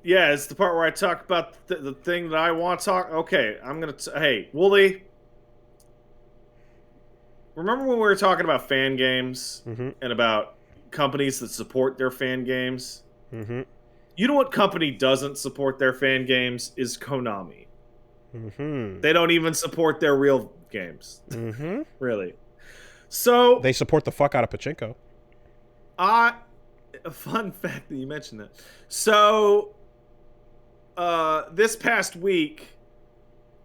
it's the part where I talk about the thing that I want to talk. Okay, I'm gonna. Hey, Wooly. Remember when we were talking about fan games and about companies that support their fan games? Mm-hmm. You know what company doesn't support their fan games is Konami. Mm-hmm. They don't even support their real games. Mm-hmm. Really. So They support the fuck out of pachinko. a fun fact that you mentioned that. So this past week,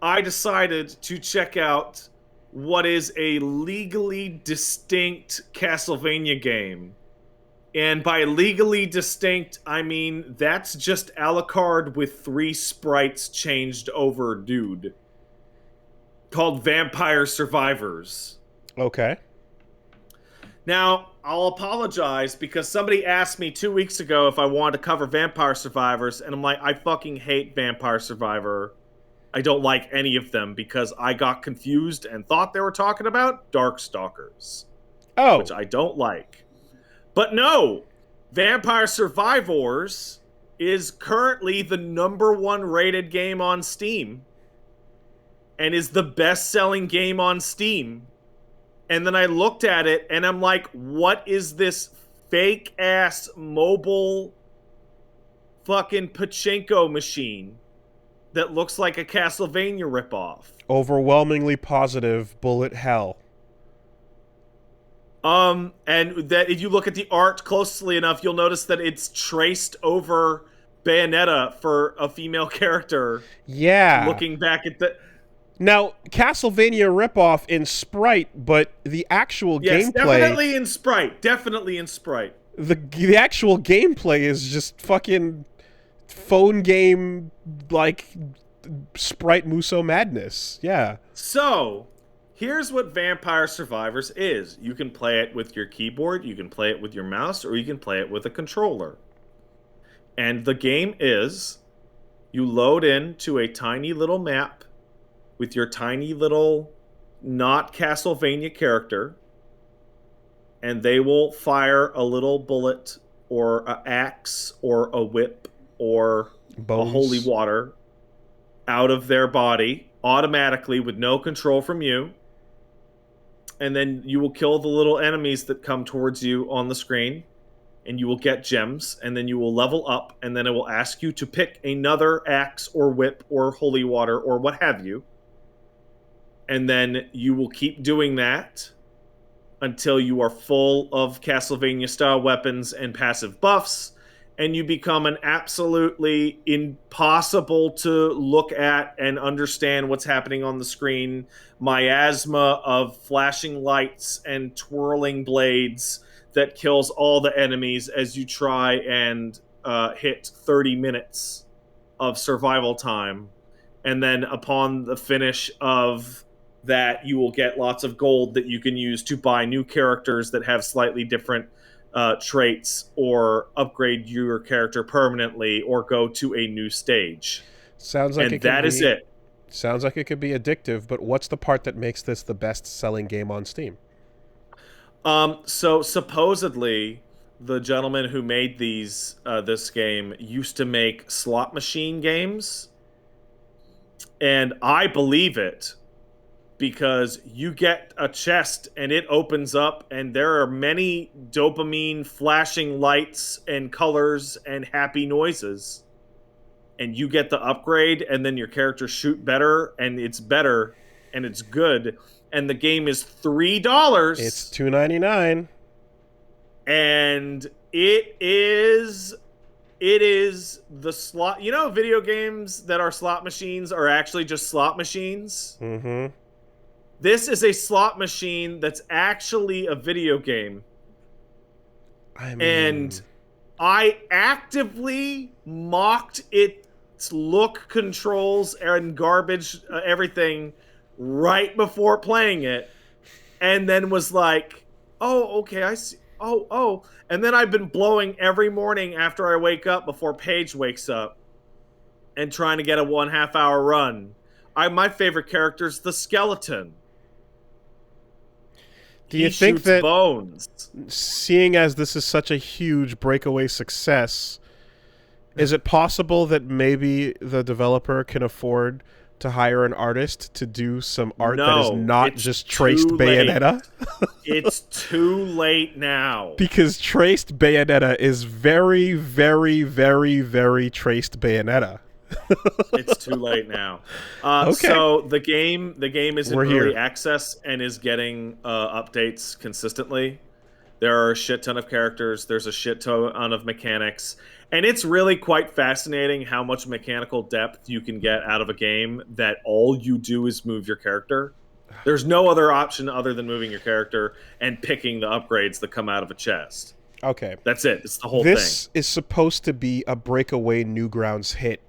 I decided to check out what is a legally distinct Castlevania game. And by legally distinct, I mean that's just Alucard with 3 sprites changed over dude. Called Vampire Survivors. Okay. Now, I'll apologize because somebody asked me 2 weeks ago if I wanted to cover Vampire Survivors, and I'm like, I fucking hate Vampire Survivor. I don't like any of them because I got confused and thought they were talking about Darkstalkers. Oh. Which I don't like. But no, Vampire Survivors is currently the #1 rated game on Steam and is the best-selling game on Steam. And then I looked at it and I'm like, what is this fake-ass mobile fucking pachinko machine that looks like a Castlevania ripoff? Overwhelmingly positive bullet hell. And that if you look at the art closely enough, you'll notice that it's traced over Bayonetta for a female character. Yeah. Looking back at the... Now, Castlevania ripoff in sprite, but the actual yes, gameplay... definitely in sprite. Definitely in sprite. The actual gameplay is just fucking phone game, like, sprite Muso madness. Yeah. So... here's what Vampire Survivors is. You can play it with your keyboard, you can play it with your mouse, or you can play it with a controller. And the game is, you load into a tiny little map with your tiny little not Castlevania character, and they will fire a little bullet, or an axe, or a whip, or Bones. a holy water out of their body automatically with no control from you. And then you will kill the little enemies that come towards you on the screen, and you will get gems, and then you will level up, and then it will ask you to pick another axe or whip or holy water or what have you. And then you will keep doing that until you are full of Castlevania-style weapons and passive buffs, and you become an absolutely impossible to look at and understand what's happening on the screen miasma of flashing lights and twirling blades that kills all the enemies as you try and hit 30 minutes of survival time. And then upon the finish of that, you will get lots of gold that you can use to buy new characters that have slightly different traits, or upgrade your character permanently, or go to a new stage. Sounds like and that is it. Sounds like it could be addictive, but what's the part that makes this the best-selling game on Steam? So supposedly, the gentleman who made this game used to make slot machine games, and I believe it. Because you get a chest and it opens up and there are many dopamine flashing lights and colors and happy noises. And you get the upgrade and then your character shoot better and it's good. And the game is $3. It's $2.99. And it is the slot... You know, video games that are slot machines are actually just slot machines? Mm-hmm. This is a slot machine that's actually a video game. And I actively mocked its look, controls, and garbage, everything, right before playing it. And then was like, oh, okay, I see. Oh. And then I've been blowing every morning after I wake up before Paige wakes up and trying to get a 1.5 hour run. My favorite character is the skeleton. Do you think that, bones. Seeing as this is such a huge breakaway success, is it possible that maybe the developer can afford to hire an artist to do some art that is not just traced Bayonetta? It's too late now. Because traced Bayonetta is very, very, very, very traced Bayonetta. It's too late now. Okay. So the game is in We're early here. access and is getting updates consistently. There are a shit ton of characters. There's a shit ton of mechanics, and it's really quite fascinating how much mechanical depth you can get out of a game that all you do is move your character. There's no other option other than moving your character and picking the upgrades that come out of a chest. Okay. That's it. It's the whole This thing. is supposed to be a breakaway Newgrounds hit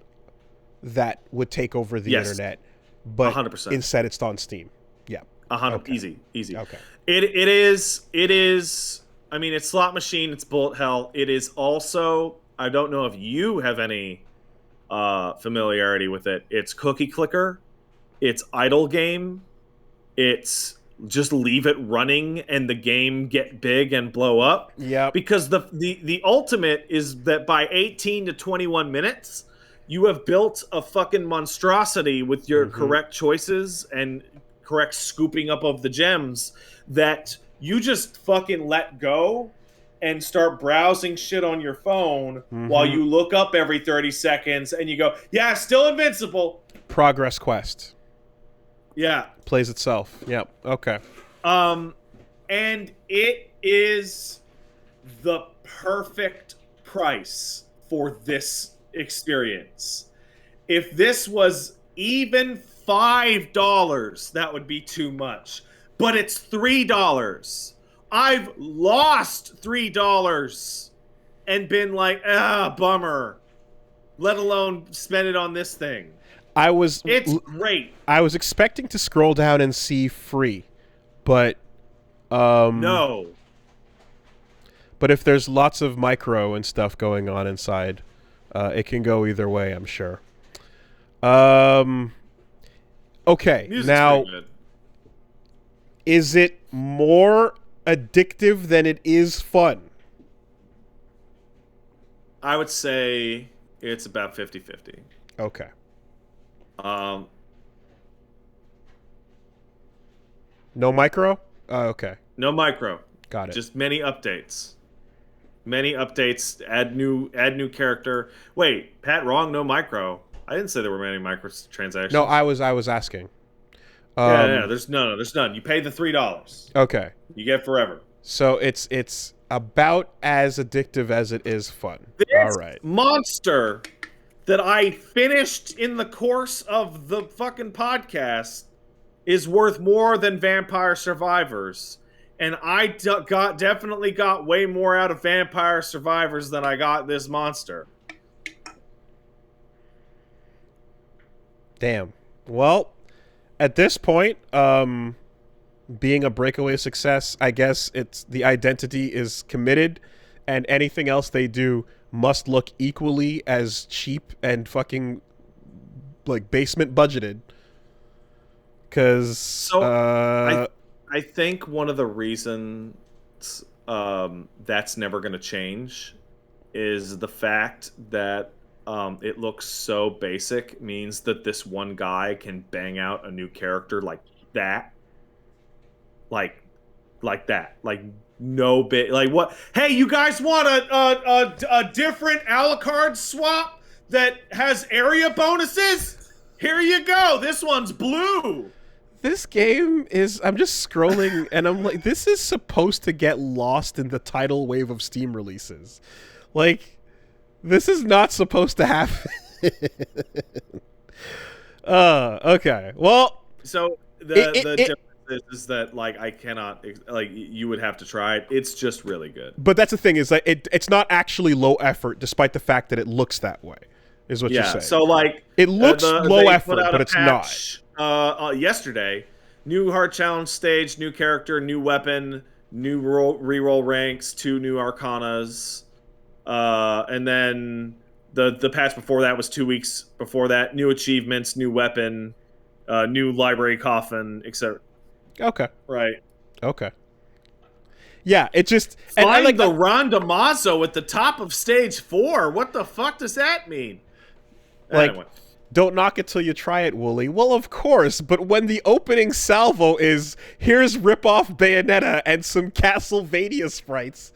that would take over the Yes. internet, but 100%. instead it's on Steam. Yeah. 100. Okay. Easy. Okay. It is. I mean, it's slot machine. It's bullet hell. It is also. I don't know if you have any familiarity with it. It's cookie clicker. It's idle game. It's just leave it running and the game get big and blow up. Yeah. Because the ultimate is that by 18 to 21 minutes, you have built a fucking monstrosity with your correct choices and correct scooping up of the gems that you just fucking let go and start browsing shit on your phone while you look up every 30 seconds and you go, yeah, still invincible. Progress Quest. Yeah. Plays itself. Yep. Okay. And it is the perfect price for this experience. If this was even $5, that would be too much. But it's $3. I've lost $3 and been like, bummer. Let alone spend it on this thing. It's great. I was expecting to scroll down and see free, but no. But if there's lots of micro and stuff going on inside, it can go either way, I'm sure. Okay, Music's now, pretty good. is it more addictive than it is fun? I would say it's about 50-50. Okay. No micro? Okay. No micro. Got it. Just many updates. Many updates. Add new character. Wait, Pat, wrong. No micro. I didn't say there were many microtransactions. No, I was asking. Yeah. There's none. You pay the $3. Okay. You get forever. So it's about as addictive as it is fun. This All right. monster that I finished in the course of the fucking podcast is worth more than Vampire Survivors. And I definitely got way more out of Vampire Survivors than I got this monster. Damn. Well, at this point, being a breakaway success, I guess it's the identity is committed, and anything else they do must look equally as cheap and fucking like basement budgeted. Because I think one of the reasons that's never going to change is the fact that it looks so basic means that this one guy can bang out a new character like that. Like that. Like no bit. Like what? Hey, you guys want a different Alucard swap that has area bonuses? Here you go. This one's blue. this game is... I'm just scrolling, and I'm like, this is supposed to get lost in the tidal wave of Steam releases. Like, this is not supposed to happen. Okay. Well... So the difference is that, like, I cannot... Like, you would have to try it. It's just really good. But that's the thing, is that it's not actually low effort, despite the fact that it looks that way, is what you're saying. So, like... It looks low effort, but it's not. Yesterday, new hard challenge stage, new character, new weapon, new reroll ranks, 2 new arcanas, and then the patch before that was 2 weeks before that. New achievements, new weapon, new library coffin, etc. Okay. Right. Okay. Yeah, it just... Find I like the Rondamazo at the top of stage 4. What the fuck does that mean? Like, anyway. Don't knock it till you try it, Wooly. Well, of course, but when the opening salvo is, here's rip-off Bayonetta and some Castlevania sprites,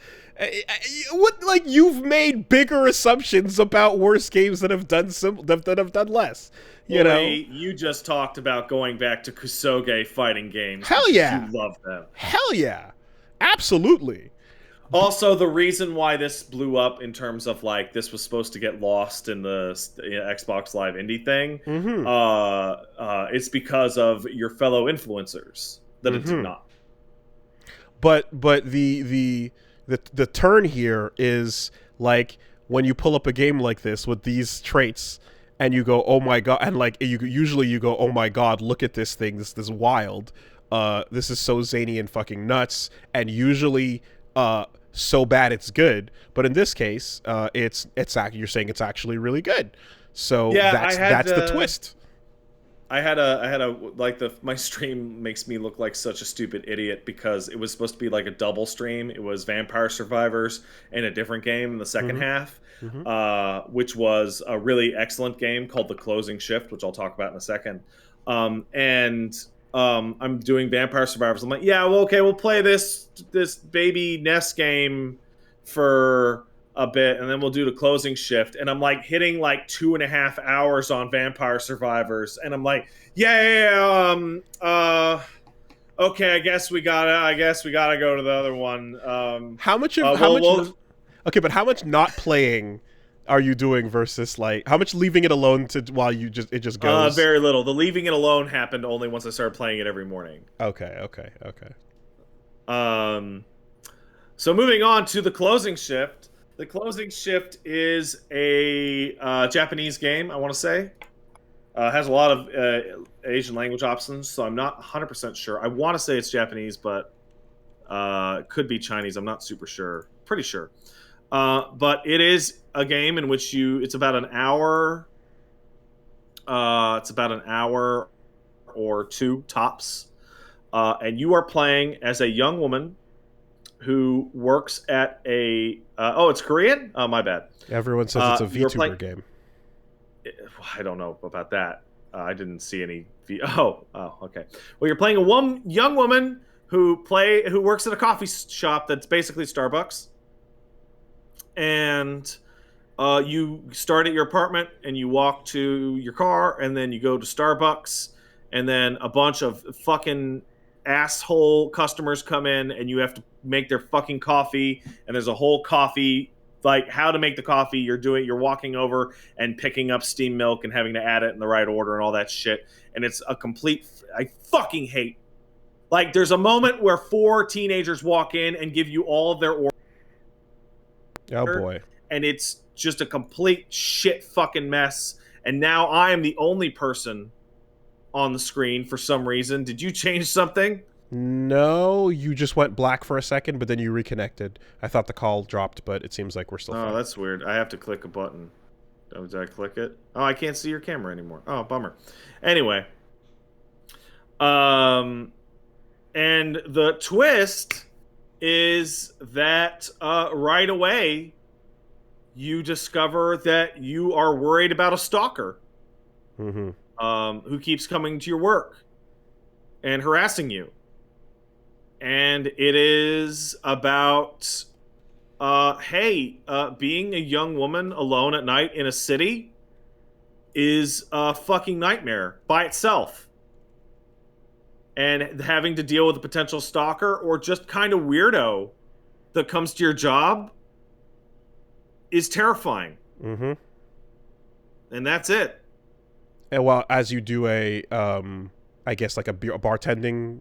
What, like, you've made bigger assumptions about worse games that have done that have done less. You know, You just talked about going back to Kusoge fighting games. hell yeah, You love them. hell yeah, absolutely. Also, the reason why this blew up in terms of like this was supposed to get lost in the Xbox Live Indie thing, it's because of your fellow influencers that it did not. But the turn here is like when you pull up a game like this with these traits and you go, oh my god, and like you go, oh my god, look at this thing, this is wild, this is so zany and fucking nuts, and usually so bad it's good, but in this case you're saying it's actually really good, so yeah, that's the twist. I had a my stream makes me look like such a stupid idiot because it was supposed to be like a double stream. It was Vampire Survivors and a different game in the second half, which was a really excellent game called The Closing Shift, which I'll talk about in a second. I'm doing Vampire Survivors. I'm like, yeah, well, okay, we'll play this baby Nest game for a bit, and then we'll do The Closing Shift. And I'm like hitting like 2.5 hours on Vampire Survivors, and I'm like, okay, I guess we gotta go to the other one. Okay, but how much not playing are you doing versus like how much leaving it alone to while it just goes? Very little. The leaving it alone happened only once I started playing it every morning. Okay. So moving on to The Closing Shift. The Closing Shift is a Japanese game, I want to say. Has a lot of Asian language options, so I'm not 100% sure. I want to say it's Japanese, but it could be Chinese. I'm not super sure. Pretty sure. But it is a game in which it's about an hour. It's about an hour or two tops, and you are playing as a young woman who works at a. It's Korean. Oh, my bad. Everyone says it's a VTuber game. I don't know about that. I didn't see any. Okay. Well, you're playing a young woman who works at a coffee shop that's basically Starbucks. And you start at your apartment and you walk to your car and then you go to Starbucks and then a bunch of fucking asshole customers come in and you have to make their fucking coffee, and there's a whole coffee, like how to make the coffee. You're walking over and picking up steamed milk and having to add it in the right order and all that shit. And it's a complete, I fucking hate. Like there's a moment where 4 teenagers walk in and give you all of their orders. Oh boy. And it's just a complete shit fucking mess. And now I am the only person on the screen for some reason. Did you change something? No, you just went black for a second, but then you reconnected. I thought the call dropped, but it seems like we're still fine. That's weird. I have to click a button. Did I click it? Oh, I can't see your camera anymore. Oh, bummer. Anyway. And the twist is that right away you discover that you are worried about a stalker who keeps coming to your work and harassing you. And it is about, being a young woman alone at night in a city is a fucking nightmare by itself. And having to deal with a potential stalker or just kind of weirdo that comes to your job is terrifying. And that's it. And well, as you do I guess like a bartending,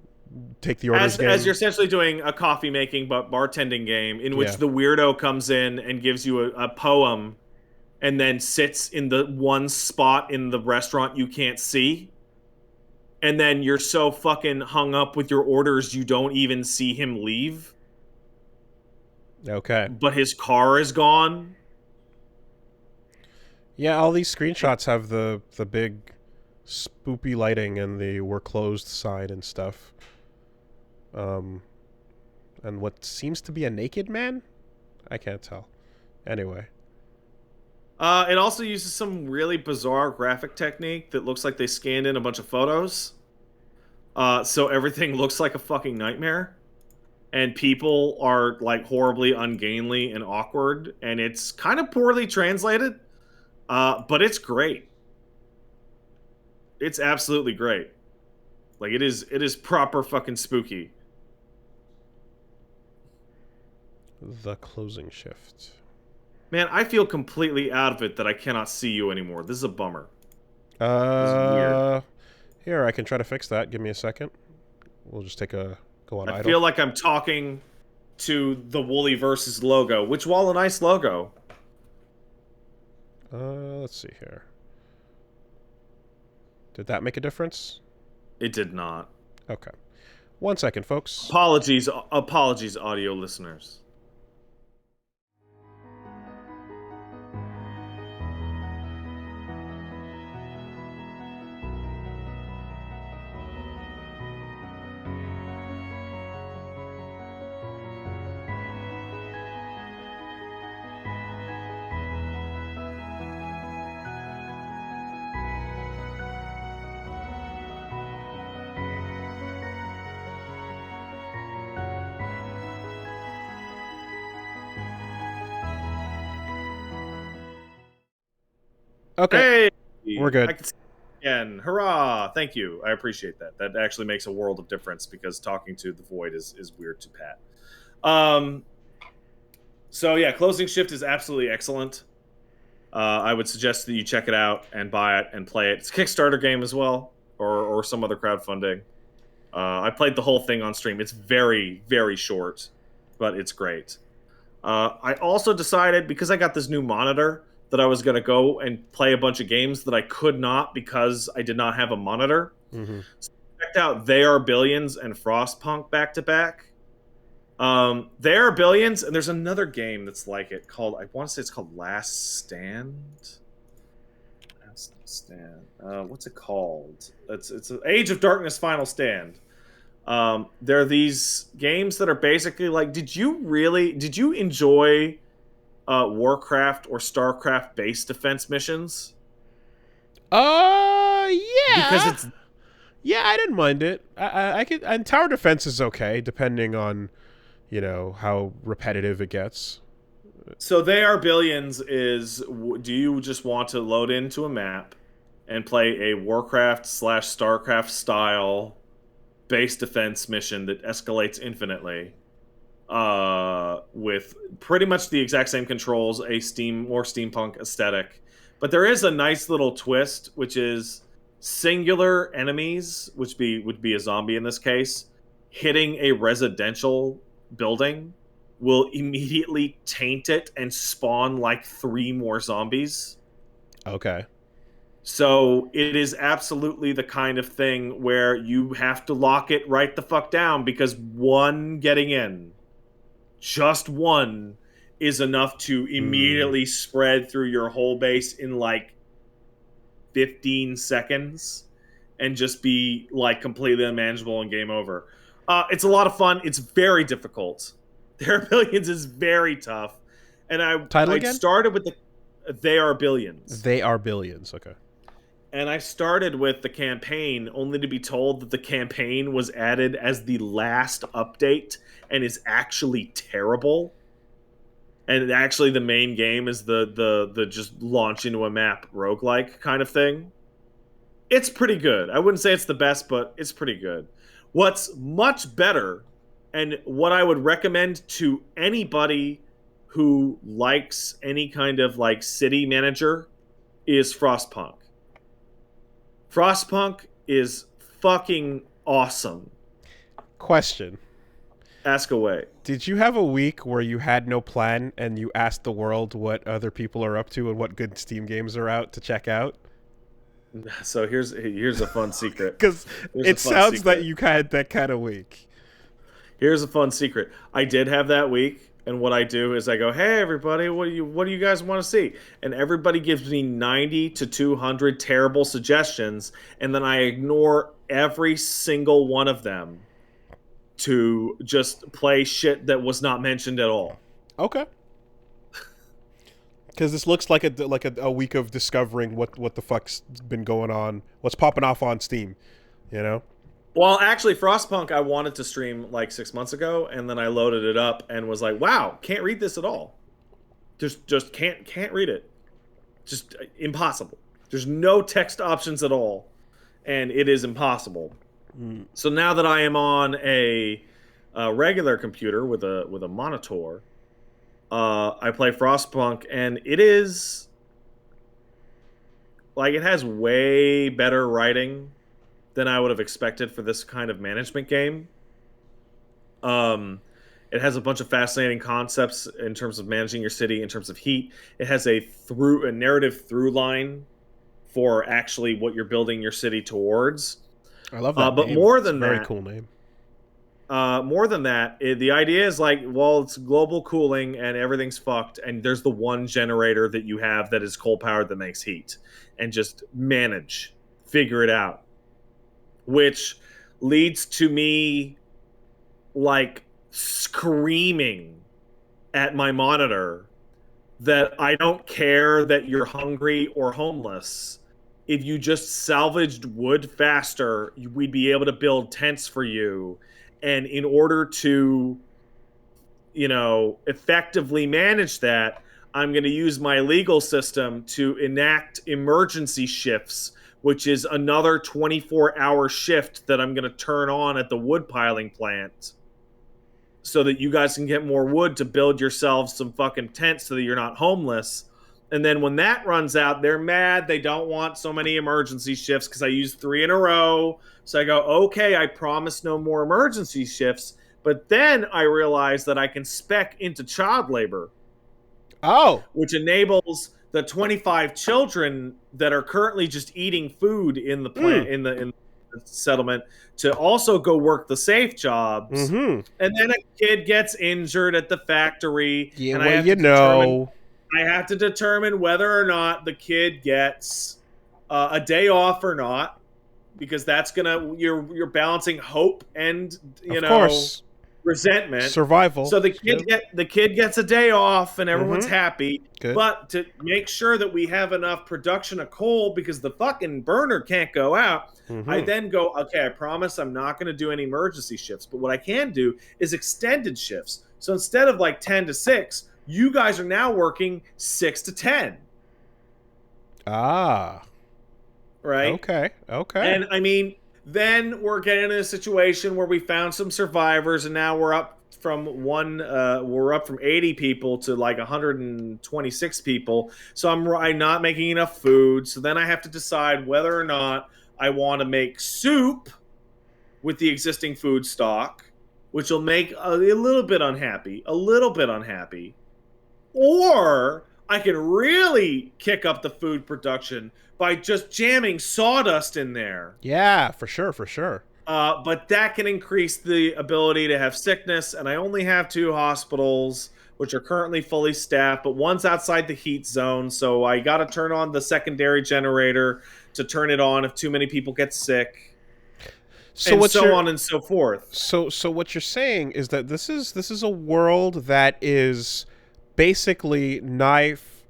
take the orders game. As you're essentially doing a coffee making but bartending game in which the weirdo comes in and gives you a poem and then sits in the one spot in the restaurant you can't see. And then you're so fucking hung up with your orders you don't even see him leave. Okay. But his car is gone. Yeah, all these screenshots have the big spoopy lighting and the "we're closed" sign and stuff. And what seems to be a naked man? I can't tell. Anyway. It also uses some really bizarre graphic technique that looks like they scanned in a bunch of photos. So everything looks like a fucking nightmare. and people are like horribly ungainly and awkward, and it's kind of poorly translated, but it's great. It's absolutely great. Like it is proper fucking spooky. The closing shift. Man, I feel completely out of it that I cannot see you anymore. This is a bummer. This is weird. Here, I can try to fix that. Give me a second. We'll just go on idle. I feel like I'm talking to the Woolly versus logo, which, while a nice logo. Let's see here. Did that make a difference? It did not. Okay. 1 second, folks. Apologies, audio listeners. Okay. Hey, we're good. I can see you again. Hurrah! Thank you. I appreciate that. That actually makes a world of difference because talking to the void is weird to Pat. So yeah, Closing Shift is absolutely excellent. I would suggest that you check it out and buy it and play it. It's a Kickstarter game as well, or some other crowdfunding. I played the whole thing on stream. It's very, very short, but it's great. I also decided, because I got this new monitor, that I was going to go and play a bunch of games that I could not because I did not have a monitor. Mm-hmm. So I checked out They Are Billions and Frostpunk back to back. They Are Billions, and there's another game that's like it called, I want to say it's called Last Stand. Last Stand. What's it called? It's Age of Darkness Final Stand. There are these games that are basically like, did you enjoy Warcraft or Starcraft base defense missions? Yeah. Because it's I didn't mind it. I could, and tower defense is okay depending on, how repetitive it gets. So They Are Billions is, do you just want to load into a map and play a Warcraft / Starcraft style base defense mission that escalates infinitely? With pretty much the exact same controls, more steampunk aesthetic. But there is a nice little twist, which is singular enemies, which would be a zombie in this case, hitting a residential building will immediately taint it and spawn like 3 more zombies. Okay. So it is absolutely the kind of thing where you have to lock it right the fuck down, because one getting in, just one, is enough to immediately spread through your whole base in like 15 seconds and just be like completely unmanageable and game over. It's a lot of fun. It's very difficult. There Are Billions is very tough. And I started with They Are Billions. They Are Billions, okay. And I started with the campaign only to be told that the campaign was added as the last update and is actually terrible. And actually the main game is the just launch into a map roguelike kind of thing. It's pretty good. I wouldn't say it's the best, but it's pretty good. What's much better, and what I would recommend to anybody who likes any kind of like city manager, is Frostpunk. Frostpunk is fucking awesome. Question. Ask away. Did you have a week where you had no plan and you asked the world what other people are up to and what good Steam games are out to check out? So here's a fun secret. Because it sounds like you had that kind of week. Here's a fun secret. I did have that week, and what I do is I go, "Hey everybody, what do you guys want to see?" And everybody gives me 90 to 200 terrible suggestions, and then I ignore every single one of them to just play shit that was not mentioned at all. Okay. Because this looks like a week of discovering what the fuck's been going on, what's popping off on Steam, Well, actually, Frostpunk I wanted to stream like 6 months ago, and then I loaded it up and was like, "Wow, can't read this at all. Just can't read it. Just impossible. There's no text options at all, and it is impossible." Mm. So now that I am on a regular computer with a monitor, I play Frostpunk, and it is like it has way better writing than I would have expected for this kind of management game. Um, it has a bunch of fascinating concepts in terms of managing your city, in terms of heat. It has a narrative through line for actually what you're building your city towards. I love that But name. It's a very cool name. More than that, the idea is like, well, it's global cooling and everything's fucked, and there's the one generator that you have that is coal powered that makes heat, and just figure it out, which leads to me like screaming at my monitor that I don't care that you're hungry or homeless. If you just salvaged wood faster, we'd be able to build tents for you. And in order to, effectively manage that, I'm going to use my legal system to enact emergency shifts, which is another 24-hour shift that I'm going to turn on at the wood piling plant so that you guys can get more wood to build yourselves some fucking tents so that you're not homeless. And then when that runs out, they're mad. They don't want so many emergency shifts because I used 3 in a row. So I go, okay, I promise no more emergency shifts. But then I realize that I can spec into child labor. Oh. Which enables the 25 children that are currently just eating food in the plant, in the settlement, to also go work the safe jobs. Mm-hmm. And then a kid gets injured at the factory. Yeah, and well, I have to determine whether or not the kid gets a day off or not, because that's you're balancing hope and of course, resentment, survival. So the kid gets a day off and everyone's happy. Good. But to make sure that we have enough production of coal because the fucking burner can't go out, I then go, okay, I promise I'm not going to do any emergency shifts, but what I can do is extended shifts. So instead of like 10 to 6, you guys are now working 6 to 10. Ah. Right? Okay. And I mean, then we're getting in a situation where we found some survivors, and now we're up from 80 people to like 126 people. So I'm not making enough food. So then I have to decide whether or not I want to make soup with the existing food stock, which will make a little bit unhappy, or I can really kick up the food production by just jamming sawdust in there. Yeah, for sure. But that can increase the ability to have sickness, and I only have 2 hospitals, which are currently fully staffed, but one's outside the heat zone, so I got to turn on the secondary generator to turn it on if too many people get sick. So on and so forth. So what you're saying is that this is a world that is basically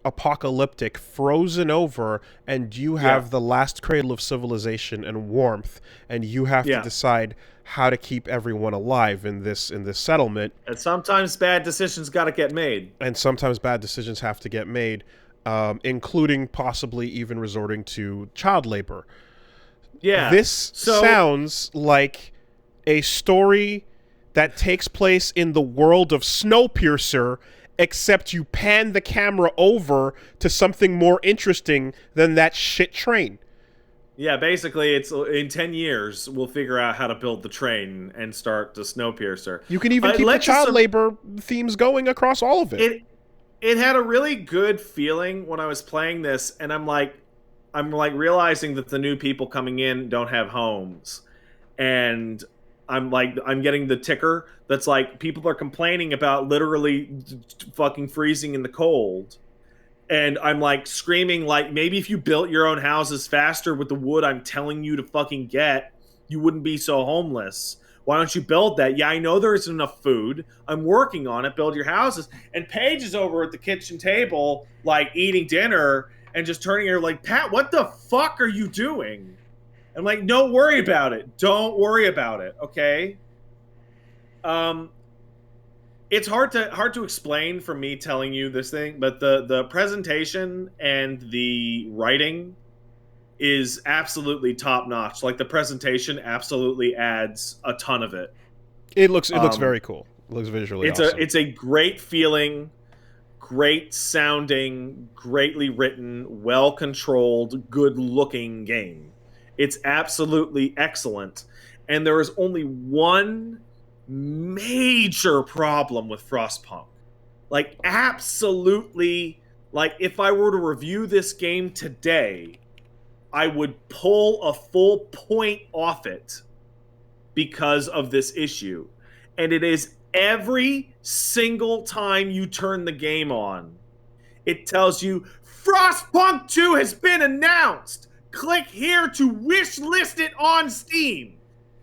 apocalyptic, frozen over, and you have the last cradle of civilization and warmth, and you have to decide how to keep everyone alive in this settlement. And sometimes bad decisions got to get made. And sometimes bad decisions have to get made, including possibly even resorting to child labor. Yeah. This sounds like a story that takes place in the world of Snowpiercer, except you pan the camera over to something more interesting than that shit train. Yeah, basically, it's in 10 years, we'll figure out how to build the train and start the Snowpiercer. You can even keep the child labor themes going across all of it. It had a really good feeling when I was playing this, and I'm like realizing that the new people coming in don't have homes. And I'm getting the ticker that's like, people are complaining about literally fucking freezing in the cold. And I'm like screaming, like, maybe if you built your own houses faster with the wood I'm telling you to fucking get, you wouldn't be so homeless. Why don't you build that? Yeah, I know there isn't enough food. I'm working on it. Build your houses. And Paige is over at the kitchen table, like, eating dinner and just turning her like, Pat, what the fuck are you doing? I'm like, don't worry about it. Don't worry about it. Okay. It's hard to explain from me telling you this thing, but the presentation and the writing is absolutely top notch. Like the presentation absolutely adds a ton of it. It looks very cool. It looks visually awesome. It's a great feeling, great sounding, greatly written, well controlled, good looking game. It's absolutely excellent. And there is only one major problem with Frostpunk. Like, absolutely, like, if I were to review this game today, I would pull a full point off it because of this issue. And it is every single time you turn the game on, it tells you, Frostpunk 2 has been announced! Click here to wish list it on Steam!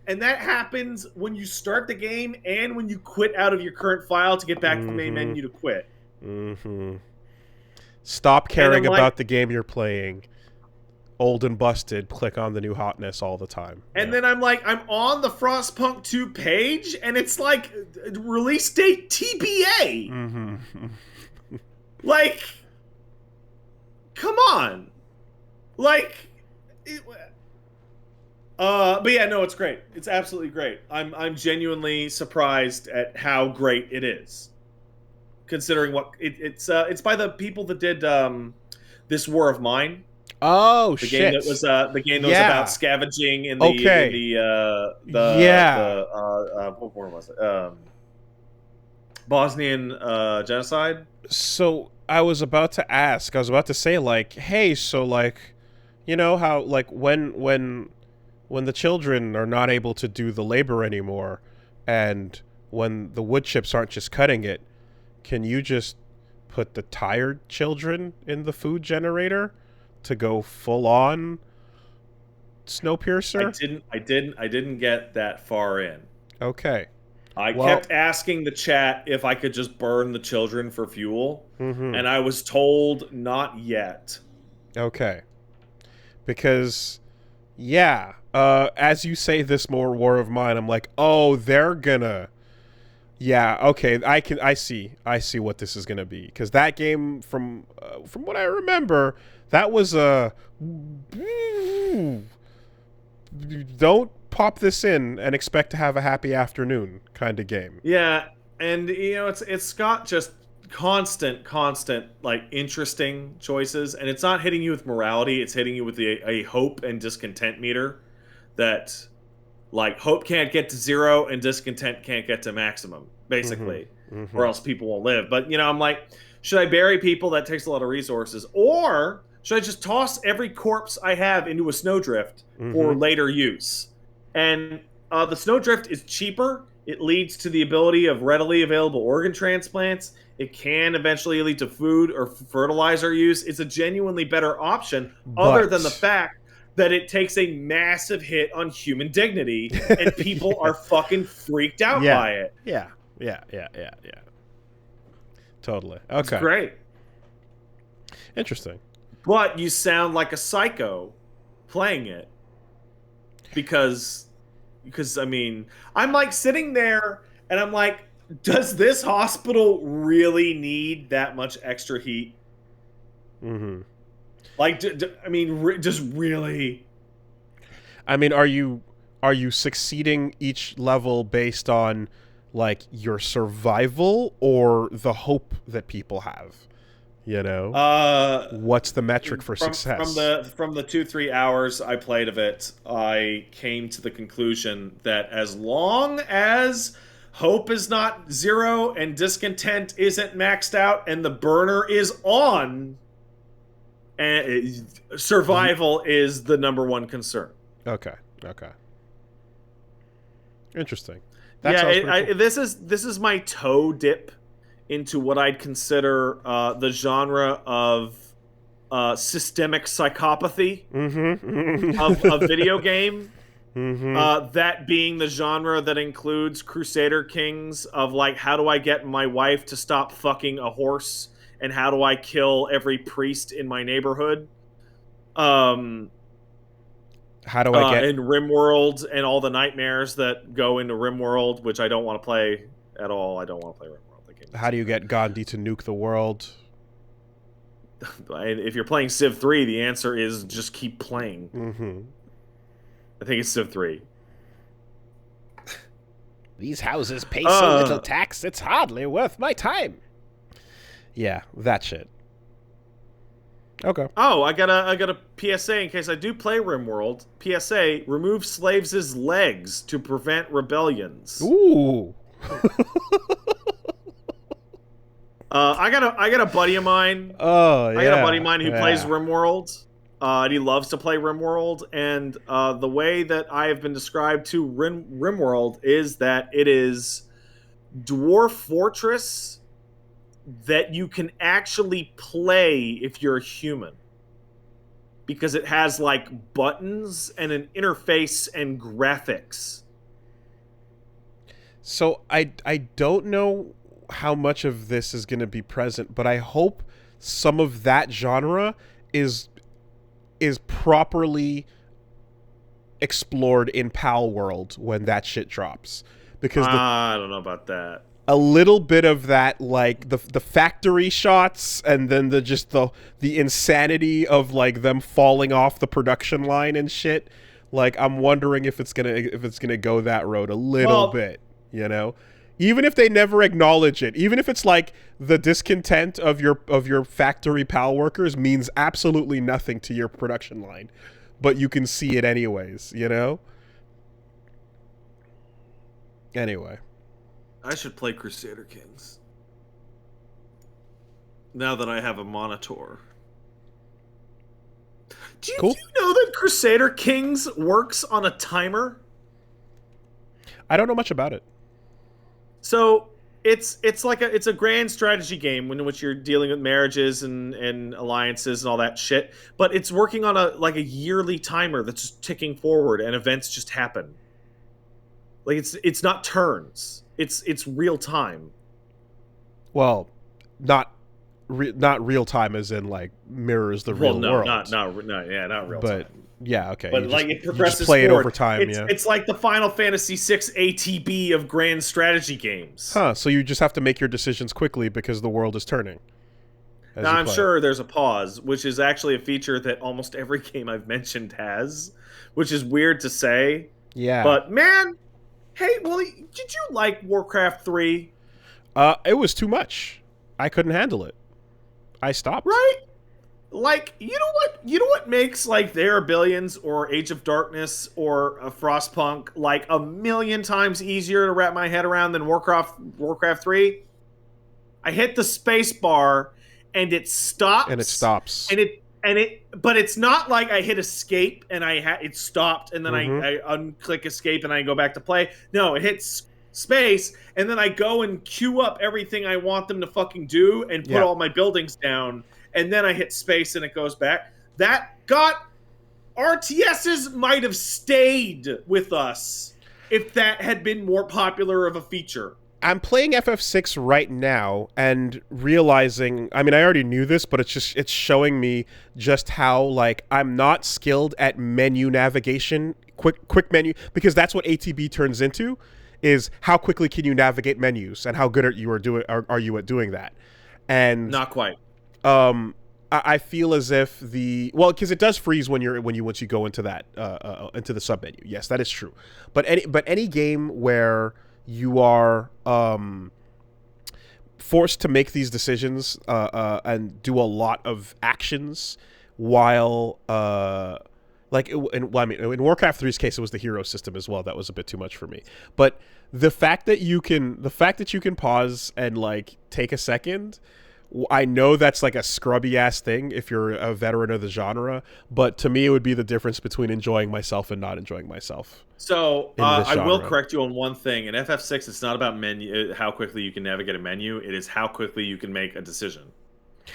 And that happens when you start the game and when you quit out of your current file to get back to the main menu to quit. Stop caring about the game you're playing. Old and busted, click on the new hotness all the time. And then I'm on the Frostpunk 2 page, and it's like, release date TBA. Like, come on. Like, but yeah, no, it's great. It's absolutely great. I'm genuinely surprised at how great it is, considering what it's by the people that did This War of Mine. Oh, the shit! Game that was the game that was about scavenging in the what war was it? Bosnian genocide. So I was about to ask. I was about to say, like, hey, so like, you know how like when the children are not able to do the labor anymore, and when the wood chips aren't just cutting it, can you just put the tired children in the food generator to go full on Snowpiercer? I didn't get that far in. Okay. I kept asking the chat if I could just burn the children for fuel, and I was told not yet. Okay. Because, yeah, as you say this more War of Mine, I'm like, oh, they're gonna... Yeah, okay, I see what this is gonna be. Because that game, from what I remember, that was a... Don't pop this in and expect to have a happy afternoon kind of game. Yeah, and you know it's got just constant like interesting choices, and it's not hitting you with morality, it's hitting you with a hope and discontent meter that like hope can't get to 0 and discontent can't get to maximum, basically. Or else people won't live. But you know, I'm like, should I bury people? That takes a lot of resources. Or should I just toss every corpse I have into a snowdrift for later use? And the snowdrift is cheaper. It leads to the ability of readily available organ transplants. It can eventually lead to food or fertilizer use. It's a genuinely better option, other than the fact that it takes a massive hit on human dignity, and people are fucking freaked out by it. Yeah. Totally. Okay. It's great. Interesting. But you sound like a psycho playing it. Because I mean, I'm like sitting there and I'm like, does this hospital really need that much extra heat? Like, I mean, just really. I mean, are you succeeding each level based on like your survival or the hope that people have? You know, what's the metric for success? From the 2-3 hours I played of it, I came to the conclusion that as long as hope is not 0 and discontent isn't maxed out and the burner is on, and survival is the number 1 concern. Okay. Interesting. This is my toe dip into what I'd consider the genre of systemic psychopathy of video game. That being the genre that includes Crusader Kings of like, how do I get my wife to stop fucking a horse, and how do I kill every priest in my neighborhood? How How do I get in RimWorld and all the nightmares that go into RimWorld, which I don't want to play at all. I don't want to play RimWorld. How do you get Gandhi to nuke the world? If you're playing Civ 3, the answer is just keep playing. Mm-hmm. I think it's Civ 3. These houses pay so little tax, it's hardly worth my time. Yeah, that shit. Okay. Oh, I got a PSA in case I do play RimWorld. PSA: remove slaves' legs to prevent rebellions. Ooh. I got a buddy of mine. Oh, yeah. I got a buddy of mine who plays RimWorld. And he loves to play RimWorld. And the way that I have been described to RimWorld is that it is Dwarf Fortress that you can actually play if you're a human. Because it has, like, buttons and an interface and graphics. So I don't know how much of this is going to be present, but I hope some of that genre is properly explored in PAL World when that shit drops. Because I don't know about that. A little bit of that, like the factory shots, and then the insanity of like them falling off the production line and shit. Like, I'm wondering if it's gonna go that road a little bit, you know. Even if they never acknowledge it, even if it's like the discontent of your factory PAL workers means absolutely nothing to your production line, but you can see it anyways, you know? Anyway. I should play Crusader Kings. Now that I have a monitor. Do you know that Crusader Kings works on a timer? I don't know much about it. So it's a grand strategy game in which you're dealing with marriages and alliances and all that shit. But it's working on a yearly timer that's just ticking forward, and events just happen. Like, it's not turns. It's real time. Well, not real time as in like mirrors the real world. Not real time. Yeah, okay. But it progresses. You just play forward. It over time. It's like the Final Fantasy VI ATB of grand strategy games. Huh? So you just have to make your decisions quickly because the world is turning. Now I'm sure there's a pause, which is actually a feature that almost every game I've mentioned has, which is weird to say. Yeah. But man. Hey, Willie, did you like Warcraft 3? It was too much. I couldn't handle it. I stopped. Right? Like, you know what makes like There Are Billions or Age of Darkness or Frostpunk like a million times easier to wrap my head around than Warcraft 3? I hit the space bar and it stops. And it stops. But it's not like I hit escape and it stopped and then I unclick escape and I go back to play. No, it hits space and then I go and queue up everything I want them to fucking do and put all my buildings down, and then I hit space and it goes back. RTSs might have stayed with us if that had been more popular of a feature. I'm playing FF6 right now and realizing, I mean, I already knew this, but it's showing me just how, like, I'm not skilled at menu navigation, quick menu, because that's what ATB turns into, is how quickly can you navigate menus and how good are you at doing that? And not quite. I feel as if because it does freeze once you go into that into the sub menu. Yes, that is true. But any game where you are forced to make these decisions and do a lot of actions while in Warcraft 3's case, it was the hero system as well. That was a bit too much for me. But the fact that you can pause and like take a second, I know that's like a scrubby ass thing if you're a veteran of the genre, but to me it would be the difference between enjoying myself and not enjoying myself. So I will correct you on one thing. In FF6, it's not about menu, how quickly you can navigate a menu. It is how quickly you can make a decision.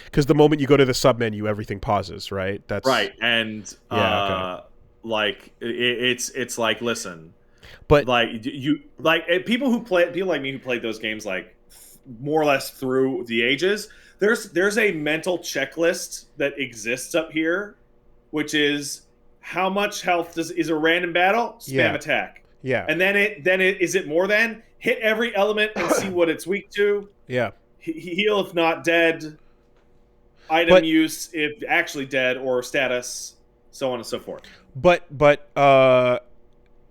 Because the moment you go to the sub menu, everything pauses, right? That's right, and like it's like, listen, but like people like me who played those games like more or less through the ages. There's a mental checklist that exists up here, which is how much health is a random battle? Spam attack. Yeah. And then is it more than hit every element and see what it's weak to? Yeah. Heal if not dead. Item use if actually dead, or status, so on and so forth. But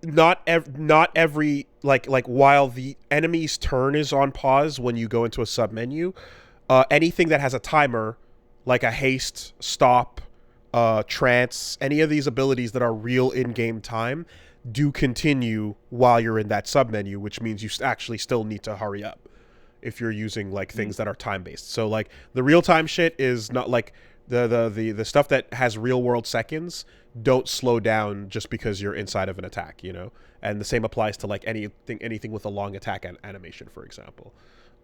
not every like while the enemy's turn is on pause when you go into a submenu, anything that has a timer, like a haste, stop, trance, any of these abilities that are real in-game time, do continue while you're in that submenu, which means you actually still need to hurry up if you're using like things that are time-based. So like the real-time shit is not like the stuff that has real-world seconds don't slow down just because you're inside of an attack, you know? And the same applies to like anything with a long attack animation, for example.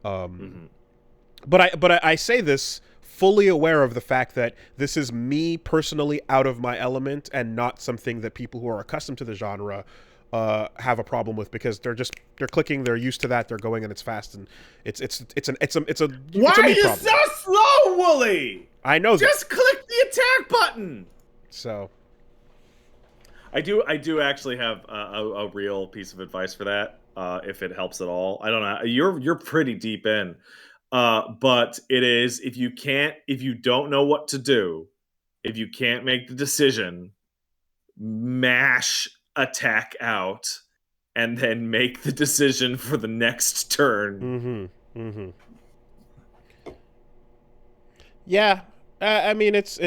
But I say this fully aware of the fact that this is me personally out of my element and not something that people who are accustomed to the genre have a problem with, because they're clicking, they're used to that, they're going, and it's fast, and it's a why are you so slow, Wooly? I know just click the attack button. So I do actually have a real piece of advice for that, if it helps at all. I don't know, you're pretty deep in, but it is, if you don't know what to do, if you can't make the decision, mash attack out and then make the decision for the next turn. Yeah, I mean it's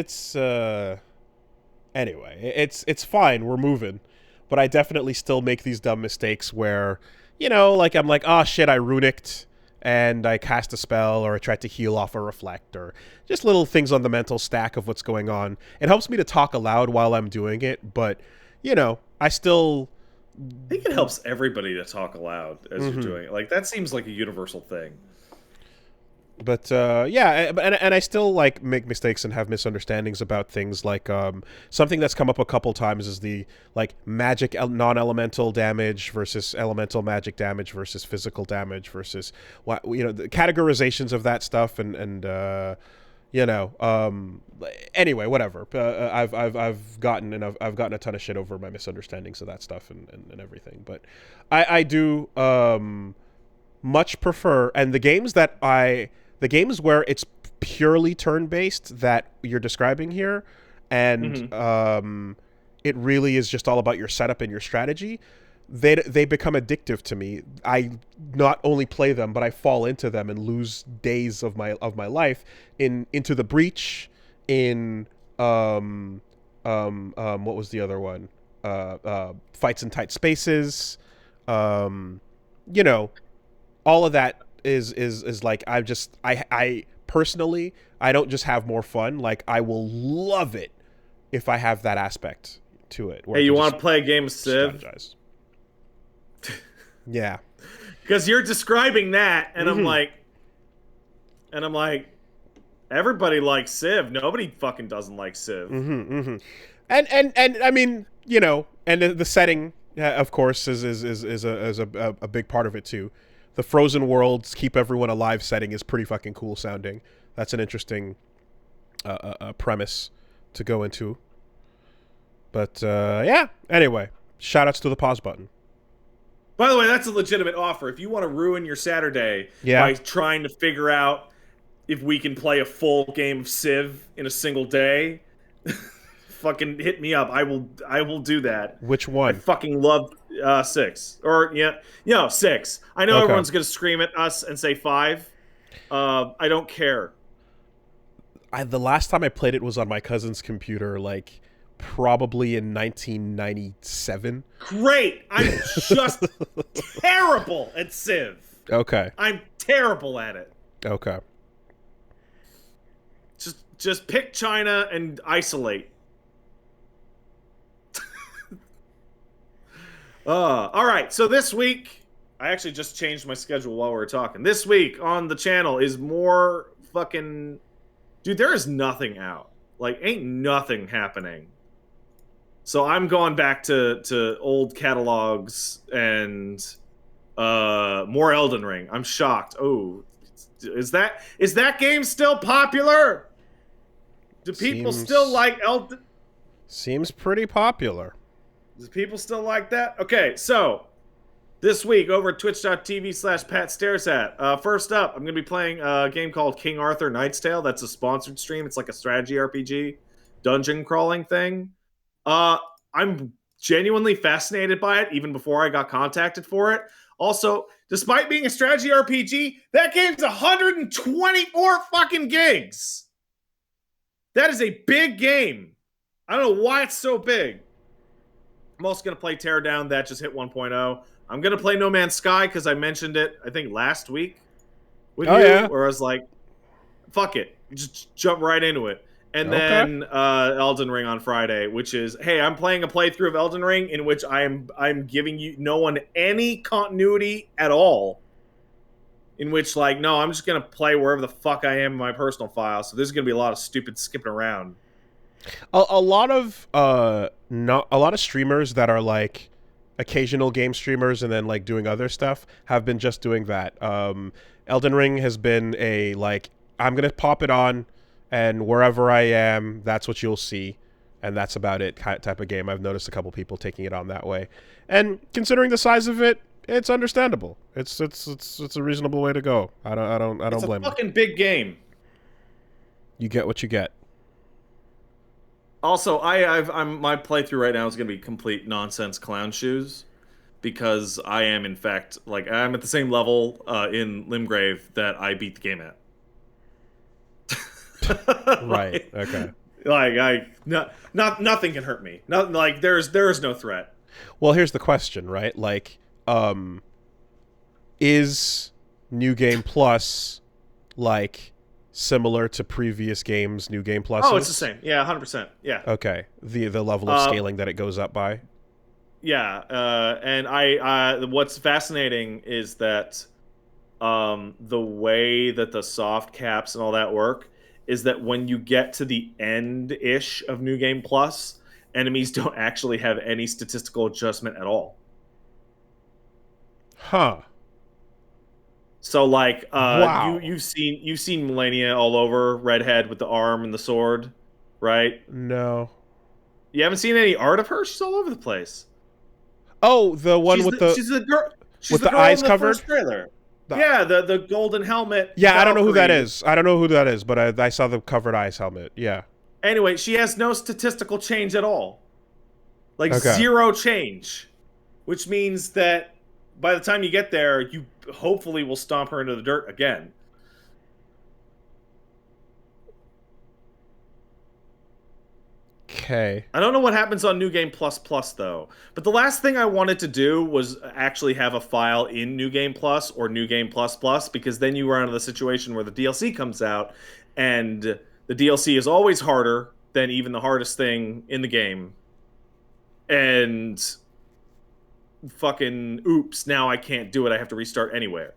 anyway, it's fine, we're moving, but I definitely still make these dumb mistakes where, you know, like I'm like, oh shit, I runicked and I cast a spell, or I tried to heal off a reflect, or just little things on the mental stack of what's going on. It helps me to talk aloud while I'm doing it, but you know, I think it helps everybody to talk aloud as you're doing it. Like, that seems like a universal thing. But yeah, and I still like make mistakes and have misunderstandings about things. Like something that's come up a couple times is the like magic non-elemental damage versus elemental magic damage versus physical damage versus what, you know, the categorizations of that stuff, and you know, anyway, whatever. I've gotten a ton of shit over my misunderstandings of that stuff and everything. But I do much prefer, and the games where it's purely turn-based that you're describing here, and it really is just all about your setup and your strategy, they become addictive to me. I not only play them, but I fall into them and lose days of my life into the Breach, in what was the other one? Fights in Tight Spaces, you know, all of that is like, I personally, I don't just have more fun. Like, I will love it if I have that aspect to it. Hey, you want to play a game of Civ? Strategize. Yeah, because you're describing that, and I'm like, everybody likes Civ. Nobody fucking doesn't like Civ. And I mean, you know, and the setting, of course, is a big part of it too. The frozen worlds keep everyone alive setting is pretty fucking cool sounding. That's an interesting premise to go into. But yeah, anyway, shout outs to the pause button. By the way, that's a legitimate offer. If you want to ruin your Saturday by trying to figure out if we can play a full game of Civ in a single day, fucking hit me up. I will do that. Which one? I fucking love 6. Or, 6. I know everyone's going to scream at us and say 5. I don't care. The last time I played it was on my cousin's computer, like, probably in 1997. Great! I'm just terrible at Civ. Okay. I'm terrible at it. Okay. Just pick China and isolate. All right, so this week, I actually just changed my schedule while we were talking. This week on the channel is more fucking... Dude, there is nothing out. Like, ain't nothing happening. So I'm going back to old catalogs and more Elden Ring. I'm shocked. Oh, is that game still popular? Do people still like Elden? Seems pretty popular. Do people still like that? Okay, so this week over at twitch.tv/PatStaresAt. First up, I'm going to be playing a game called King Arthur Knight's Tale. That's a sponsored stream. It's like a strategy RPG, dungeon crawling thing. I'm genuinely fascinated by it, even before I got contacted for it. Also, despite being a strategy RPG, that game's 124 fucking gigs. That is a big game. I don't know why it's so big. I'm also going to play Teardown. That just hit 1.0. I'm going to play No Man's Sky because I mentioned it, I think, last week with you. Yeah. Where I was like, fuck it. Just jump right into it. And then Elden Ring on Friday, which is, hey, I'm playing a playthrough of Elden Ring in which I'm giving you no one any continuity at all. In which, like, no, I'm just going to play wherever the fuck I am in my personal file. So there's going to be a lot of stupid skipping around. A lot of streamers that are like occasional game streamers and then like doing other stuff have been just doing that. Elden Ring has been a like, I'm gonna pop it on and wherever I am, that's what you'll see, and that's about it type of game. I've noticed a couple people taking it on that way, and considering the size of it, it's understandable. It's a reasonable way to go. I don't blame you. It's a fucking big game. You get what you get. Also, my playthrough right now is going to be complete nonsense clown shoes, because I am in fact I'm at the same level in Limgrave that I beat the game at. Right. Okay. Nothing can hurt me. Not like there is no threat. Well, here's the question, right? Like, is New Game Plus like similar to previous games, New Game Plus? Oh, it's the same. Yeah, 100%. Yeah. Okay. The level of scaling that it goes up by. Yeah, and what's fascinating is that the way that the soft caps and all that work is that when you get to the end-ish of New Game Plus, enemies don't actually have any statistical adjustment at all. Huh. So like wow. you've seen Millennia all over, redhead with the arm and the sword, right? No. You haven't seen any art of her? She's all over the place. Oh, the one she's the girl with the eyes covered. First trailer. Yeah, the golden helmet. Yeah, Valkyrie. I don't know who that is. I don't know who that is, but I saw the covered eyes helmet. Yeah. Anyway, she has no statistical change at all. Like zero change. Which means that by the time you get there, you hopefully will stomp her into the dirt again. Okay. I don't know what happens on New Game Plus though. But the last thing I wanted to do was actually have a file in New Game Plus or New Game Plus because then you run into the situation where the DLC comes out and the DLC is always harder than even the hardest thing in the game. And fucking oops, now I can't do it. I have to restart anywhere.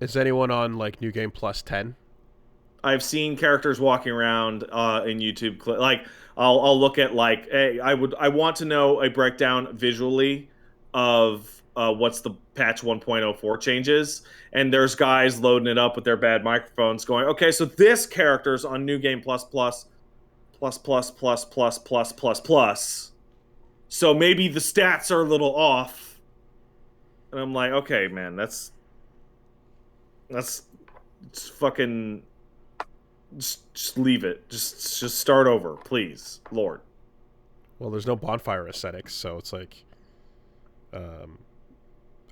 Is anyone on like New Game Plus 10? I've seen characters walking around in YouTube. Like I'll look at like, hey, I want to know a breakdown visually of what's the patch 1.04 changes, and there's guys loading it up with their bad microphones, going, okay, so this character's on New Game Plus. So maybe the stats are a little off, and I'm like, okay, man, that's fucking. Just leave it. Just start over, please, Lord. Well, there's no bonfire aesthetics, so it's like,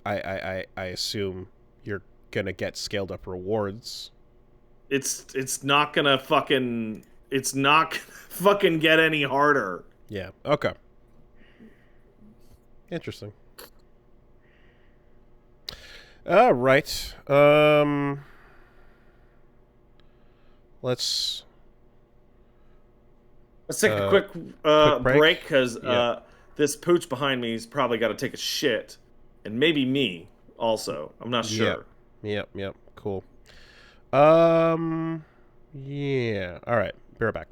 I assume you're gonna get scaled up rewards. It's not gonna fucking get any harder. Yeah. Okay. Interesting. All right. Let's take a quick break because this pooch behind me's probably got to take a shit, and maybe me also. I'm not sure. Yep. Cool. Yeah. All right. Be right back.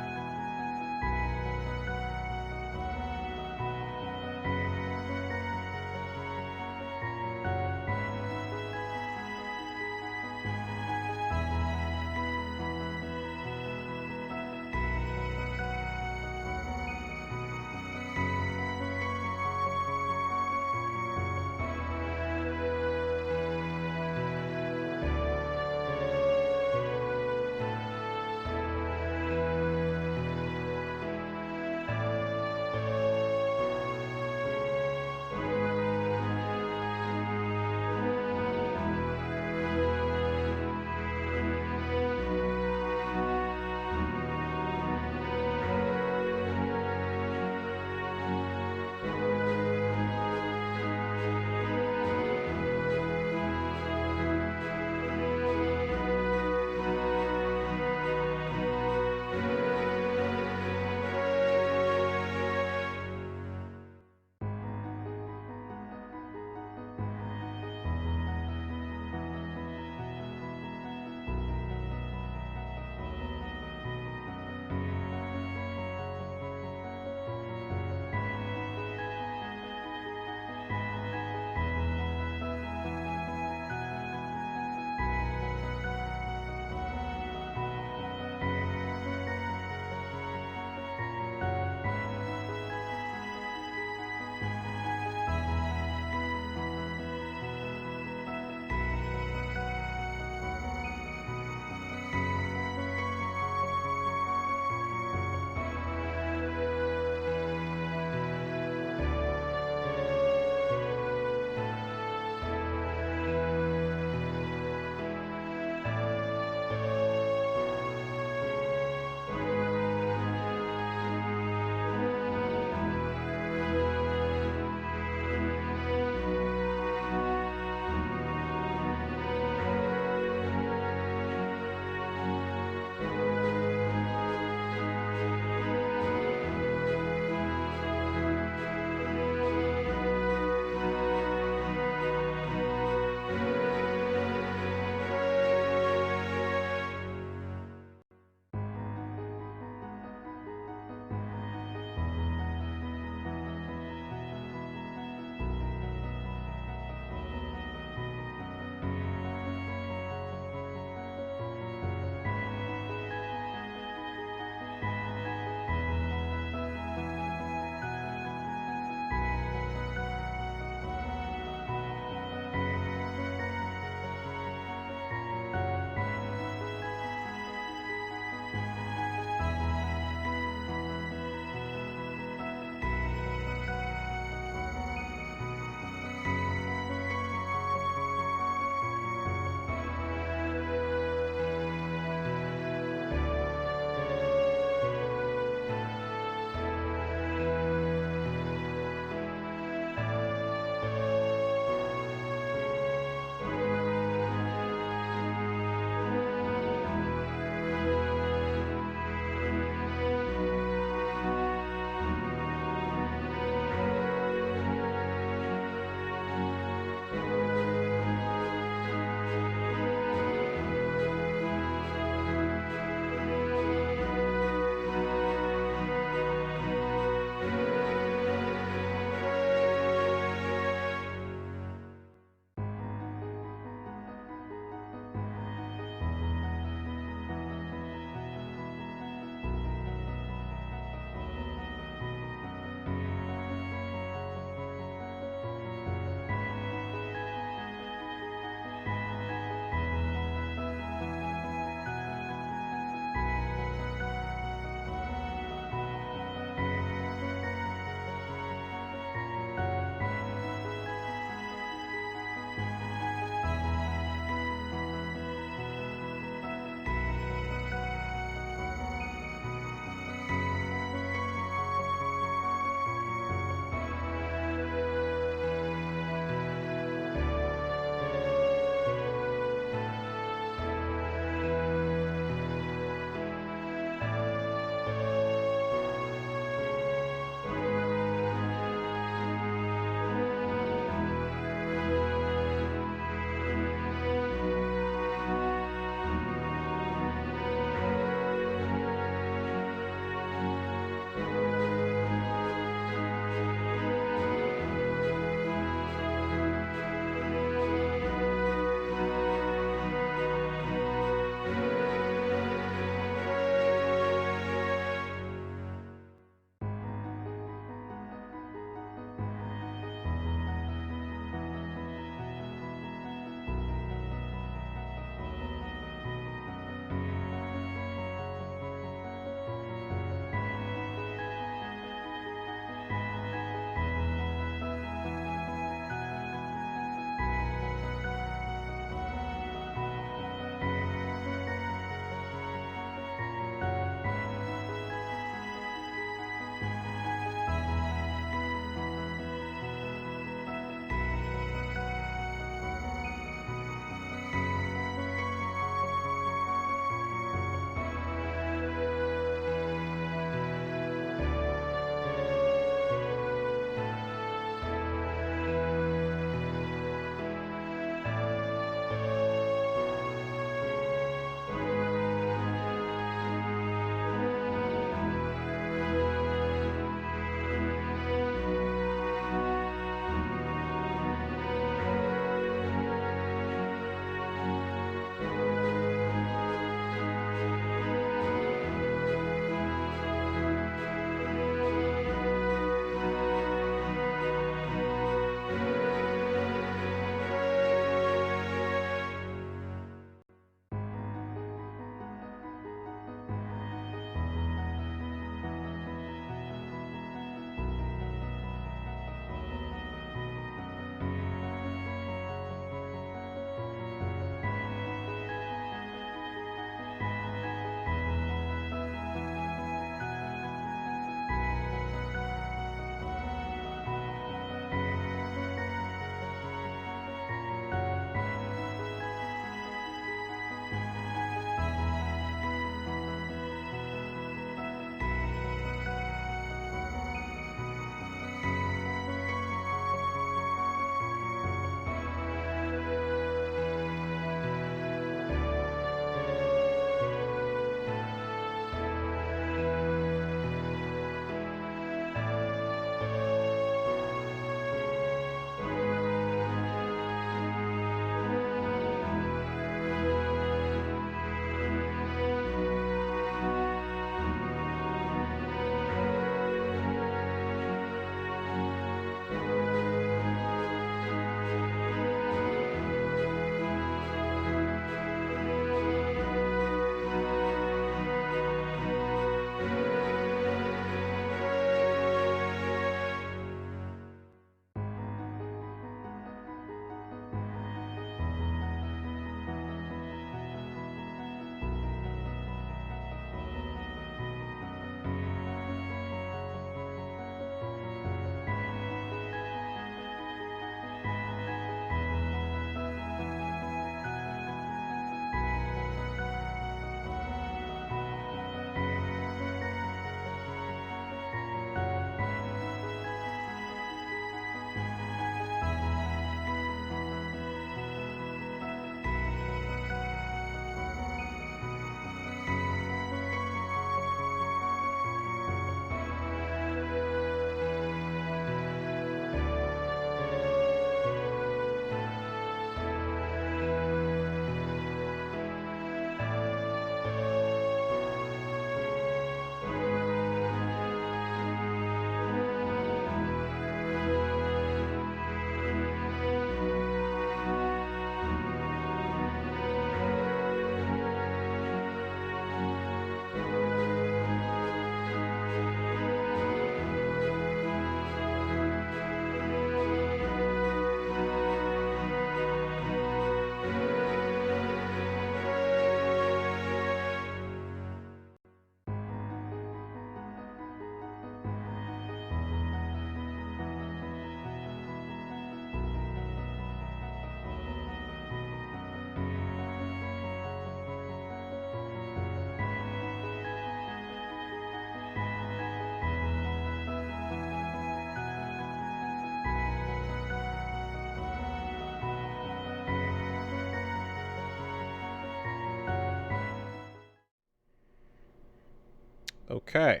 Okay.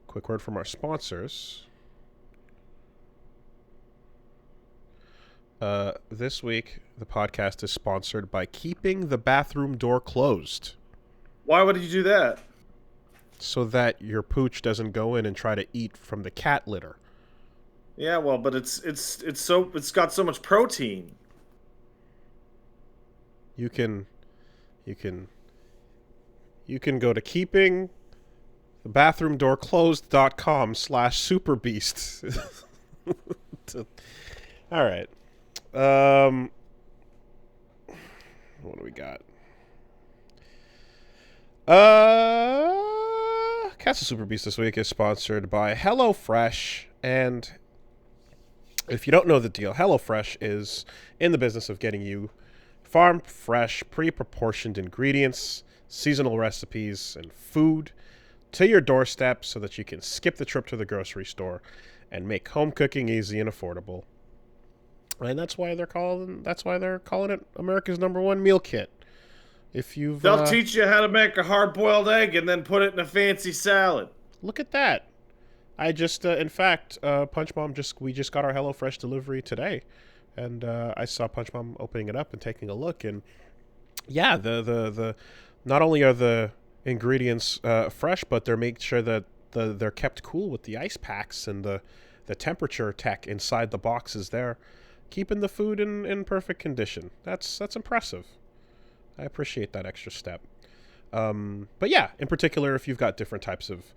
Quick word from our sponsors. This week, the podcast is sponsored by keeping the bathroom door closed. Why would you do that? So that your pooch doesn't go in and try to eat from the cat litter. Yeah, well, but it's got so much protein. You can go to keepingthebathroomdoorclosed.com/superbeast. All right. What do we got? Cast of Super Beast this week is sponsored by HelloFresh, and if you don't know the deal, HelloFresh is in the business of getting you farm fresh, pre-proportioned ingredients, seasonal recipes, and food to your doorstep so that you can skip the trip to the grocery store and make home cooking easy and affordable. And that's why they're calling it America's #1 meal kit. If you've They'll teach you how to make a hard-boiled egg and then put it in a fancy salad. Look at that. I just in fact, Punch Mom we just got our HelloFresh delivery today. And I saw Punch Mom opening it up and taking a look, and yeah, the not only are the ingredients fresh, but they're making sure that they're kept cool with the ice packs and the temperature tech inside the boxes there, keeping the food in perfect condition. That's impressive. I appreciate that extra step. But yeah, in particular, if you've got different types of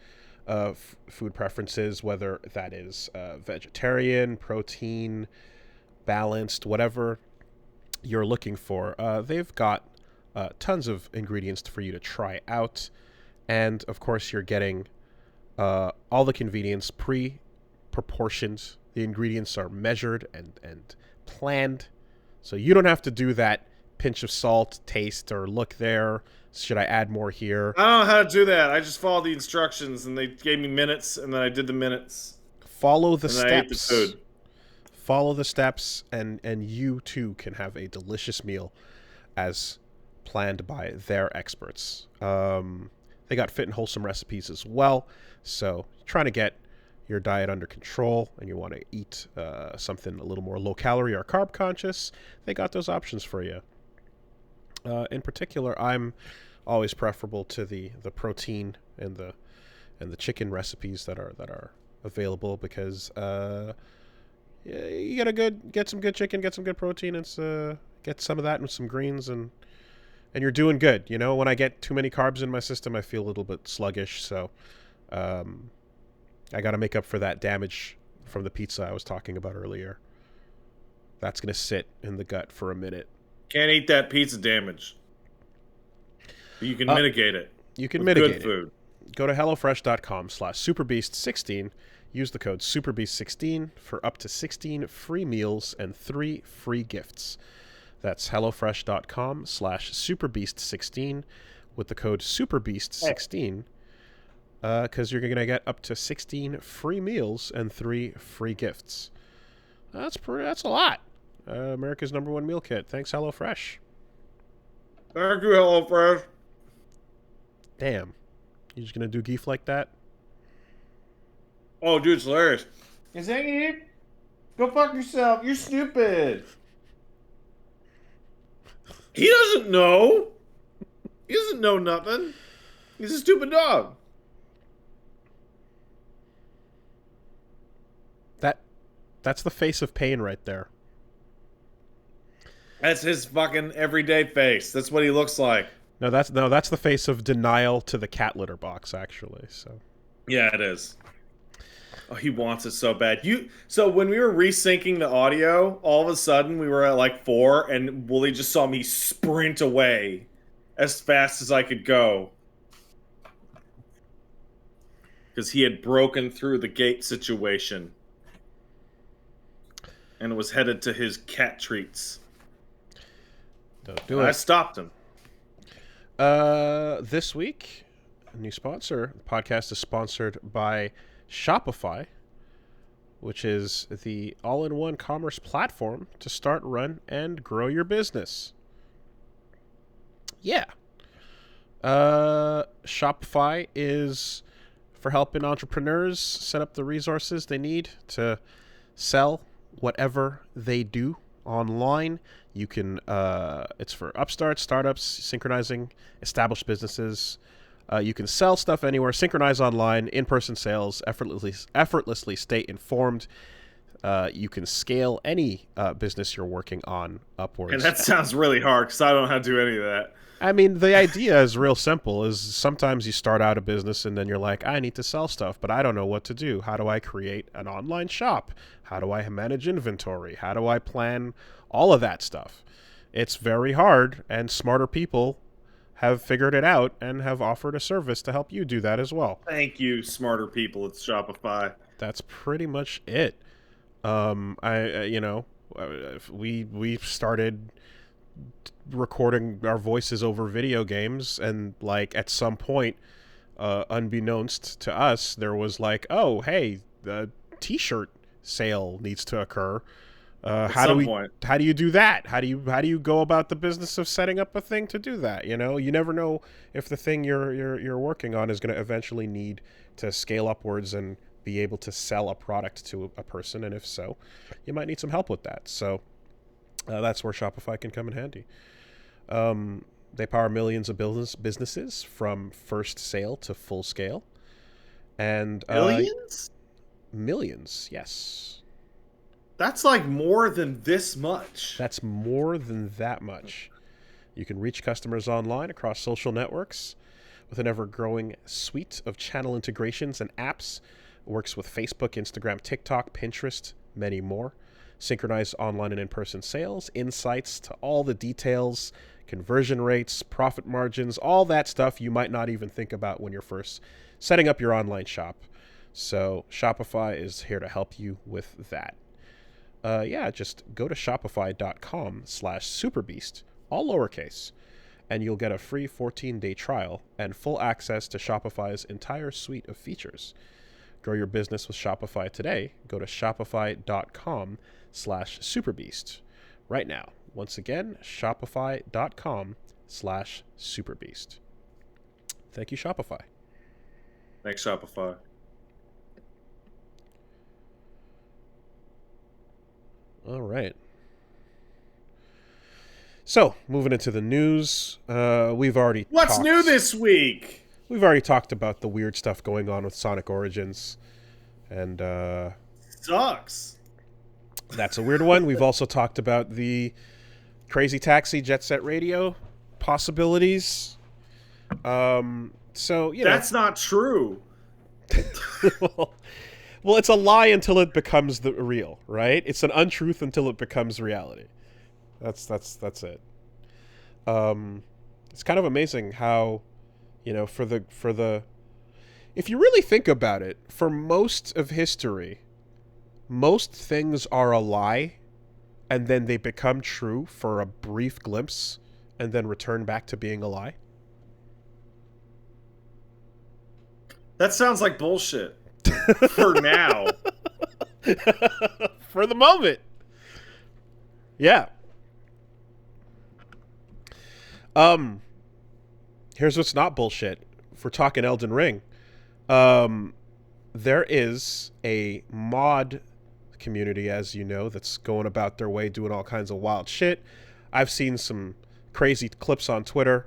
food preferences, whether that is vegetarian, protein, balanced, whatever you're looking for, they've got tons of ingredients for you to try out, and of course you're getting all the convenience, pre-proportioned. The ingredients are measured and planned, so you don't have to do that pinch of salt, taste, or look there, should I add more here? I don't know how to do that. I just followed the instructions, and they gave me minutes, and then I did the minutes. Follow the and steps. I ate the food. Follow the steps, and you too can have a delicious meal as planned by their experts. They got fit and wholesome recipes as well, so trying to get your diet under control and you want to eat something a little more low calorie or carb conscious, they got those options for you. In particular, I'm always preferable to the protein and the chicken recipes that are available, because you get some good chicken, get some good protein, and get some of that and some greens, and you're doing good. You know, when I get too many carbs in my system, I feel a little bit sluggish. So I got to make up for that damage from the pizza I was talking about earlier. That's going to sit in the gut for a minute. Can't eat that pizza damage. You can mitigate it. You can mitigate good food. Go to HelloFresh.com/SuperBeast16. Use the code SuperBeast16 for up to 16 free meals and 3 free gifts. That's HelloFresh.com/SuperBeast16 with the code SuperBeast16, because you're going to get up to 16 free meals and 3 free gifts. That's a lot. America's #1 meal kit. Thanks, HelloFresh. Thank you, HelloFresh. Damn. You just going to do geef like that? Oh, dude, it's hilarious. Is that you? Go fuck yourself. You're stupid. He doesn't know. He doesn't know nothing. He's a stupid dog. That's the face of pain right there. That's his fucking everyday face. That's what he looks like. No, that's the face of denial to the cat litter box, actually. So. Yeah, it is. Oh, he wants it so bad. So when we were resyncing the audio, all of a sudden we were at like 4, and Wooly just saw me sprint away as fast as I could go. Because he had broken through the gate situation. And was headed to his cat treats. Don't do it. I stopped him. This week, a new sponsor. The podcast is sponsored by Shopify, which is the all-in-one commerce platform to start, run, and grow your business. Yeah, Shopify is for helping entrepreneurs set up the resources they need to sell whatever they do online. You can it's for upstarts, startups, synchronizing established businesses. You can sell stuff anywhere, synchronize online, in-person sales, effortlessly stay informed. You can scale any business you're working on upwards. And that sounds really hard because I don't know how to do any of that. I mean, the idea is real simple. Is sometimes you start out a business and then you're like, I need to sell stuff, but I don't know what to do. How do I create an online shop? How do I manage inventory? How do I plan all of that stuff? It's very hard, and smarter people have figured it out and have offered a service to help you do that as well. Thank you, smarter people at Shopify. That's pretty much it. We started recording our voices over video games, and like at some point, unbeknownst to us, there was like, oh hey, the t-shirt sale needs to occur. How do you do that? How do you go about the business of setting up a thing to do that? You know, you never know if the thing you're working on is going to eventually need to scale upwards and be able to sell a product to a person, and if so, you might need some help with that. So that's where Shopify can come in handy. They power millions of businesses from first sale to full scale. And millions? Millions, yes. That's like more than this much. That's more than that much. You can reach customers online across social networks with an ever-growing suite of channel integrations and apps. It works with Facebook, Instagram, TikTok, Pinterest, many more. Synchronize online and in-person sales, insights to all the details, conversion rates, profit margins, all that stuff you might not even think about when you're first setting up your online shop. So Shopify is here to help you with that. Just go to shopify.com/superbeast, all lowercase, and you'll get a free 14-day trial and full access to Shopify's entire suite of features. Grow your business with Shopify today. Go to shopify.com/superbeast right now. Once again, shopify.com/superbeast. Thank you, Shopify. Thanks, Shopify. All right. So, moving into the news, we've already What's new this week? We've already talked about the weird stuff going on with Sonic Origins, and sucks. That's a weird one. We've also talked about the Crazy Taxi Jet Set Radio possibilities. That's not true. Well, it's a lie until it becomes the real, right? It's an untruth until it becomes reality. That's it. It's kind of amazing how, if you really think about it, for most of history, most things are a lie, and then they become true for a brief glimpse, and then return back to being a lie. That sounds like bullshit. For now. For the moment. Yeah. Here's what's not bullshit. If we're talking Elden Ring, there is a mod community, as you know, that's going about their way doing all kinds of wild shit. I've seen some crazy clips on Twitter.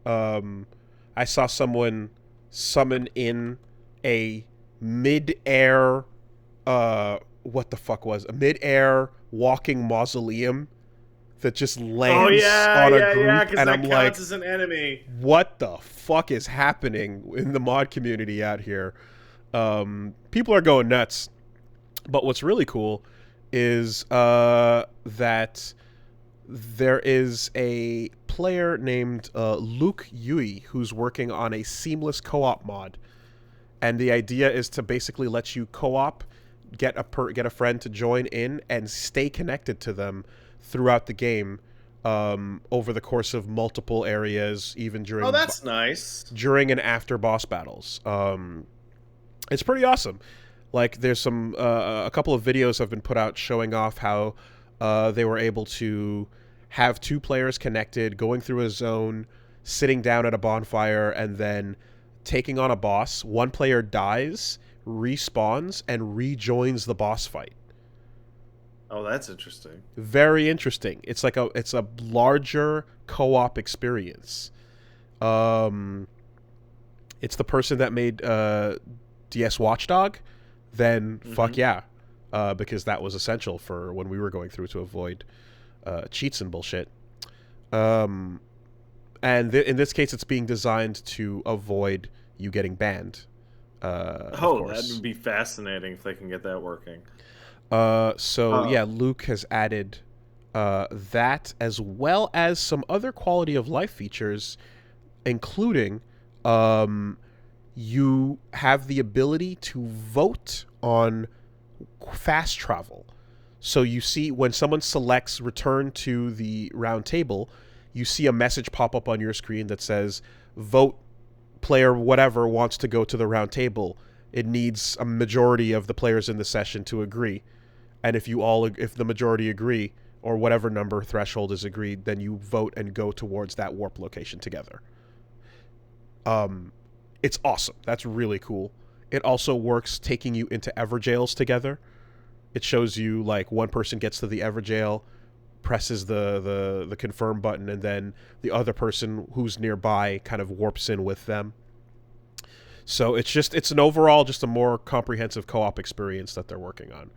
I saw someone summon in a mid-air what the fuck was a mid-air walking mausoleum that just lands on a group, and I'm like, as an enemy. What the fuck is happening in the mod community out here? People are going nuts. But what's really cool is that there is a player named Luke Yui who's working on a seamless co-op mod. And the idea is to basically let you co-op, get a friend to join in, and stay connected to them throughout the game over the course of multiple areas, even during that's nice. During and after boss battles. It's pretty awesome. Like, there's some a couple of videos have been put out showing off how they were able to have two players connected, going through a zone, sitting down at a bonfire and then taking on a boss. One player dies, respawns, and rejoins the boss fight. Oh, that's interesting. Very interesting. It's a larger co-op experience. It's the person that made DS Watchdog. Then fuck yeah, because that was essential for when we were going through to avoid cheats and bullshit. And in this case, it's being designed to avoid you getting banned. Oh, that would be fascinating if they can get that working. Yeah, Luke has added that as well as some other quality of life features, including you have the ability to vote on fast travel. So you see when someone selects return to the round table, you see a message pop up on your screen that says vote player whatever wants to go to the round table. It needs a majority of the players in the session to agree. And if the majority agree, or whatever number threshold is agreed, then you vote and go towards that warp location together. It's awesome. That's really cool. It also works taking you into Everjails together. It shows you like one person gets to the Everjail, presses the confirm button, and then the other person who's nearby kind of warps in with them. So it's an overall just a more comprehensive co-op experience that they're working on.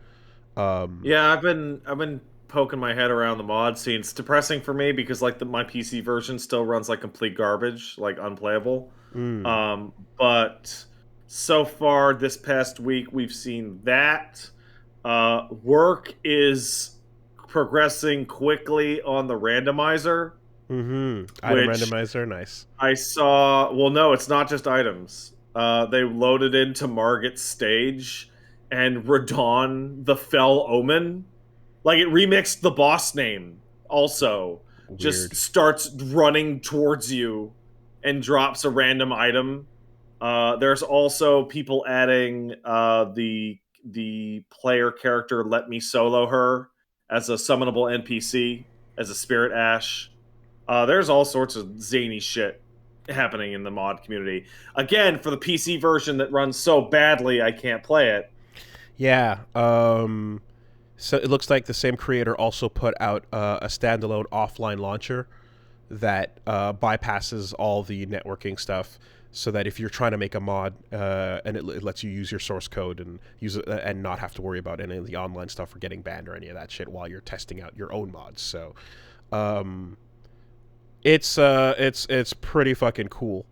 Yeah, I've been poking my head around the mod scene. It's depressing for me because like my PC version still runs like complete garbage, like unplayable. But so far this past week we've seen that work is progressing quickly on the randomizer. Item randomizer, nice. I saw. Well, no, it's not just items. They loaded into Margit's stage and Radon the Fell Omen. Like, it remixed the boss name also. Weird. Just starts running towards you and drops a random item. There's also people adding the player character Let Me Solo Her as a summonable NPC, as a Spirit Ash. There's all sorts of zany shit happening in the mod community. Again, for the PC version that runs so badly I can't play it. Yeah. So it looks like the same creator also put out a standalone offline launcher that bypasses all the networking stuff, so that if you're trying to make a mod and it lets you use your source code and use it and not have to worry about any of the online stuff or getting banned or any of that shit while you're testing out your own mods. So it's pretty fucking cool.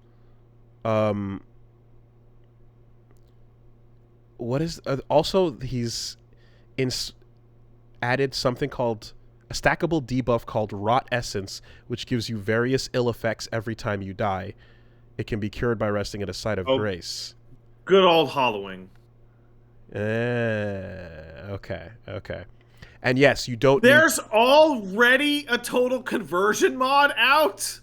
What is also he's added something called a stackable debuff called Rot Essence, which gives you various ill effects every time you die. It can be cured by resting at a site of grace. Good old hollowing. Okay. And yes, you don't. There's already a total conversion mod out.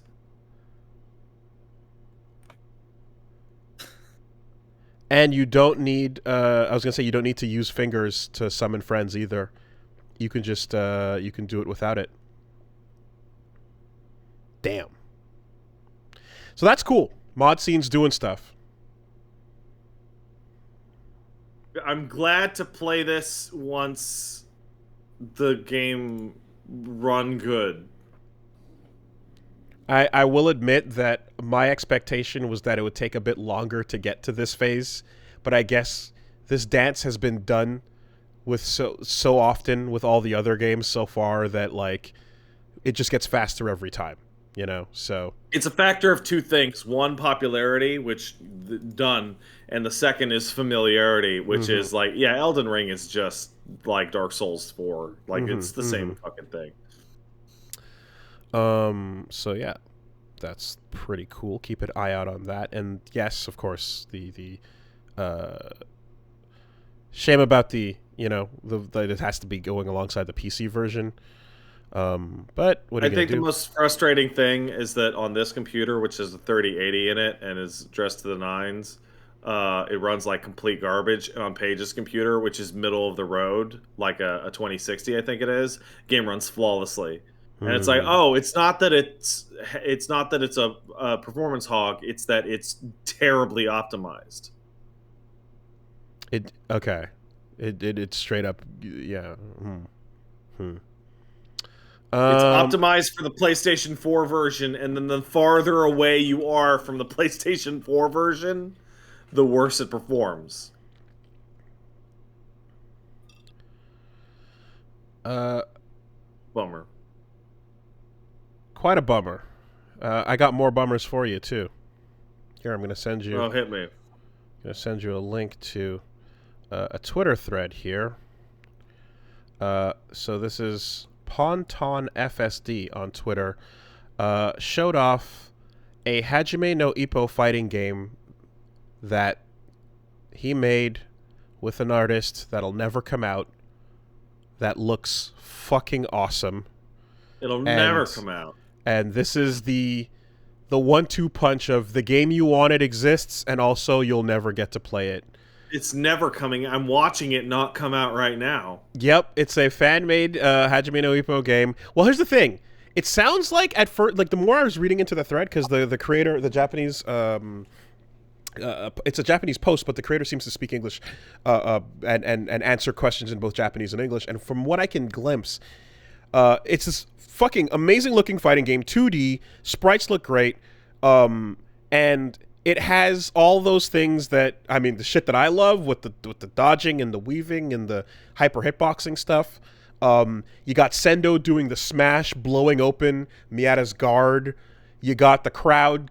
And you don't need. I was gonna say you don't need to use fingers to summon friends either. You can just you can do it without it. Damn. So that's cool. Mod scene's doing stuff. I'm glad to play this once the game run good. I will admit that my expectation was that it would take a bit longer to get to this phase, but I guess this dance has been done with so often with all the other games so far that like it just gets faster every time, you know. So it's a factor of two things: one, popularity, which done, and the second is familiarity, which is like, yeah, Elden Ring is just like Dark Souls 4, like it's the same fucking thing. So yeah, that's pretty cool. Keep an eye out on that. And yes, of course, the shame about the, you know, that it has to be going alongside the PC version. But what are you gonna do? I think the most frustrating thing is that on this computer, which has a 3080 in it and is dressed to the nines, it runs like complete garbage. And on Paige's computer, which is middle of the road, like a 2060, I think it is, game runs flawlessly. And it's like, oh, it's not that it it's not that it's a performance hog. It's that it's terribly optimized. Okay. It's straight up, yeah. It's optimized for the PlayStation 4 version, and then the farther away you are from the PlayStation 4 version, the worse it performs. Bummer. Quite a bummer. I got more bummers for you too. Here, I'm gonna send you. Oh, hit me. I'm gonna send you a link to a Twitter thread here. So this is Ponton FSD on Twitter. Showed off a Hajime no Ippo fighting game that he made with an artist that'll never come out. That looks fucking awesome. It'll never come out. And this is the 1-2 punch of the game you wanted exists, and also you'll never get to play it. It's never coming. I'm watching it not come out right now. Yep, it's a fan-made Hajime no Ippo game. Well, here's the thing. It sounds like at first, like the more I was reading into the thread, because the creator, the Japanese, it's a Japanese post, but the creator seems to speak English and answer questions in both Japanese and English. And from what I can glimpse, it's this fucking amazing-looking fighting game, 2D, sprites look great, and it has all those things that, I mean, the shit that I love with the dodging and the weaving and the hyper hitboxing stuff. You got Sendo doing the smash, blowing open Miyata's guard. You got the crowd,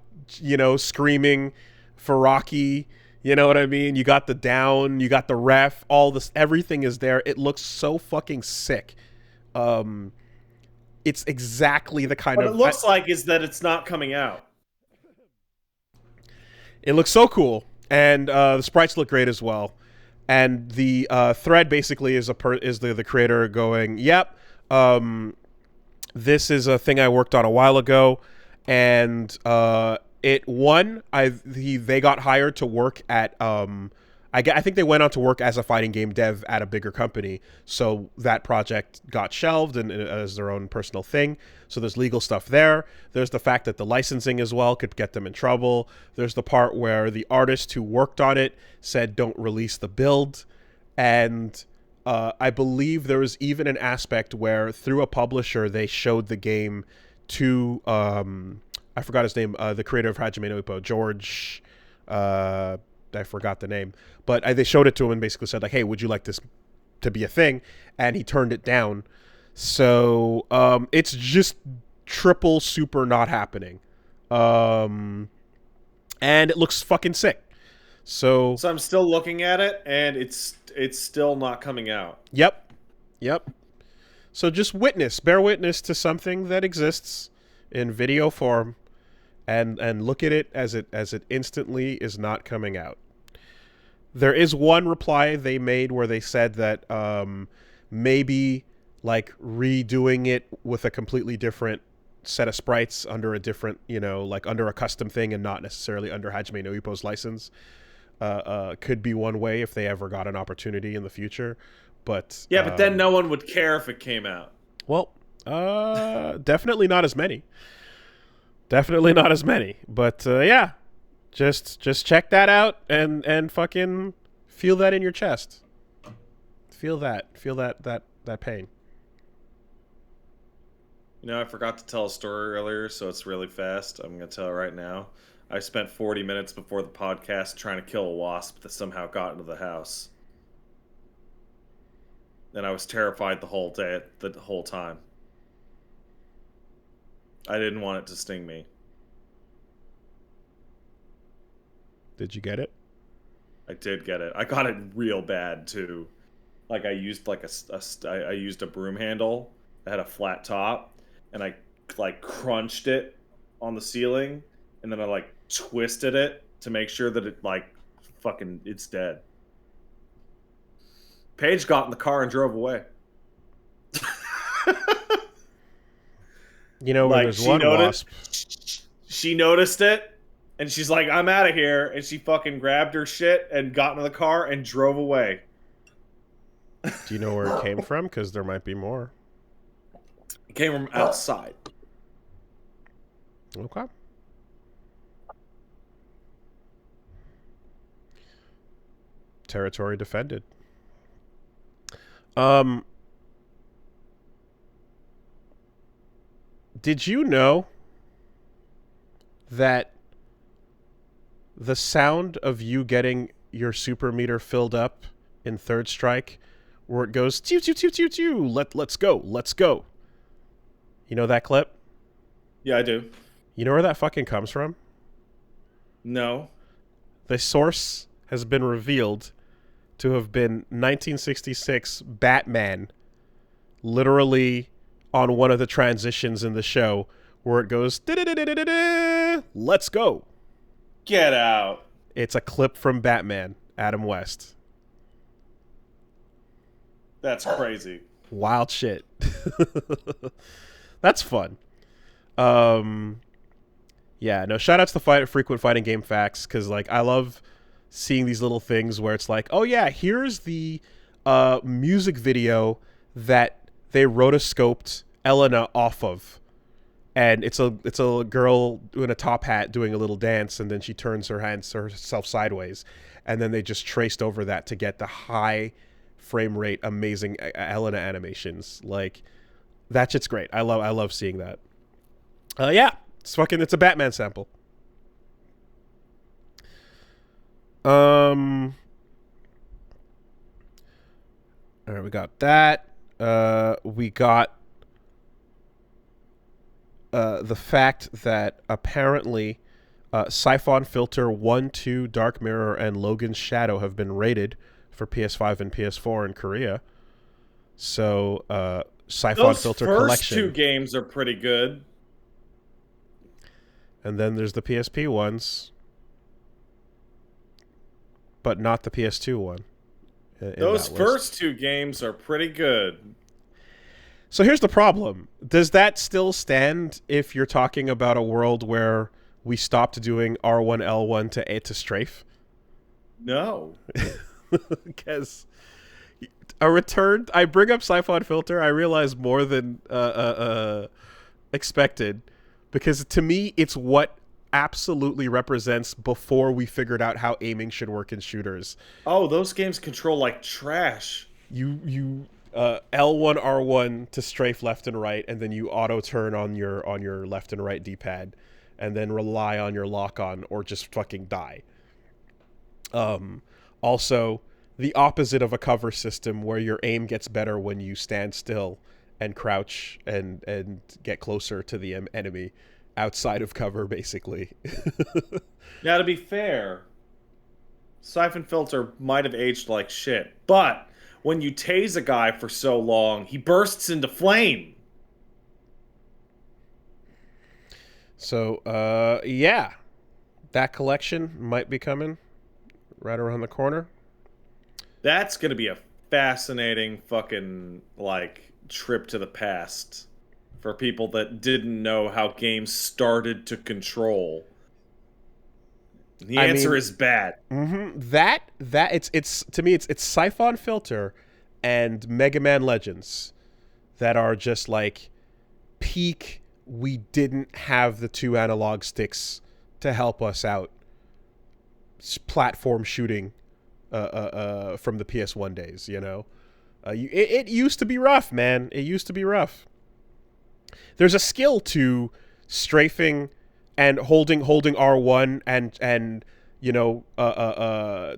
screaming for Rocky. You know what I mean? You got the down, you got the ref, all this, everything is there. It looks so fucking sick. It's exactly the kind what of... What it looks like is that it's not coming out. It looks so cool, and the sprites look great as well. And the thread basically is the creator going, "Yep, this is a thing I worked on a while ago, and it won. They got hired to work at I think they went on to work as a fighting game dev at a bigger company, so that project got shelved and as their own personal thing. So there's legal stuff there. There's the fact that the licensing as well could get them in trouble. There's the part where the artist who worked on it said don't release the build, and I believe there was even an aspect where through a publisher they showed the game to I forgot his name, the creator of Hajime no Ippo, George. I forgot the name, but they showed it to him and basically said like, "Hey, would you like this to be a thing?" And he turned it down. So it's just triple super not happening, and it looks fucking sick. So I'm still looking at it, and it's still not coming out. Yep. So just bear witness to something that exists in video form, and look at it as it instantly is not coming out. There is one reply they made where they said that maybe like redoing it with a completely different set of sprites under a different, like under a custom thing and not necessarily under Hajime no Ippo's license could be one way if they ever got an opportunity in the future. But yeah, but then no one would care if it came out. Well, definitely not as many. Definitely not as many. But yeah. Just check that out and fucking feel that in your chest. Feel that pain. I forgot to tell a story earlier, so it's really fast. I'm going to tell it right now. I spent 40 minutes before the podcast trying to kill a wasp that somehow got into the house. And I was terrified the whole time. I didn't want it to sting me. Did you get it? I did get it. I got it real bad too. Like I used I used a broom handle that had a flat top, and I like crunched it on the ceiling, and then I like twisted it to make sure that it like fucking it's dead. Paige got in the car and drove away. When there's one wasp. She noticed it. And she's like, "I'm out of here." And she fucking grabbed her shit and got in the car and drove away. Do you know where it came from? Because there might be more. It came from outside. Okay. Territory defended. Um, did you know that the sound of you getting your super meter filled up in Third Strike, where it goes tew tew tew tew tew, let's go, let's go. You know that clip? Yeah, I do. You know where that fucking comes from? No. The source has been revealed to have been 1966 Batman, literally on one of the transitions in the show where it goes let's go. Get out. It's a clip from Batman, Adam West. That's crazy. Wild shit. That's fun. Yeah, no, shout outs to Frequent Fighting Game Facts, because like I love seeing these little things where it's like, oh yeah, here's the music video that they rotoscoped Elena off of. And it's a girl in a top hat doing a little dance, and then she turns herself sideways, and then they just traced over that to get the high frame rate, amazing Elena animations. Like that shit's great. I love seeing that. Yeah, it's a Batman sample. All right, we got that. We got the fact that apparently Syphon Filter 1, 2, Dark Mirror, and Logan's Shadow have been rated for PS5 and PS4 in Korea. So, Syphon Filter Collection. Those first two games are pretty good. And then there's the PSP ones, but not the PS2 one. Those first two games are pretty good. So here's the problem. Does that still stand if you're talking about a world where we stopped doing R1, L1 to strafe? No. Because I bring up Syphon Filter, I realize more than expected, because to me, it's what absolutely represents before we figured out how aiming should work in shooters. Oh, those games control like trash. You L1 R1 to strafe left and right, and then you auto turn on your left and right D-pad, and then rely on your lock on or just fucking die. Also, the opposite of a cover system where your aim gets better when you stand still and crouch and get closer to the enemy outside of cover, basically. Now, to be fair, Syphon Filter might have aged like shit, but when you tase a guy for so long, he bursts into flame. So, yeah. That collection might be coming right around the corner. That's going to be a fascinating fucking, like, trip to the past for people that didn't know how games started to control. The answer is bad. Mm-hmm. That it's to me it's Syphon Filter and Mega Man Legends that are just like peak. We didn't have the two analog sticks to help us out. Platform shooting from the PS1 days, you know. It used to be rough, man. It used to be rough. There's a skill to strafing and holding R1 and you know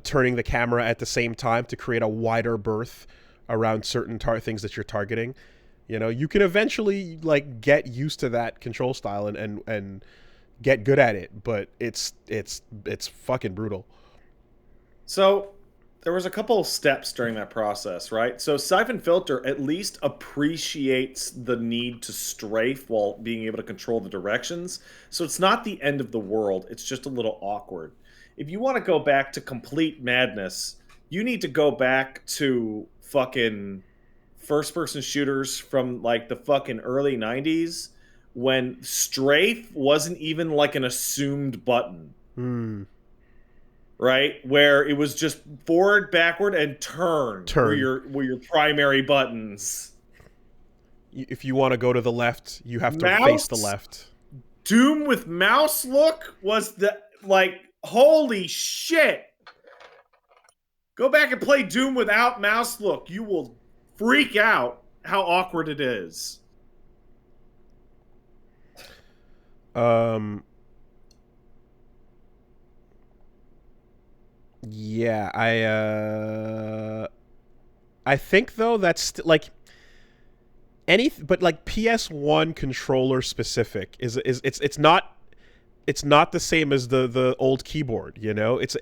turning the camera at the same time to create a wider berth around certain things that you're targeting. You know, you can eventually like get used to that control style and get good at it, but it's fucking brutal. So there was a couple of steps during that process, right? So Syphon Filter at least appreciates the need to strafe while being able to control the directions. So it's not the end of the world. It's just a little awkward. If you want to go back to complete madness, you need to go back to fucking first-person shooters from like the fucking early 90s when strafe wasn't even like an assumed button. Right, where it was just forward, backward, and turn. Were your primary buttons. If you want to go to the left, you have to Mouse, face the left. Doom with mouse look was the, like, holy shit. Go back and play Doom without mouse look. You will freak out how awkward it is. Yeah, I think though that's like but like PS1 controller specific is it's not the same as the old keyboard, you know? It's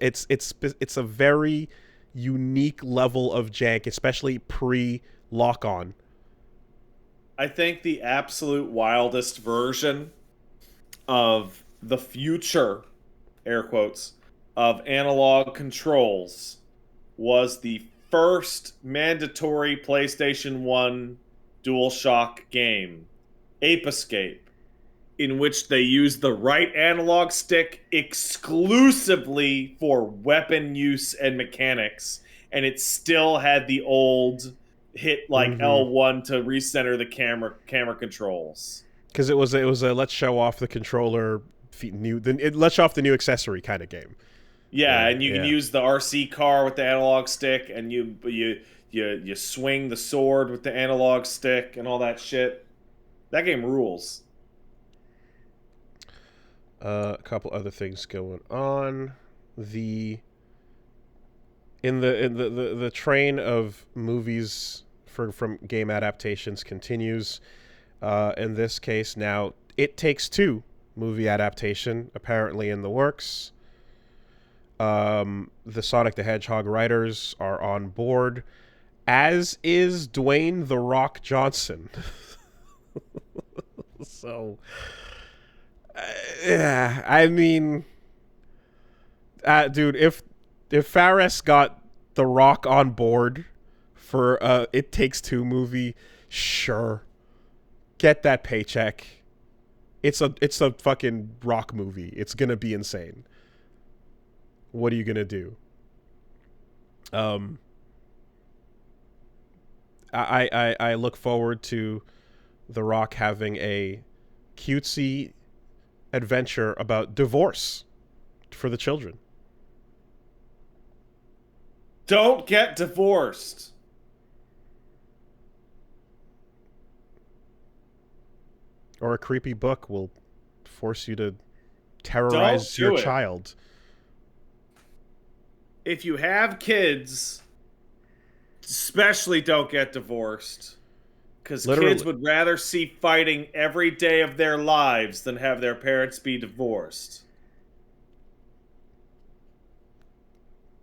a very unique level of jank, especially pre lock on. I think the absolute wildest version of the future, air quotes, of analog controls was the first mandatory PlayStation 1 DualShock game, Ape Escape, in which they used the right analog stick exclusively for weapon use and mechanics, and it still had the old hit like L1 to recenter the camera controls. Because it was a let's show off the controller let's show off the new accessory kind of game. Yeah, and you can use the RC car with the analog stick, and you swing the sword with the analog stick and all that shit. That game rules. A couple other things going on. The train of movies from game adaptations continues. In this case, now It Takes Two movie adaptation apparently in the works. The Sonic the Hedgehog writers are on board, as is Dwayne "The Rock" Johnson. So, yeah, I mean, dude, if Fares got The Rock on board for It Takes Two movie, sure, get that paycheck. It's a fucking Rock movie. It's gonna be insane. What are you gonna do? I look forward to The Rock having a cutesy adventure about divorce for the children. Don't get divorced. Or a creepy book will force you to terrorize your child. If you have kids, especially don't get divorced. Because kids would rather see fighting every day of their lives than have their parents be divorced.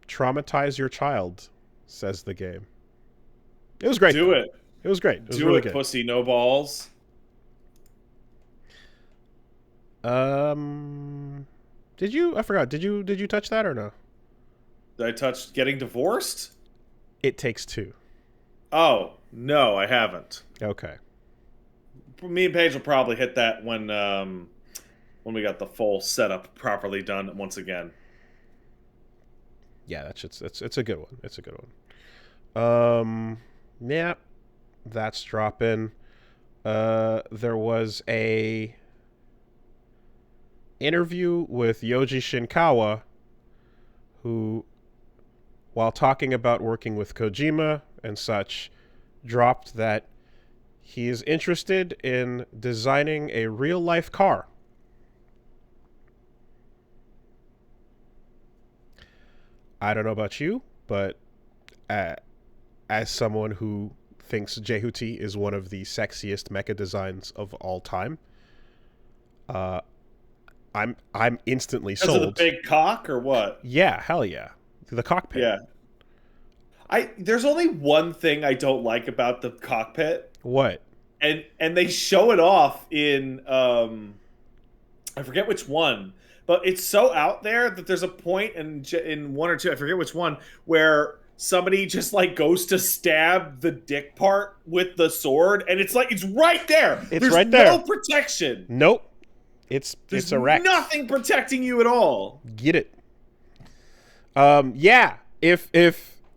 Traumatize your child, says the game. It was great. Do it. It was great. It was Do really it, good. pussy, no balls. Did you? I forgot. Did you touch that or no? Did I touch getting divorced? It Takes Two. Oh, no, I haven't. Okay. Me and Paige will probably hit that when we got the full setup properly done once again. Yeah, it's a good one. It's a good one. Yeah, that's dropping. There was a interview with Yoji Shinkawa, who, while talking about working with Kojima and such, dropped that he is interested in designing a real-life car. I don't know about you, but as someone who thinks Jehuti is one of the sexiest mecha designs of all time, I'm instantly sold. Because of the big cock or what? Yeah, hell yeah. The cockpit. Yeah. There's only one thing I don't like about the cockpit. What? And they show it off in I forget which one, but it's so out there that there's a point in one or two, I forget which one, where somebody just like goes to stab the dick part with the sword, and it's like it's right there. There's right there. No protection. Nope. It's erect. Nothing protecting you at all. Get it. Yeah. If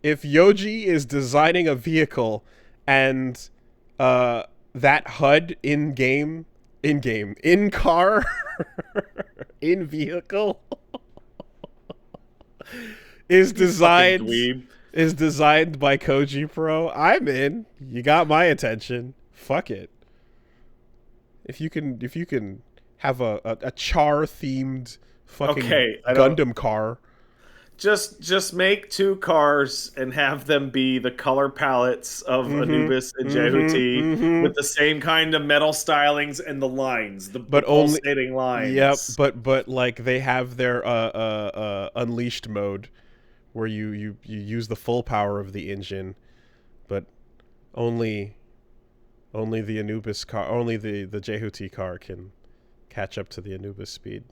Yoji is designing a vehicle and that HUD in game In game, in car, in vehicle, is designed by Koji Pro. I'm in. You got my attention. Fuck it. If you can have a char themed fucking Gundam car. Just make 2 cars and have them be the color palettes of Anubis and Jehuti with the same kind of metal stylings and the lines, the pulsating lines. Yep, but like they have their unleashed mode where you use the full power of the engine, but only the Anubis car, only the Jehuti car can catch up to the Anubis speed.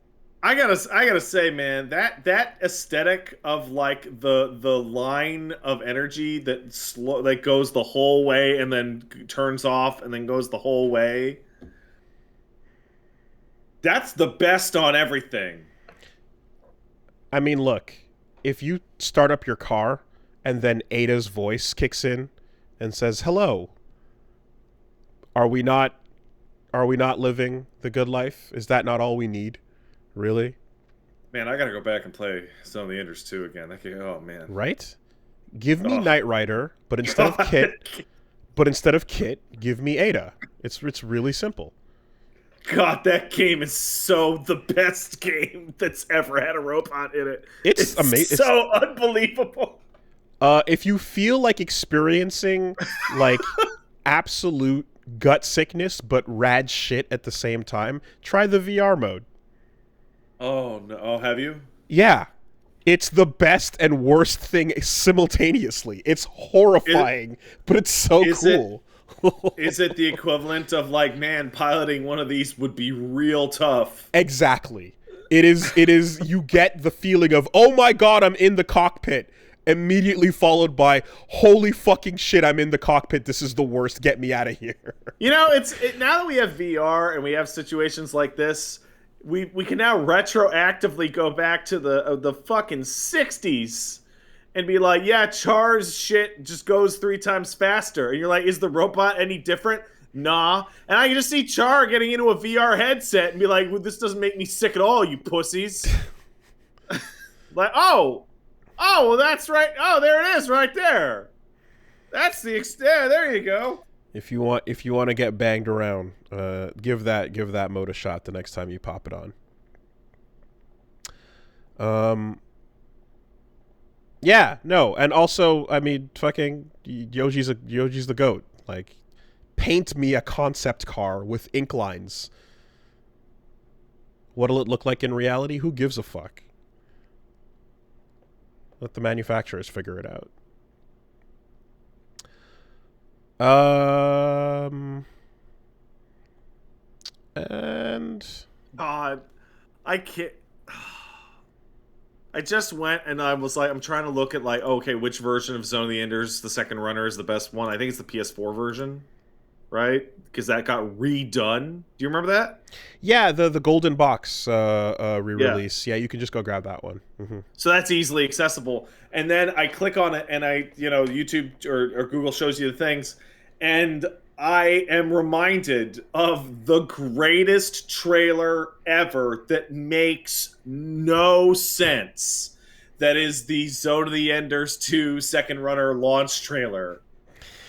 I gotta say, man, that aesthetic of like the line of energy that goes the whole way and then turns off and then goes the whole way. That's the best on everything. I mean, look, if you start up your car and then Ada's voice kicks in and says, "Hello, are we not living the good life? Is that not all we need?" Really? Man, I gotta go back and play Zone of the Enders 2 again. Oh man. Right? Give me Knight Rider, but instead of Kit, give me Ada. It's really simple. God, that game is so the best game that's ever had a robot in it. It's amazing. So unbelievable. If you feel like experiencing like absolute gut sickness but rad shit at the same time, try the VR mode. Oh, no. Oh, have you? Yeah. It's the best and worst thing simultaneously. It's horrifying, but it's so cool. Is it the equivalent of like, man, piloting one of these would be real tough? Exactly. It is you get the feeling of, oh my god, I'm in the cockpit, immediately followed by, holy fucking shit, I'm in the cockpit, this is the worst, get me out of here. You know, now that we have VR and we have situations like this, we can now retroactively go back to the fucking 60s and be like, yeah, Char's shit just goes 3 times faster. And you're like, is the robot any different? Nah. And I can just see Char getting into a VR headset and be like, well, this doesn't make me sick at all, you pussies. Like, well, that's right. Oh, there it is right there. That's the extent. There you go. If you want to get banged around, give that mode a shot the next time you pop it on. Yeah, no, and also, I mean, fucking Yoji's the GOAT. Like, paint me a concept car with ink lines. What'll it look like in reality? Who gives a fuck? Let the manufacturers figure it out. And God, I can't. I just went and I was like, I'm trying to look at like, okay, which version of Zone of the Enders, the second runner, is the best one. I think it's the PS4 version, right? Because that got redone. Do you remember that? Yeah, the golden box re-release. Yeah, you can just go grab that one. Mm-hmm. So that's easily accessible. And then I click on it and YouTube or Google shows you the things. And I am reminded of the greatest trailer ever that makes no sense. That is the Zone of the Enders 2 second runner launch trailer.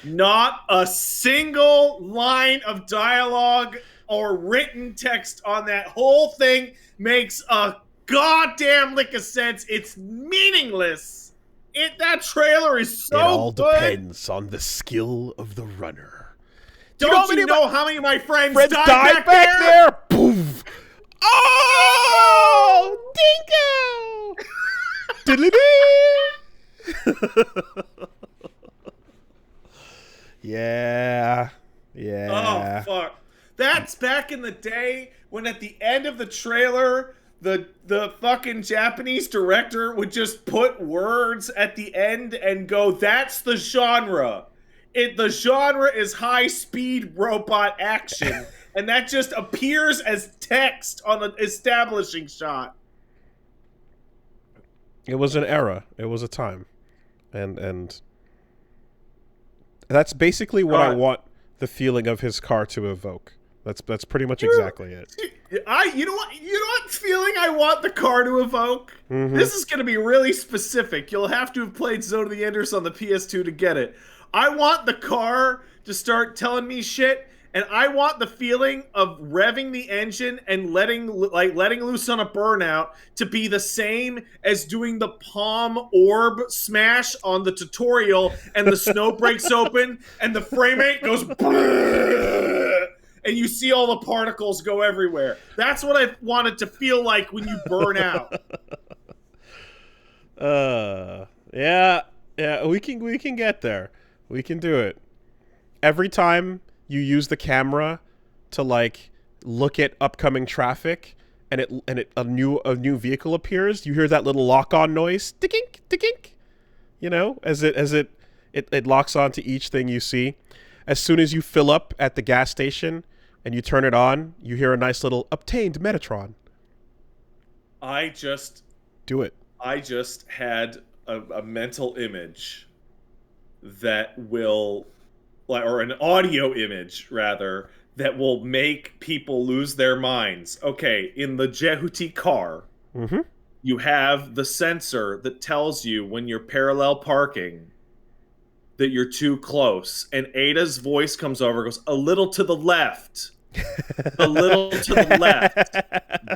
Not a single line of dialogue or written text on that whole thing makes a goddamn lick of sense. It's meaningless. That trailer is so good. It all depends on the skill of the runner. Don't you know how many of my friends died back there? Poof! Oh! Dingo! Diddly-dee! Yeah. Oh, fuck. That's back in the day when at the end of the trailer, the fucking Japanese director would just put words at the end and go, that's the genre. The genre is high-speed robot action, and that just appears as text on an establishing shot. It was an era. It was a time. And that's basically what I want the feeling of his car to evoke. That's pretty much exactly it. You know what feeling I want the car to evoke? Mm-hmm. This is going to be really specific. You'll have to have played Zone of the Enders on the PS2 to get it. I want the car to start telling me shit, and I want the feeling of revving the engine and letting loose on a burnout to be the same as doing the palm orb smash on the tutorial, and the snow breaks open and the frame rate goes and you see all the particles go everywhere. That's what I want it to feel like when you burn out. Yeah, we can get there. We can do it. Every time you use the camera to like look at upcoming traffic and a new vehicle appears, you hear that little lock-on noise, tickink, tickink. You know, as it locks on to each thing you see. As soon as you fill up at the gas station and you turn it on, you hear a nice little obtained Metatron. I just had a mental image that will, or an audio image rather, that will make people lose their minds. Okay, in the Jehuti car, you have the sensor that tells you when you're parallel parking that you're too close, and Ada's voice comes over, goes a little to the left, a little to the left,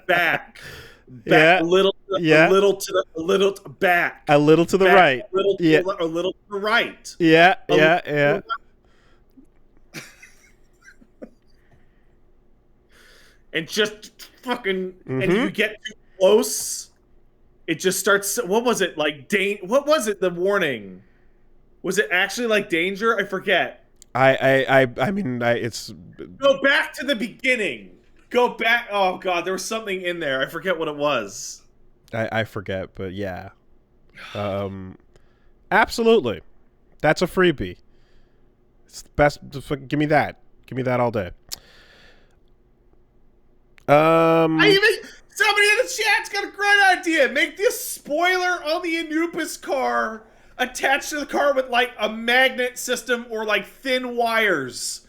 back, yeah, a little to the back, a little to the right, a little to the right, yeah. And just fucking, and you get too close, it just starts. What was it like? What was it? The warning. Was it actually like danger? I forget. I mean, it's... Go back to the beginning. Go back. Oh, God, there was something in there. I forget what it was. I forget, but yeah. Absolutely. That's a freebie. It's the best. Give me that. Give me that all day. Somebody in the chat's got a great idea. Make this spoiler on the Anubis car attached to the car with like a magnet system or like thin wires,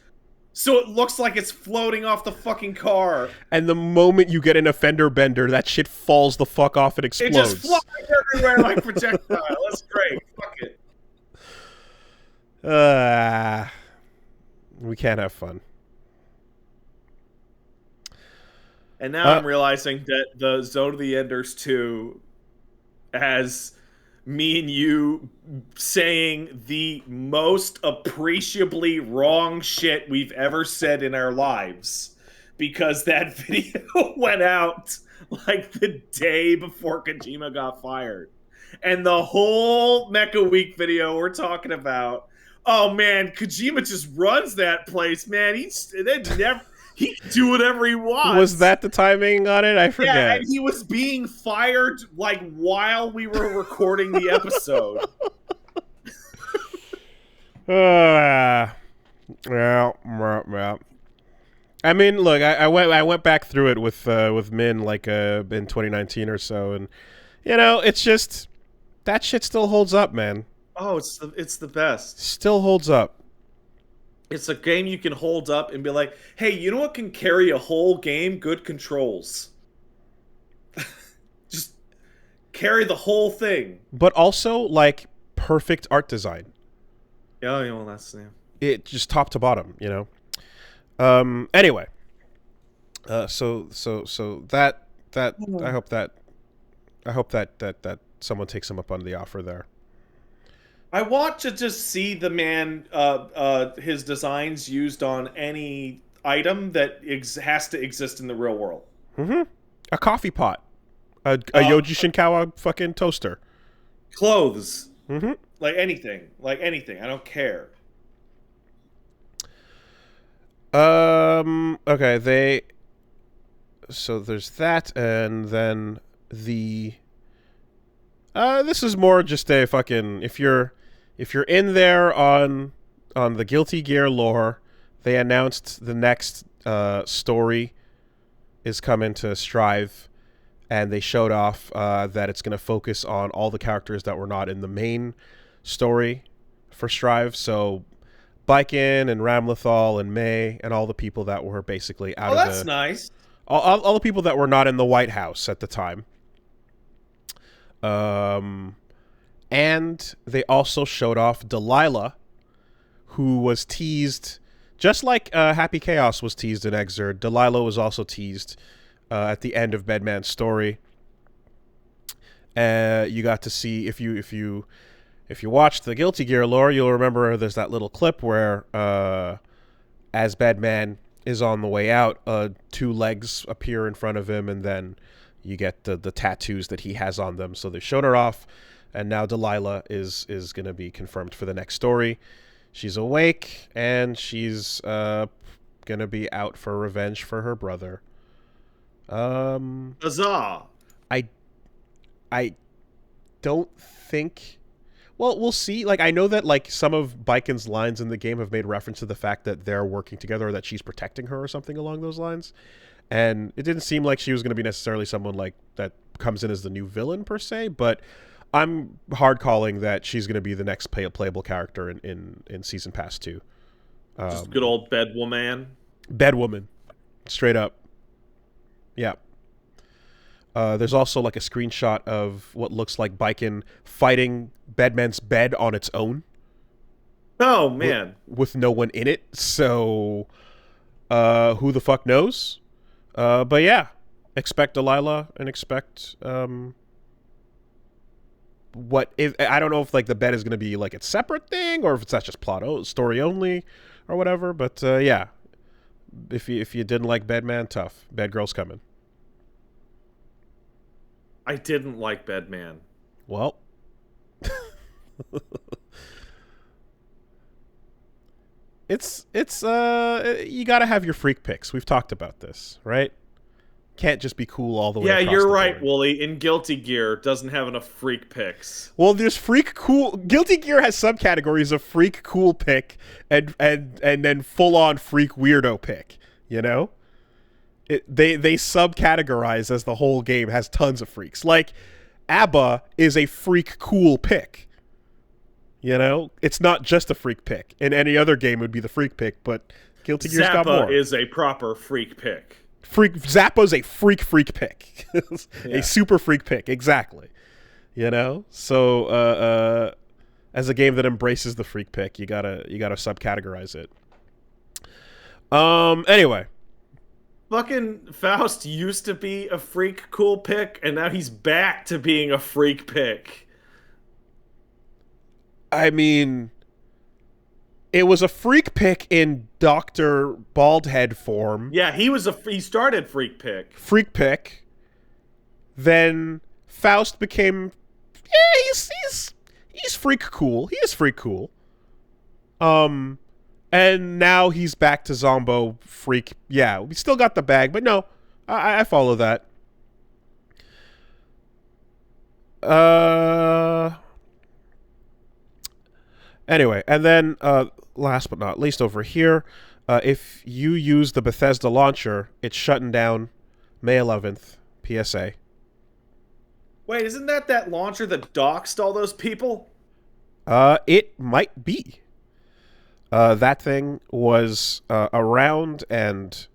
so it looks like it's floating off the fucking car. And the moment you get an offender bender, that shit falls the fuck off and explodes. It just flies everywhere like projectile. That's great. Fuck it. We can't have fun. And now I'm realizing that the Zone of the Enders 2 has me and you saying the most appreciably wrong shit we've ever said in our lives, because that video went out like the day before Kojima got fired. And the whole Mecha Week video we're talking about, oh man, Kojima just runs that place, man. He can do whatever he wants. Was that the timing on it? I forget. Yeah, and he was being fired like while we were recording the episode. Yeah. I mean, look, I went back through it with Min like in 2019 or so, and you know, it's just that shit still holds up, man. Oh, it's the best. Still holds up. It's a game you can hold up and be like, hey, you know what can carry a whole game? Good controls. Just carry the whole thing. But also, like, perfect art design. Yeah, well, that's... Yeah. It just top to bottom, you know? Anyway. So that I hope that someone takes him up on the offer there. I want to just see the man, his designs used on any item that has to exist in the real world. A coffee pot. A Yoji Shinkawa fucking toaster. Clothes. Like anything. I don't care. Okay, so there's that, and then this is more just a fucking, if you're in there on the Guilty Gear lore, they announced the next story is coming to Strive, and they showed off that it's going to focus on all the characters that were not in the main story for Strive. So Baiken and Ramlethal and May and all the people that were basically out of that's nice. All the people that were not in the White House at the time. And they also showed off Delilah, who was teased, just like Happy Chaos was teased in Exerd. Delilah was also teased at the end of Bedman's story. You got to see, if you watched the Guilty Gear lore, you'll remember there's that little clip where as Bedman is on the way out, two legs appear in front of him, and then you get the tattoos that he has on them. So they showed her off, and now Delilah is going to be confirmed for the next story. She's awake, and she's going to be out for revenge for her brother. Huzzah! I don't think... Well, we'll see. Like, I know that like some of Baiken's lines in the game have made reference to the fact that they're working together, or that she's protecting her or something along those lines. And it didn't seem like she was going to be necessarily someone like that comes in as the new villain per se, but I'm hard calling that she's going to be the next playable character in Season Pass 2. Just good old Bedwoman. Bedwoman. Straight up. Yeah. There's also like a screenshot of what looks like Baiken fighting Bedman's bed on its own. Oh, man. With no one in it. So, who the fuck knows? But yeah, expect Delilah and expect what if I don't know if like the bed is going to be like a separate thing, or if that's just story only or whatever. But yeah, if you didn't like Bedman, tough. Bed Girl's coming. I didn't like Bedman. Well, it's you got to have your freak picks. We've talked about this, right? Can't just be cool all the way. Yeah, across you're the right, board. Wooly. In Guilty Gear, doesn't have enough freak picks. Well, there's freak cool. Guilty Gear has subcategories of freak cool pick and then full on freak weirdo pick. You know, they subcategorize as the whole game has tons of freaks. Like ABBA is a freak cool pick. You know, it's not just a freak pick. In any other game, it would be the freak pick, but Guilty Gear's got more. Zappa is a proper freak pick. Zappa's a freak pick. A super freak pick, exactly. You know? So as a game that embraces the freak pick, you gotta subcategorize it. Anyway. Fucking Faust used to be a freak cool pick, and now he's back to being a freak pick. I mean, it was a freak pick in Dr. Baldhead form. Yeah, he started freak pick. Freak pick. Then Faust became, yeah, he's freak cool. He is freak cool. And now he's back to Zombo freak. Yeah, we still got the bag, but no, I follow that. Anyway, and then last but not least over here, if you use the Bethesda launcher, it's shutting down May 11th, PSA. Wait, isn't that launcher that doxed all those people? It might be. That thing was around, and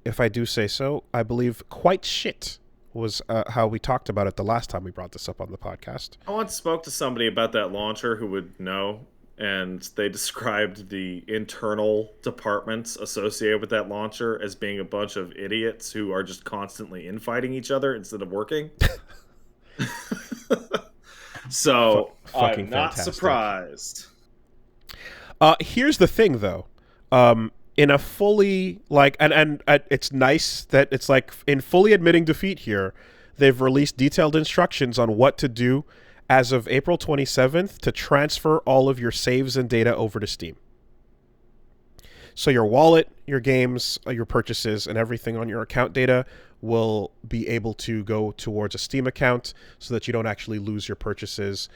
if I do say so, I believe quite shit was how we talked about it the last time we brought this up on the podcast. I once spoke to somebody about that launcher who would know, and they described the internal departments associated with that launcher as being a bunch of idiots who are just constantly infighting each other instead of working. So, I'm not surprised. Here's the thing, though. In a fully, like, and it's nice that it's like, in fully admitting defeat here, they've released detailed instructions on what to do as of April 27th to transfer all of your saves and data over to Steam. So your wallet, your games, your purchases, and everything on your account data will be able to go towards a Steam account so that you don't actually lose your purchases,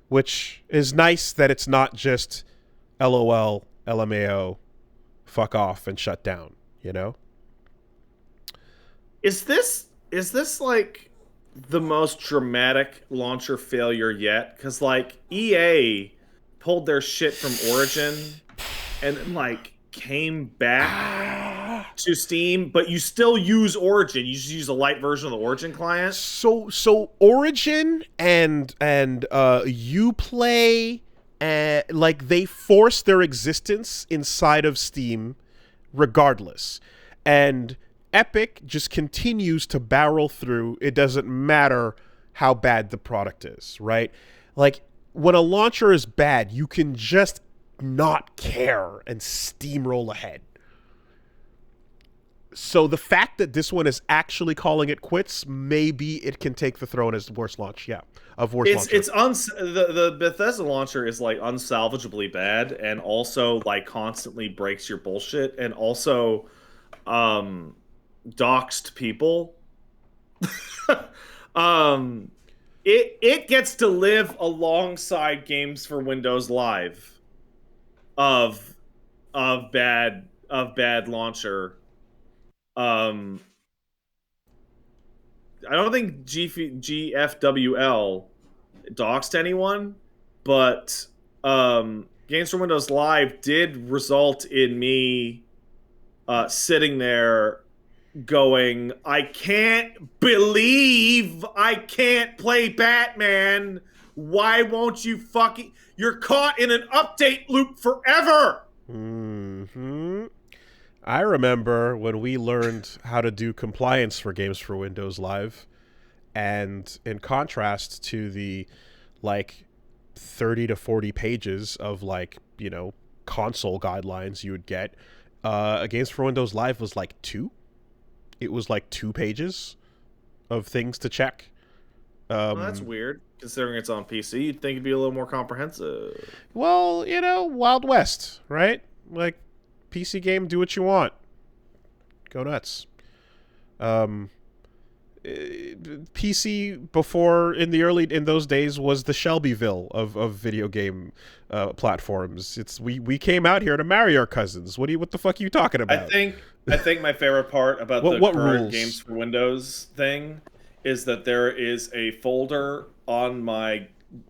which is nice that it's not just LOL, LMAO, fuck off and shut down, you know? Is this like the most dramatic launcher failure yet? Because like EA pulled their shit from Origin and then like came back to Steam, but you still use Origin. You just use a light version of the Origin client. So Origin and Uplay, like they force their existence inside of Steam regardless. And Epic just continues to barrel through. It doesn't matter how bad the product is, right? Like, when a launcher is bad, you can just not care and steamroll ahead. So the fact that this one is actually calling it quits, maybe it can take the throne as the worst launch, launcher. The Bethesda launcher is like unsalvageably bad, and also like constantly breaks your bullshit, and also doxed people. It gets to live alongside games for Windows Live of bad launcher. I don't think GFWL doxed anyone, but Games for Windows Live did result in me sitting there going, I can't believe I can't play Batman. Why won't you fucking... You're caught in an update loop forever! Mm-hmm. I remember when we learned how to do compliance for Games for Windows Live, and in contrast to the, like, 30 to 40 pages of, like, you know, console guidelines you would get, Games for Windows Live was like 2. It was like 2 pages of things to check. Well, that's weird, considering it's on PC. You'd think it'd be a little more comprehensive. Well, you know, Wild West, right? Like, PC game, do what you want. Go nuts. PC before, in those days, was the Shelbyville of video game platforms. We came out here to marry our cousins. What the fuck are you talking about? I think my favorite part about the current Games for Windows thing is that there is a folder on my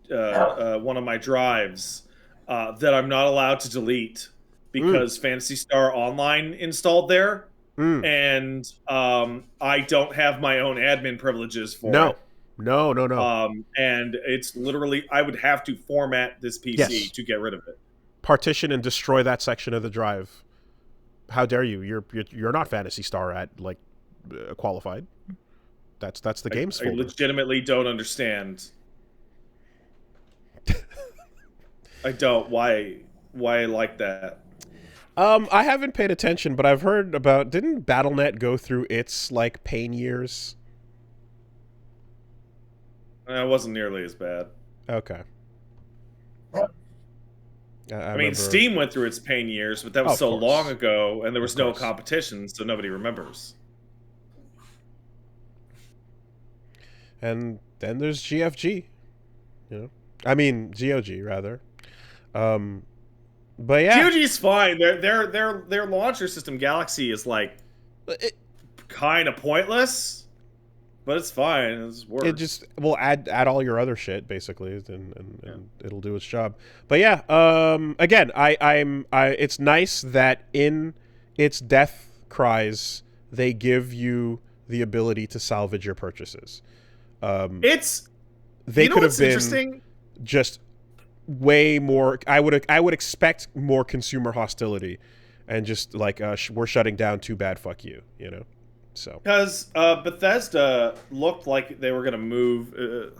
one of my drives that I'm not allowed to delete because Phantasy Star Online installed there. And I don't have my own admin privileges for it. No. And it's literally, I would have to format this PC to get rid of it. Partition and destroy that section of the drive. How dare you? You're not Phantasy Star qualified. That's the game's folder. I legitimately don't understand. I don't. Why like that? I haven't paid attention, but I've heard about... Didn't BattleNet go through its, like, pain years? It wasn't nearly as bad. Okay. I mean, Steam went through its pain years, but that was so long ago, and there was no competition, so nobody remembers. And then there's GFG. You know? I mean, GOG, rather. But yeah, GOG's fine. Their launcher system, Galaxy, is like kind of pointless, but it's fine. It's works. It just will add all your other shit basically, and it'll do its job. But yeah, again, it's nice that in its death cries they give you the ability to salvage your purchases. They could have been just way more. I would expect more consumer hostility, and just like we're shutting down. Too bad. Fuck you. You know. So because Bethesda looked like they were going to move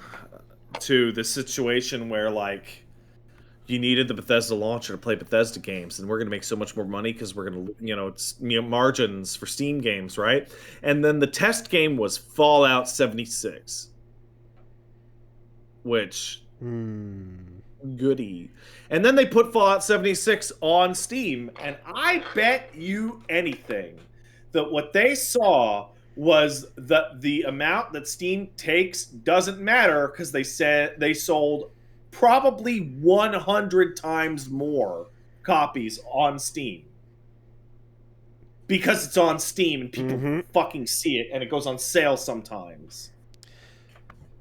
to the situation where like you needed the Bethesda launcher to play Bethesda games, and we're going to make so much more money because we're going to it's margins for Steam games, right? And then the test game was Fallout 76, which. Goody. And then they put Fallout 76 on Steam, and I bet you anything that what they saw was that the amount that Steam takes doesn't matter because they said they sold probably 100 times more copies on Steam. Because it's on Steam and people fucking see it, and it goes on sale sometimes.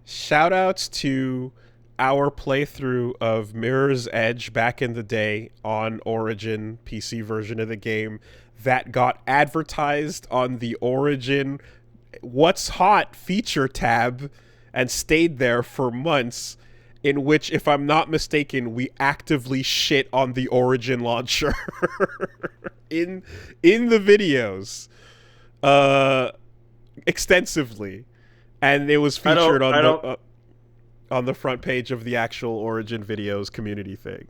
Shout outs to our playthrough of Mirror's Edge back in the day on Origin PC version of the game that got advertised on the Origin What's Hot feature tab and stayed there for months, in which, if I'm not mistaken, we actively shit on the Origin launcher in the videos extensively, and it was featured on the front page of the actual Origin videos community thing.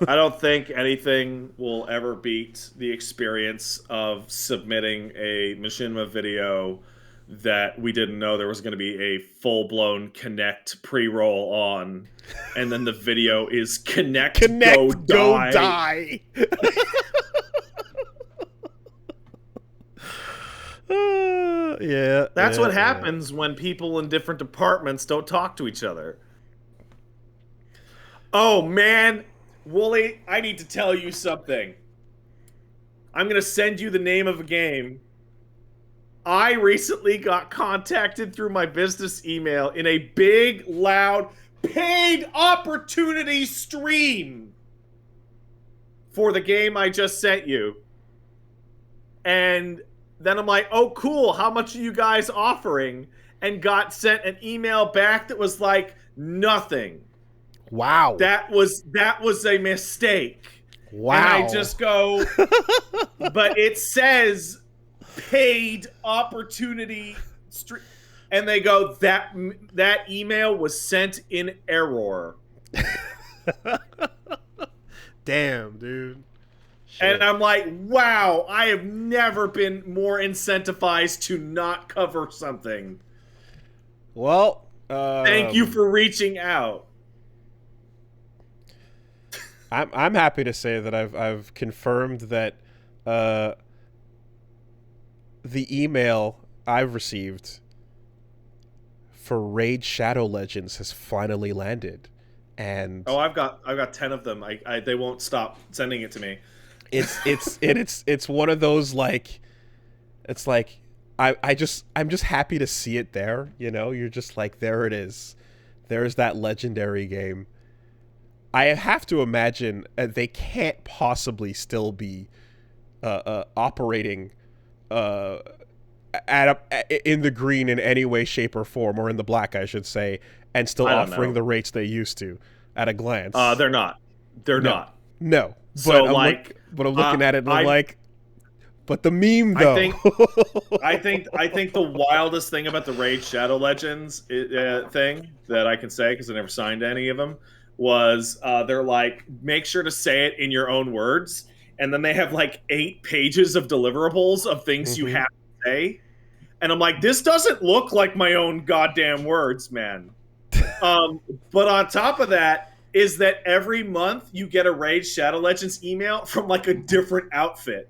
I don't think anything will ever beat the experience of submitting a Machinima video that we didn't know there was going to be a full-blown Connect pre-roll on, and then the video is Connect go die. That's what happens when people in different departments don't talk to each other. Oh, man. Wooly, I need to tell you something. I'm going to send you the name of a game. I recently got contacted through my business email in a big, loud, paid opportunity stream for the game I just sent you. And then I'm like, oh, cool. How much are you guys offering? And got sent an email back that was like, nothing. Wow. That was a mistake. Wow. And I just go, but it says paid opportunity stream. And they go, that email was sent in error. Damn, dude. Shit. And I'm like, wow, I have never been more incentivized to not cover something. Well, thank you for reaching out. I'm happy to say that I've confirmed that the email I've received for Raid Shadow Legends has finally landed, and I've got 10 of them. They won't stop sending it to me. It's one of those, like, it's like I'm just happy to see it there. You know, you're just like, there it is. There's that legendary game. I have to imagine they can't possibly still be operating in the green in any way, shape, or form, or in the black, I should say, and still offering the rates they used to at a glance. They're not. They're not. No. So, but I'm looking at it and I'm like, but the meme though. I think the wildest thing about the Raid Shadow Legends thing that I can say, because I never signed any of them, was they're like, make sure to say it in your own words, and then they have like 8 pages of deliverables of things you have to say, and I'm like, this doesn't look like my own goddamn words, man. But on top of that is that every month you get a Raid Shadow Legends email from like a different outfit.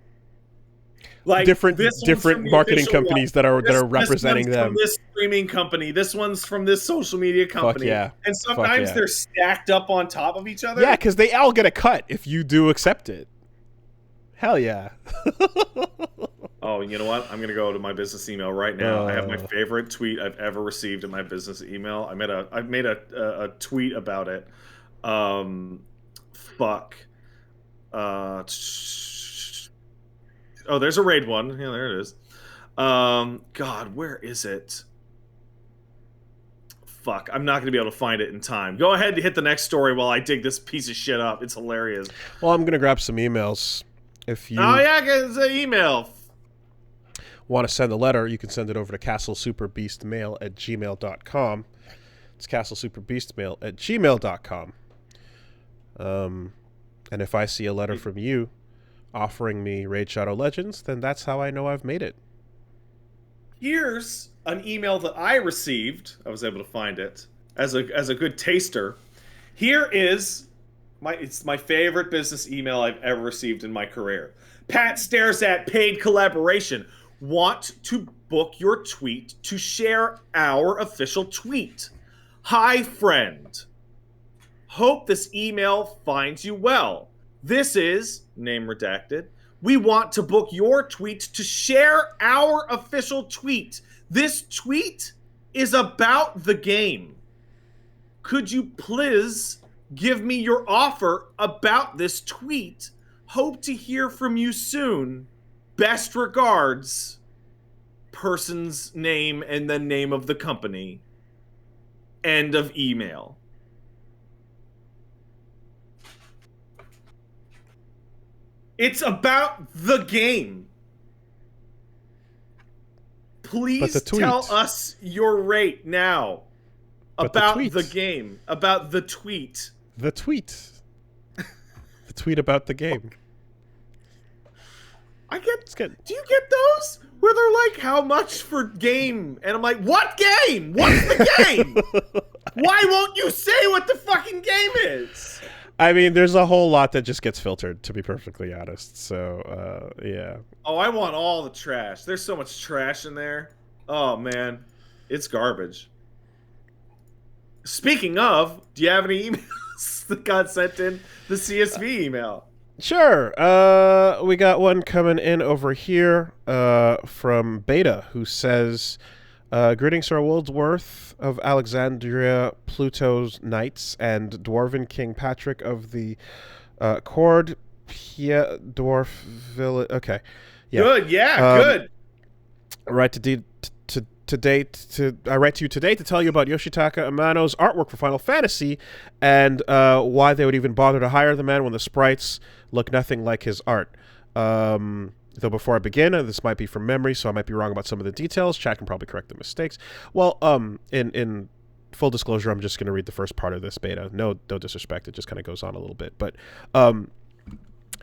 Like different marketing companies that are representing this one's them. From this streaming company, this one's from this social media company. Fuck yeah. And sometimes they're stacked up on top of each other. Yeah, because they all get a cut if you do accept it. Hell yeah. Oh, you know what? I'm gonna go to my business email right now. I have my favorite tweet I've ever received in my business email. I made a tweet about it. Fuck. Oh, there's a raid one. Yeah, there it is. God, where is it? Fuck, I'm not going to be able to find it in time. Go ahead and hit the next story while I dig this piece of shit up. It's hilarious. Well, I'm going to grab some emails. If you Oh, yeah, it's an email. Want to send a letter, you can send it over to castlesuperbeastmail@gmail.com. It's castlesuperbeastmail@gmail.com. And if I see a letter from you offering me Raid Shadow Legends, then that's how I know I've made it. Here's an email that I received. I was able to find it as a good taster. Here is it's my favorite business email I've ever received in my career. Pat stares at paid collaboration. Want to book your tweet to share our official tweet. Hi, friend. Hope this email finds you well. This is, name redacted, we want to book your tweet to share our official tweet. This tweet is about the game. Could you please give me your offer about this tweet? Hope to hear from you soon. Best regards. Person's name and then name of the company. End of email. It's about the game. Please tell us your rate now. About the game. About the tweet. The tweet. The tweet about the game. Do you get those? Where they're like, how much for game? And I'm like, what game? What's the game? Why won't you say what the fucking game is? I mean, there's a whole lot that just gets filtered, to be perfectly honest. So, yeah. Oh, I want all the trash. There's so much trash in there. Oh, man. It's garbage. Speaking of, do you have any emails that got sent in the CSB email? Sure. We got one coming in over here from Beta, who says, greetings, Sir Wordsworth of Alexandria, Pluto's Knights, and Dwarven King Patrick of the Cord Dwarf Village. Okay. Yeah. Good, yeah, good. I write to you today to tell you about Yoshitaka Amano's artwork for Final Fantasy and why they would even bother to hire the man when the sprites look nothing like his art. Though before I begin, this might be from memory, so I might be wrong about some of the details. Chat can probably correct the mistakes. Well, in full disclosure, I'm just going to read the first part of this beta. No disrespect. It just kind of goes on a little bit. But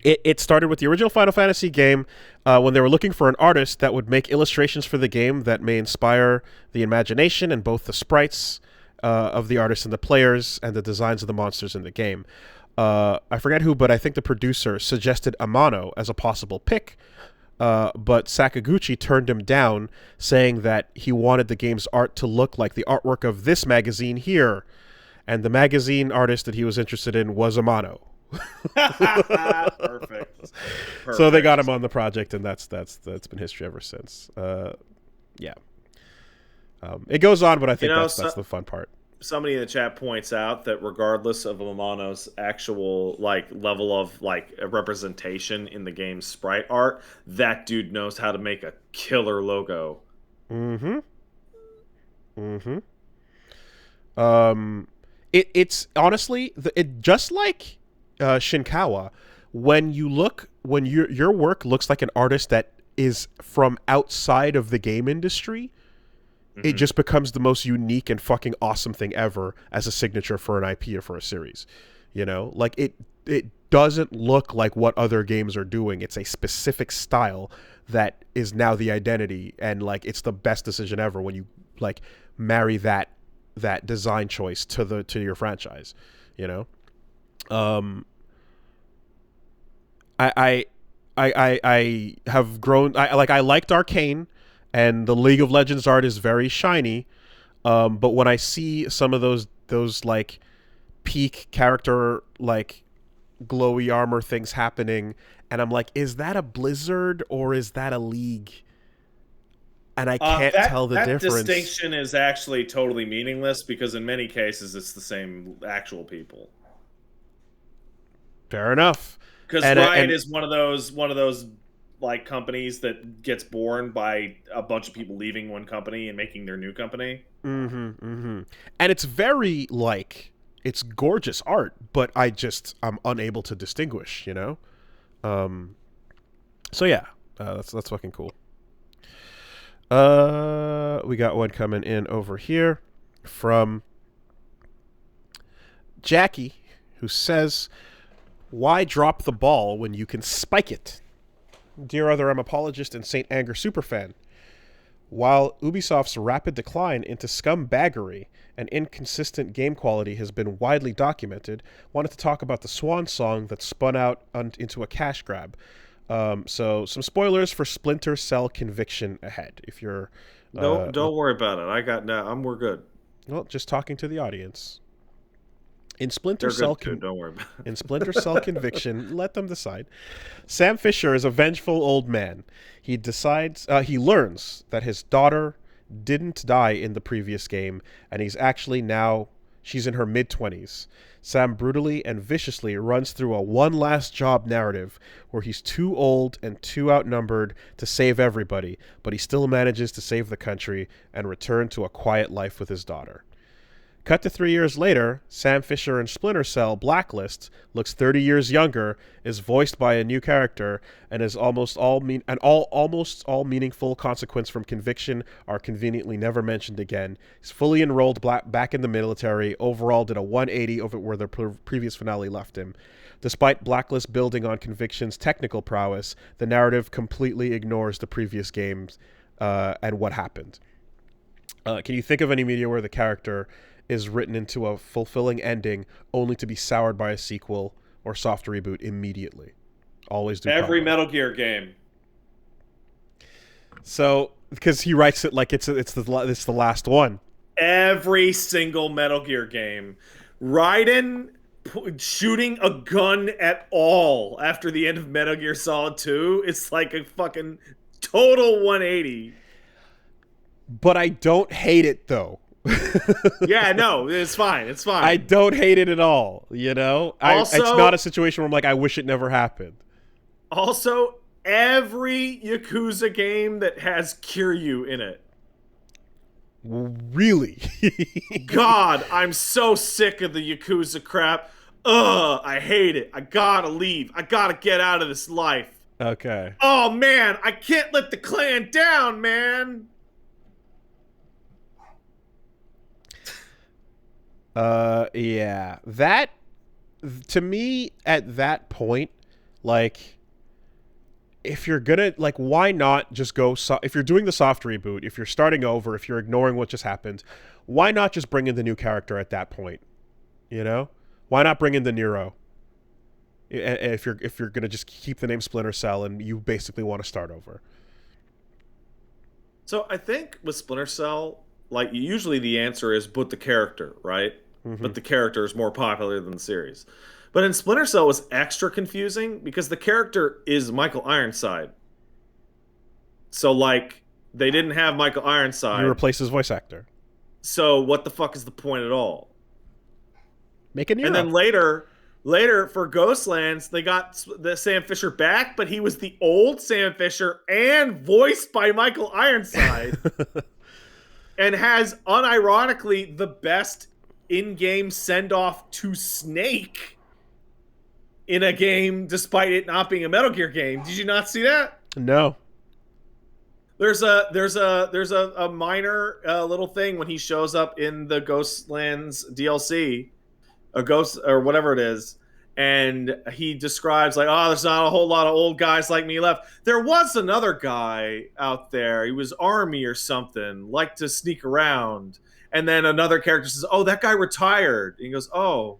it started with the original Final Fantasy game when they were looking for an artist that would make illustrations for the game that may inspire the imagination and both the sprites of the artists and the players and the designs of the monsters in the game. I forget who, but I think the producer suggested Amano as a possible pick, but Sakaguchi turned him down, saying that he wanted the game's art to look like the artwork of this magazine here, and the magazine artist that he was interested in was Amano. Perfect. So they got him on the project, and that's been history ever since. Yeah. It goes on, but I think that's the fun part. Somebody in the chat points out that regardless of Amano's actual level of representation in the game's sprite art, that dude knows how to make a killer logo. It's honestly just like Shinkawa. When your work looks like an artist that is from outside of the game industry, it just becomes the most unique and fucking awesome thing ever as a signature for an IP or for a series. You know, like it doesn't look like what other games are doing. It's a specific style that is now the identity, and it's the best decision ever when you marry that design choice to your franchise. You know, I have grown. I liked Arcane. And the League of Legends art is very shiny, but when I see some of those peak character glowy armor things happening, and I'm like, is that a Blizzard or is that a League? And I can't tell the difference. That distinction is actually totally meaningless because in many cases it's the same actual people. Fair enough. Because Riot is one of those companies that gets born by a bunch of people leaving one company and making their new company. And it's very it's gorgeous art, but I'm unable to distinguish, you know? So yeah, that's fucking cool. We got one coming in over here from Jackie, who says, why drop the ball when you can spike it? Dear other apologist and Saint Anger superfan, while Ubisoft's rapid decline into scumbaggery and inconsistent game quality has been widely documented, wanted to talk about the swan song that spun out into a cash grab. So some spoilers for Splinter Cell Conviction ahead. If you're don't worry about it. We're good. Well, just talking to the audience. In Splinter Cell don't worry about it. In Splinter Cell Conviction, let them decide. Sam Fisher is a vengeful old man. He learns that his daughter didn't die in the previous game, and he's actually now She's in her mid-20s. Sam brutally and viciously runs through a one last job narrative where he's too old and too outnumbered to save everybody, but he still manages to save the country and return to a quiet life with his daughter. Cut to 3 years later, Sam Fisher in Splinter Cell Blacklist looks 30 years younger, is voiced by a new character, and is almost all meaningful consequence from conviction are conveniently never mentioned again. He's fully enrolled back in the military. Overall, did a 180 over where the previous finale left him. Despite Blacklist building on conviction's technical prowess, the narrative completely ignores the previous games and what happened. Can you think of any media where the character is written into a fulfilling ending only to be soured by a sequel or soft reboot immediately? Always do. Every Metal Gear game. So, because he writes it like it's the last one. Every single Metal Gear game. Raiden shooting a gun at all after the end of Metal Gear Solid 2, it's like a fucking total 180. But I don't hate it, though. Yeah, no, it's fine. It's fine. I don't hate it at all, you know? Also, it's not a situation where I'm like, I wish it never happened. Also, every Yakuza game that has Kiryu in it. Really? God, I'm so sick of the Yakuza crap. Ugh, I hate it. I gotta leave. I gotta get out of this life. Okay. Oh, man, I can't let the clan down, man. Yeah. That, to me, at that point, like, if you're gonna, like, why not just go, if you're doing the soft reboot, if you're starting over, if you're ignoring what just happened, why not just bring in the new character at that point? You know? Why not bring in the Nero? If you're gonna just keep the name Splinter Cell and you basically want to start over. So I think with Splinter Cell, like, usually the answer is put the character, right? Mm-hmm. But the character is more popular than the series. But in Splinter Cell, it was extra confusing because the character is Michael Ironside. So, like, they didn't have Michael Ironside. You replace his voice actor. So what the fuck is the point at all? Make a Nero. And then later for Ghostlands, they got the Sam Fisher back, but he was the old Sam Fisher and voiced by Michael Ironside. And has, unironically, the best in-game send-off to Snake in a game, despite it not being a Metal Gear game. Did you not see that? No. There's a minor little thing when he shows up in the Ghostlands DLC, a ghost or whatever it is, and he describes like, oh, there's not a whole lot of old guys like me left. There was another guy out there. He was army or something, liked to sneak around. And then another character says, oh, that guy retired. And he goes, oh,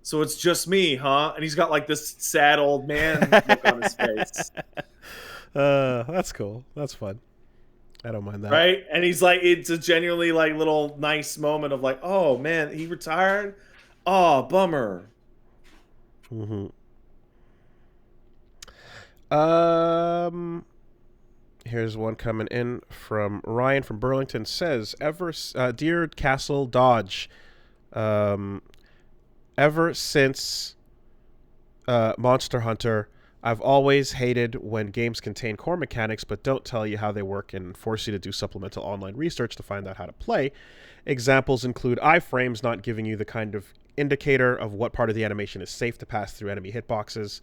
so it's just me, huh? And he's got like this sad old man look on his face. That's cool. That's fun. I don't mind that. Right? And he's like, it's a genuinely like little nice moment of like, oh man, he retired? Oh, bummer. Mm-hmm. Here's one coming in from Ryan from Burlington. Says, dear Castle Dodge, ever since Monster Hunter, I've always hated when games contain core mechanics but don't tell you how they work and force you to do supplemental online research to find out how to play. Examples include iframes not giving you the kind of indicator of what part of the animation is safe to pass through enemy hitboxes,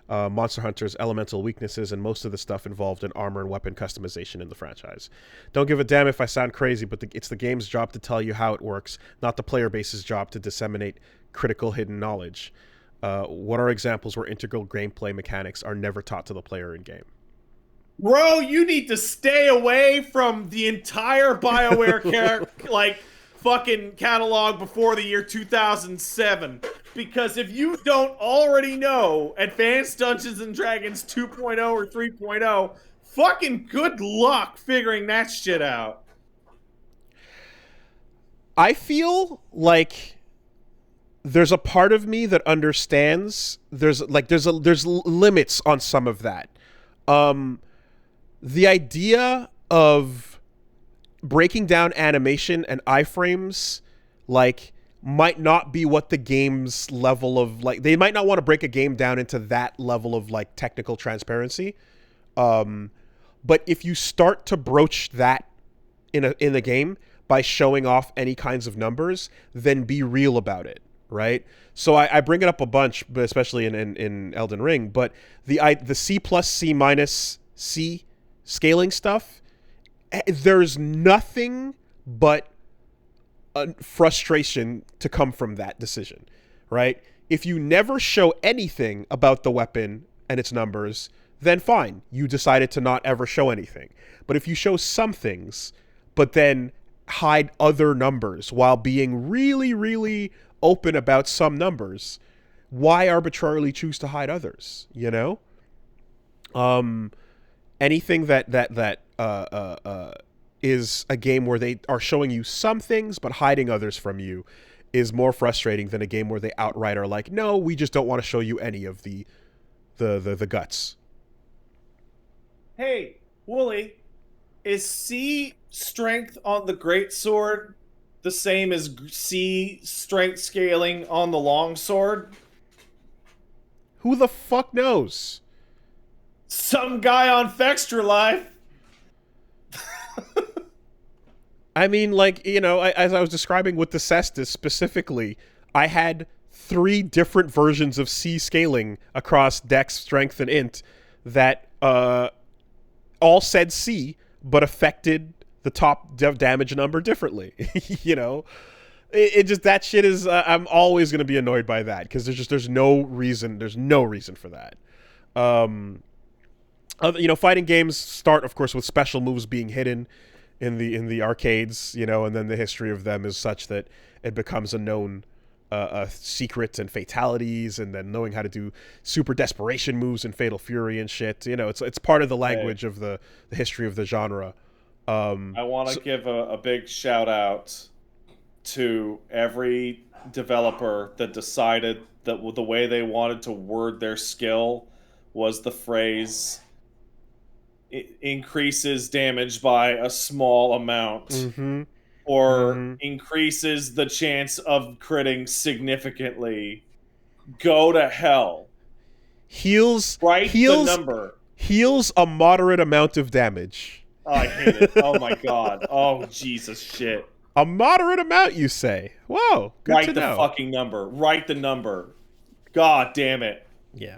Monster Hunter's elemental weaknesses, and most of the stuff involved in armor and weapon customization in the franchise. Don't give a damn if I sound crazy, but it's the game's job to tell you how it works, not the player base's job to disseminate critical hidden knowledge. What are examples where integral gameplay mechanics are never taught to the player in game? Bro, you need to stay away from the entire BioWare fucking catalog before the year 2007. Because if you don't already know Advanced Dungeons and Dragons 2.0 or 3.0, fucking good luck figuring that shit out. I feel like there's a part of me that understands there's limits on some of that. The idea of breaking down animation and iframes like might not be what the game's level of like, they might not want to break a game down into that level of like technical transparency. But if you start to broach that in the game by showing off any kinds of numbers, then be real about it, right? So I bring it up a bunch, but especially in Elden Ring. But the C plus C minus C scaling stuff, there's nothing but frustration to come from that decision, right? If you never show anything about the weapon and its numbers, then fine, you decided to not ever show anything. But if you show some things, but then hide other numbers while being really, really open about some numbers, why arbitrarily choose to hide others? You know, anything that is a game where they are showing you some things but hiding others from you is more frustrating than a game where they outright are like, no, we just don't want to show you any of the guts. Hey, Wooly, is C strength on the greatsword the same as C strength scaling on the longsword? Who the fuck knows? Some guy on Fextra Life. I mean, like, you know, as I was describing with the Cestus specifically, I had 3 different versions of C scaling across Dex, Strength, and Int that all said C, but affected the top damage number differently. You know, it just, that shit is. I'm always gonna be annoyed by that because there's no reason for that. You know, fighting games start, of course, with special moves being hidden in the arcades. You know, and then the history of them is such that it becomes a known secret and fatalities, and then knowing how to do super desperation moves and Fatal Fury and shit. You know, it's part of the language of the history of the genre. I want to give a big shout out to every developer that decided that the way they wanted to word their skill was the phrase, it increases damage by a small amount. Mm-hmm. Or increases the chance of critting significantly. Go to hell. Heals the number. Heals a moderate amount of damage. Oh, I hate it. Oh my god. Oh, Jesus shit. A moderate amount, you say? Whoa, good Write to the know. fucking number. Write the number. God damn it. Yeah.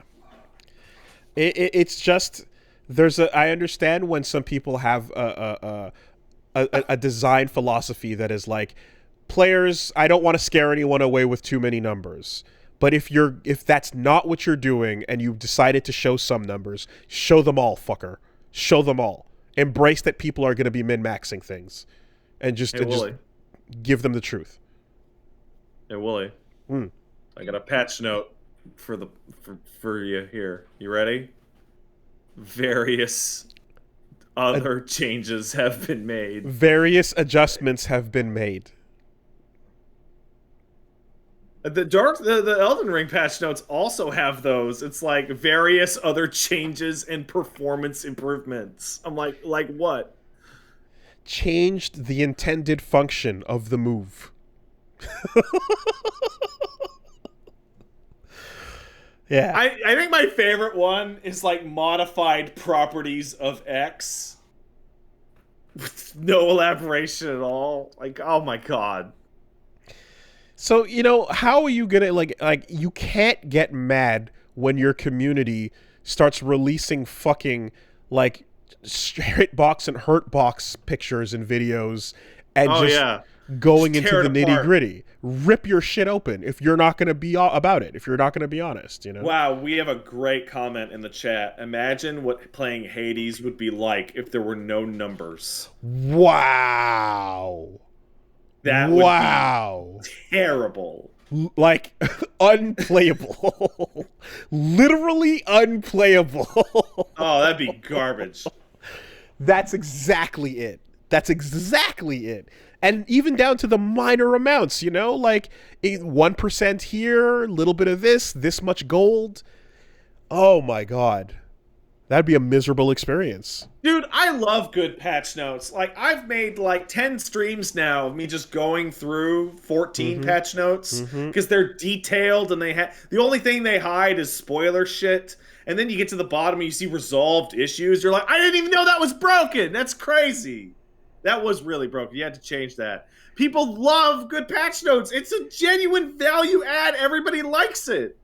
It's just, I understand when some people have a design philosophy that is like, players, I don't want to scare anyone away with too many numbers. But if that's not what you're doing and you've decided to show some numbers, show them all, fucker. Show them all. Embrace that people are going to be min-maxing things. And just give them the truth. Hey, Wooly. I got a patch note for you here. You ready? Various other changes have been made. Various adjustments have been made. The Elden Ring patch notes also have those. It's like various other changes and performance improvements. I'm like what? Changed the intended function of the move. Yeah. I think my favorite one is like modified properties of X. With no elaboration at all. Like, oh my god. So, you know, how are you gonna, like, you can't get mad when your community starts releasing fucking, like, hitbox and hurtbox pictures and videos and going just into the nitty-gritty. Rip your shit open if you're not gonna be about it, if you're not gonna be honest, you know? Wow, we have a great comment in the chat. Imagine what playing Hades would be like if there were no numbers. Wow. That would be terrible. Like, unplayable. Literally unplayable. Oh, that'd be garbage. That's exactly it. That's exactly it. And even down to the minor amounts, you know? Like, 1% here, a little bit of this much gold. Oh my god. That'd be a miserable experience. Dude, I love good patch notes. Like, I've made like 10 streams now of me just going through 14 patch notes because they're detailed and the only thing they hide is spoiler shit. And then you get to the bottom and you see resolved issues. You're like, I didn't even know that was broken. That's crazy. That was really broken. You had to change that. People love good patch notes. It's a genuine value add. Everybody likes it.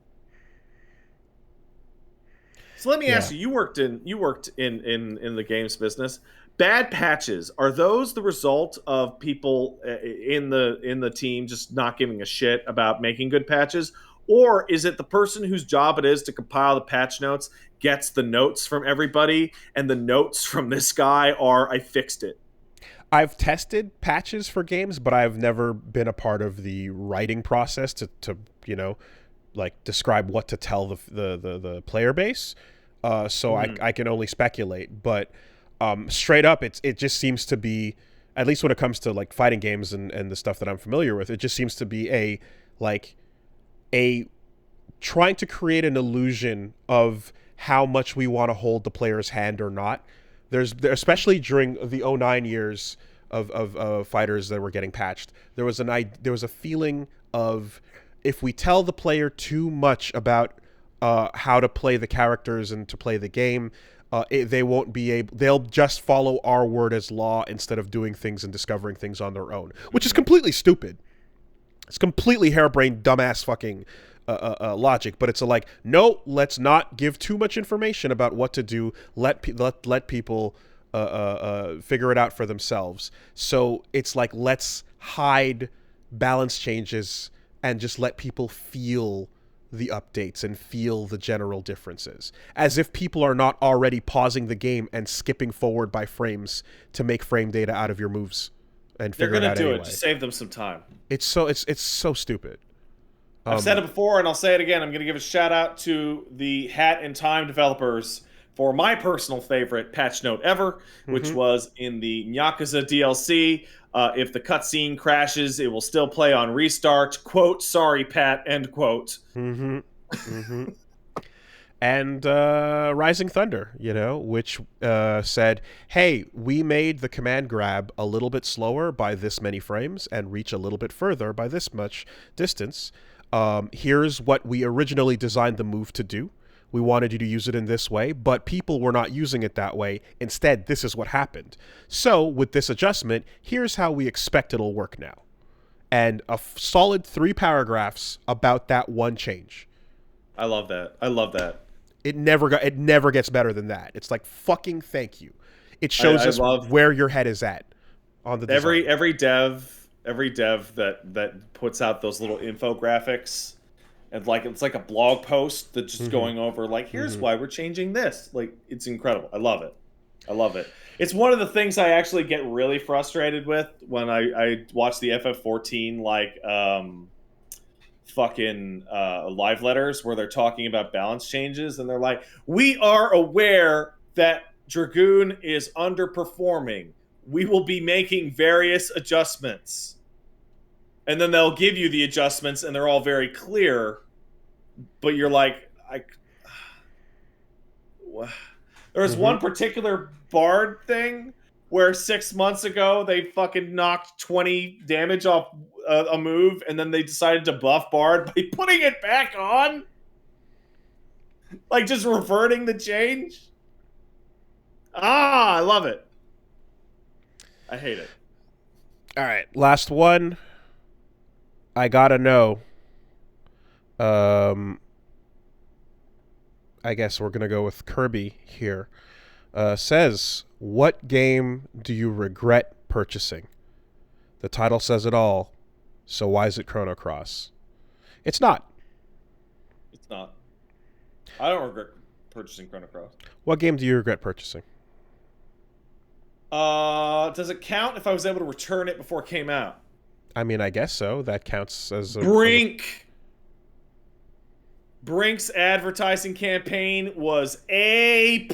So let me ask you: you worked in the games business. Bad patches, are those the result of people in the team just not giving a shit about making good patches, or is it the person whose job it is to compile the patch notes gets the notes from everybody, and the notes from this guy are I fixed it? I've tested patches for games, but I've never been a part of the writing process to like describe what to tell the player base. So I can only speculate, but straight up, it just seems to be, at least when it comes to like fighting games and the stuff that I'm familiar with, it just seems to be a trying to create an illusion of how much we want to hold the player's hand or not. Especially during the 2009 years of fighters that were getting patched, there was a feeling of, if we tell the player too much about how to play the characters and to play the game, they won't be able. They'll just follow our word as law instead of doing things and discovering things on their own, which is completely stupid. It's completely harebrained, dumbass fucking logic. But it's like, no, let's not give too much information about what to do. Let people figure it out for themselves. So it's like, let's hide balance changes and just let people feel the updates and feel the general differences, as if people are not already pausing the game and skipping forward by frames to make frame data out of your moves and figure it out anyway. They're gonna do it to save them some time. It's so stupid. I've said it before and I'll say it again. I'm gonna give a shout out to the Hat in Time developers for my personal favorite patch note ever, which was in the Yakuza DLC. If the cutscene crashes, it will still play on restart. Quote, sorry, Pat, end quote. And Rising Thunder, which said, hey, we made the command grab a little bit slower by this many frames and reach a little bit further by this much distance. Here's what we originally designed the move to do. We wanted you to use it in this way, but people were not using it that way. Instead, this is what happened. So with this adjustment, here's how we expect it'll work now. And a solid 3 paragraphs about that one change. I love that. It never gets better than that. It's like, fucking thank you. It shows us where your head is at on the design. Every dev that puts out those little infographics. And it's like a blog post that's just going over, like, here's why we're changing this. Like, it's incredible. I love it. It's one of the things I actually get really frustrated with when I watch the FF14, live letters where they're talking about balance changes. And they're like, we are aware that Dragoon is underperforming. We will be making various adjustments. And then they'll give you the adjustments and they're all very clear. But you're like, there was one particular Bard thing where 6 months ago they fucking knocked 20 damage off a move, and then they decided to buff Bard by putting it back on, like just reverting the change. I love it. I hate it. All right, last one. I gotta know. I guess we're gonna go with Kirby here. Says, what game do you regret purchasing? The title says it all. So why is it Chrono Cross? It's not. It's not. I don't regret purchasing Chrono Cross. What game do you regret purchasing? Does it count if I was able to return it before it came out? I mean, I guess so. That counts as a... Brink's advertising campaign was A+.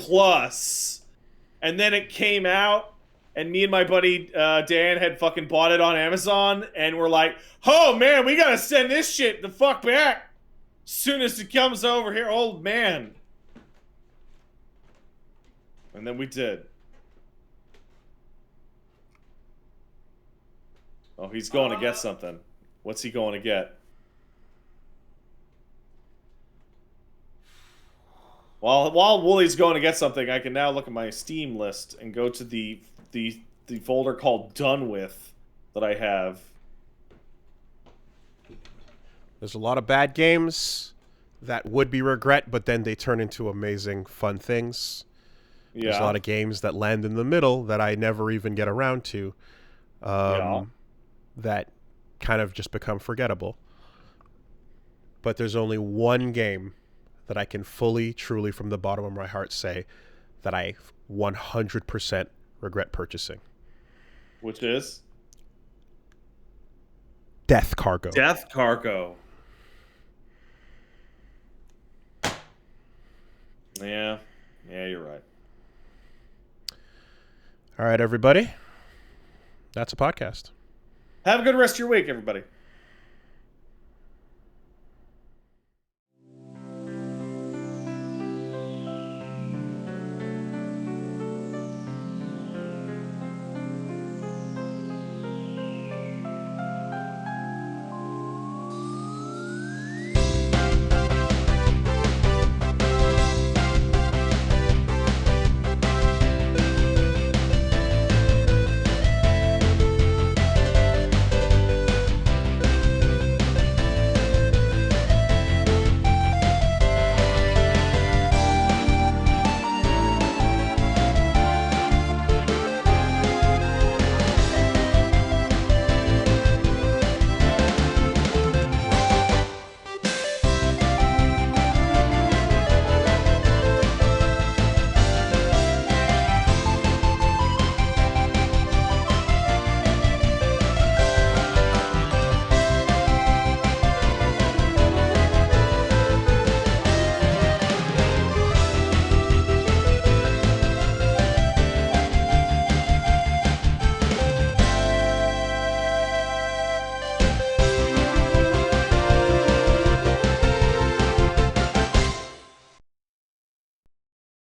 And then it came out, and me and my buddy Dan had fucking bought it on Amazon, and we're like, oh man, we gotta send this shit the fuck back as soon as it comes over here. Oh man. And then we did. Oh, he's going to get something. What's he going to get? While Wooly's going to get something, I can now look at my Steam list and go to the folder called Done With that I have. There's a lot of bad games that would be regret, but then they turn into amazing, fun things. Yeah. There's a lot of games that land in the middle that I never even get around to. That kind of just become forgettable. But there's only one game that I can fully, truly, from the bottom of my heart say that I 100% regret purchasing. Which is? Death Cargo. Death Cargo. Yeah, you're right. All right, everybody. That's a podcast. Have a good rest of your week, everybody.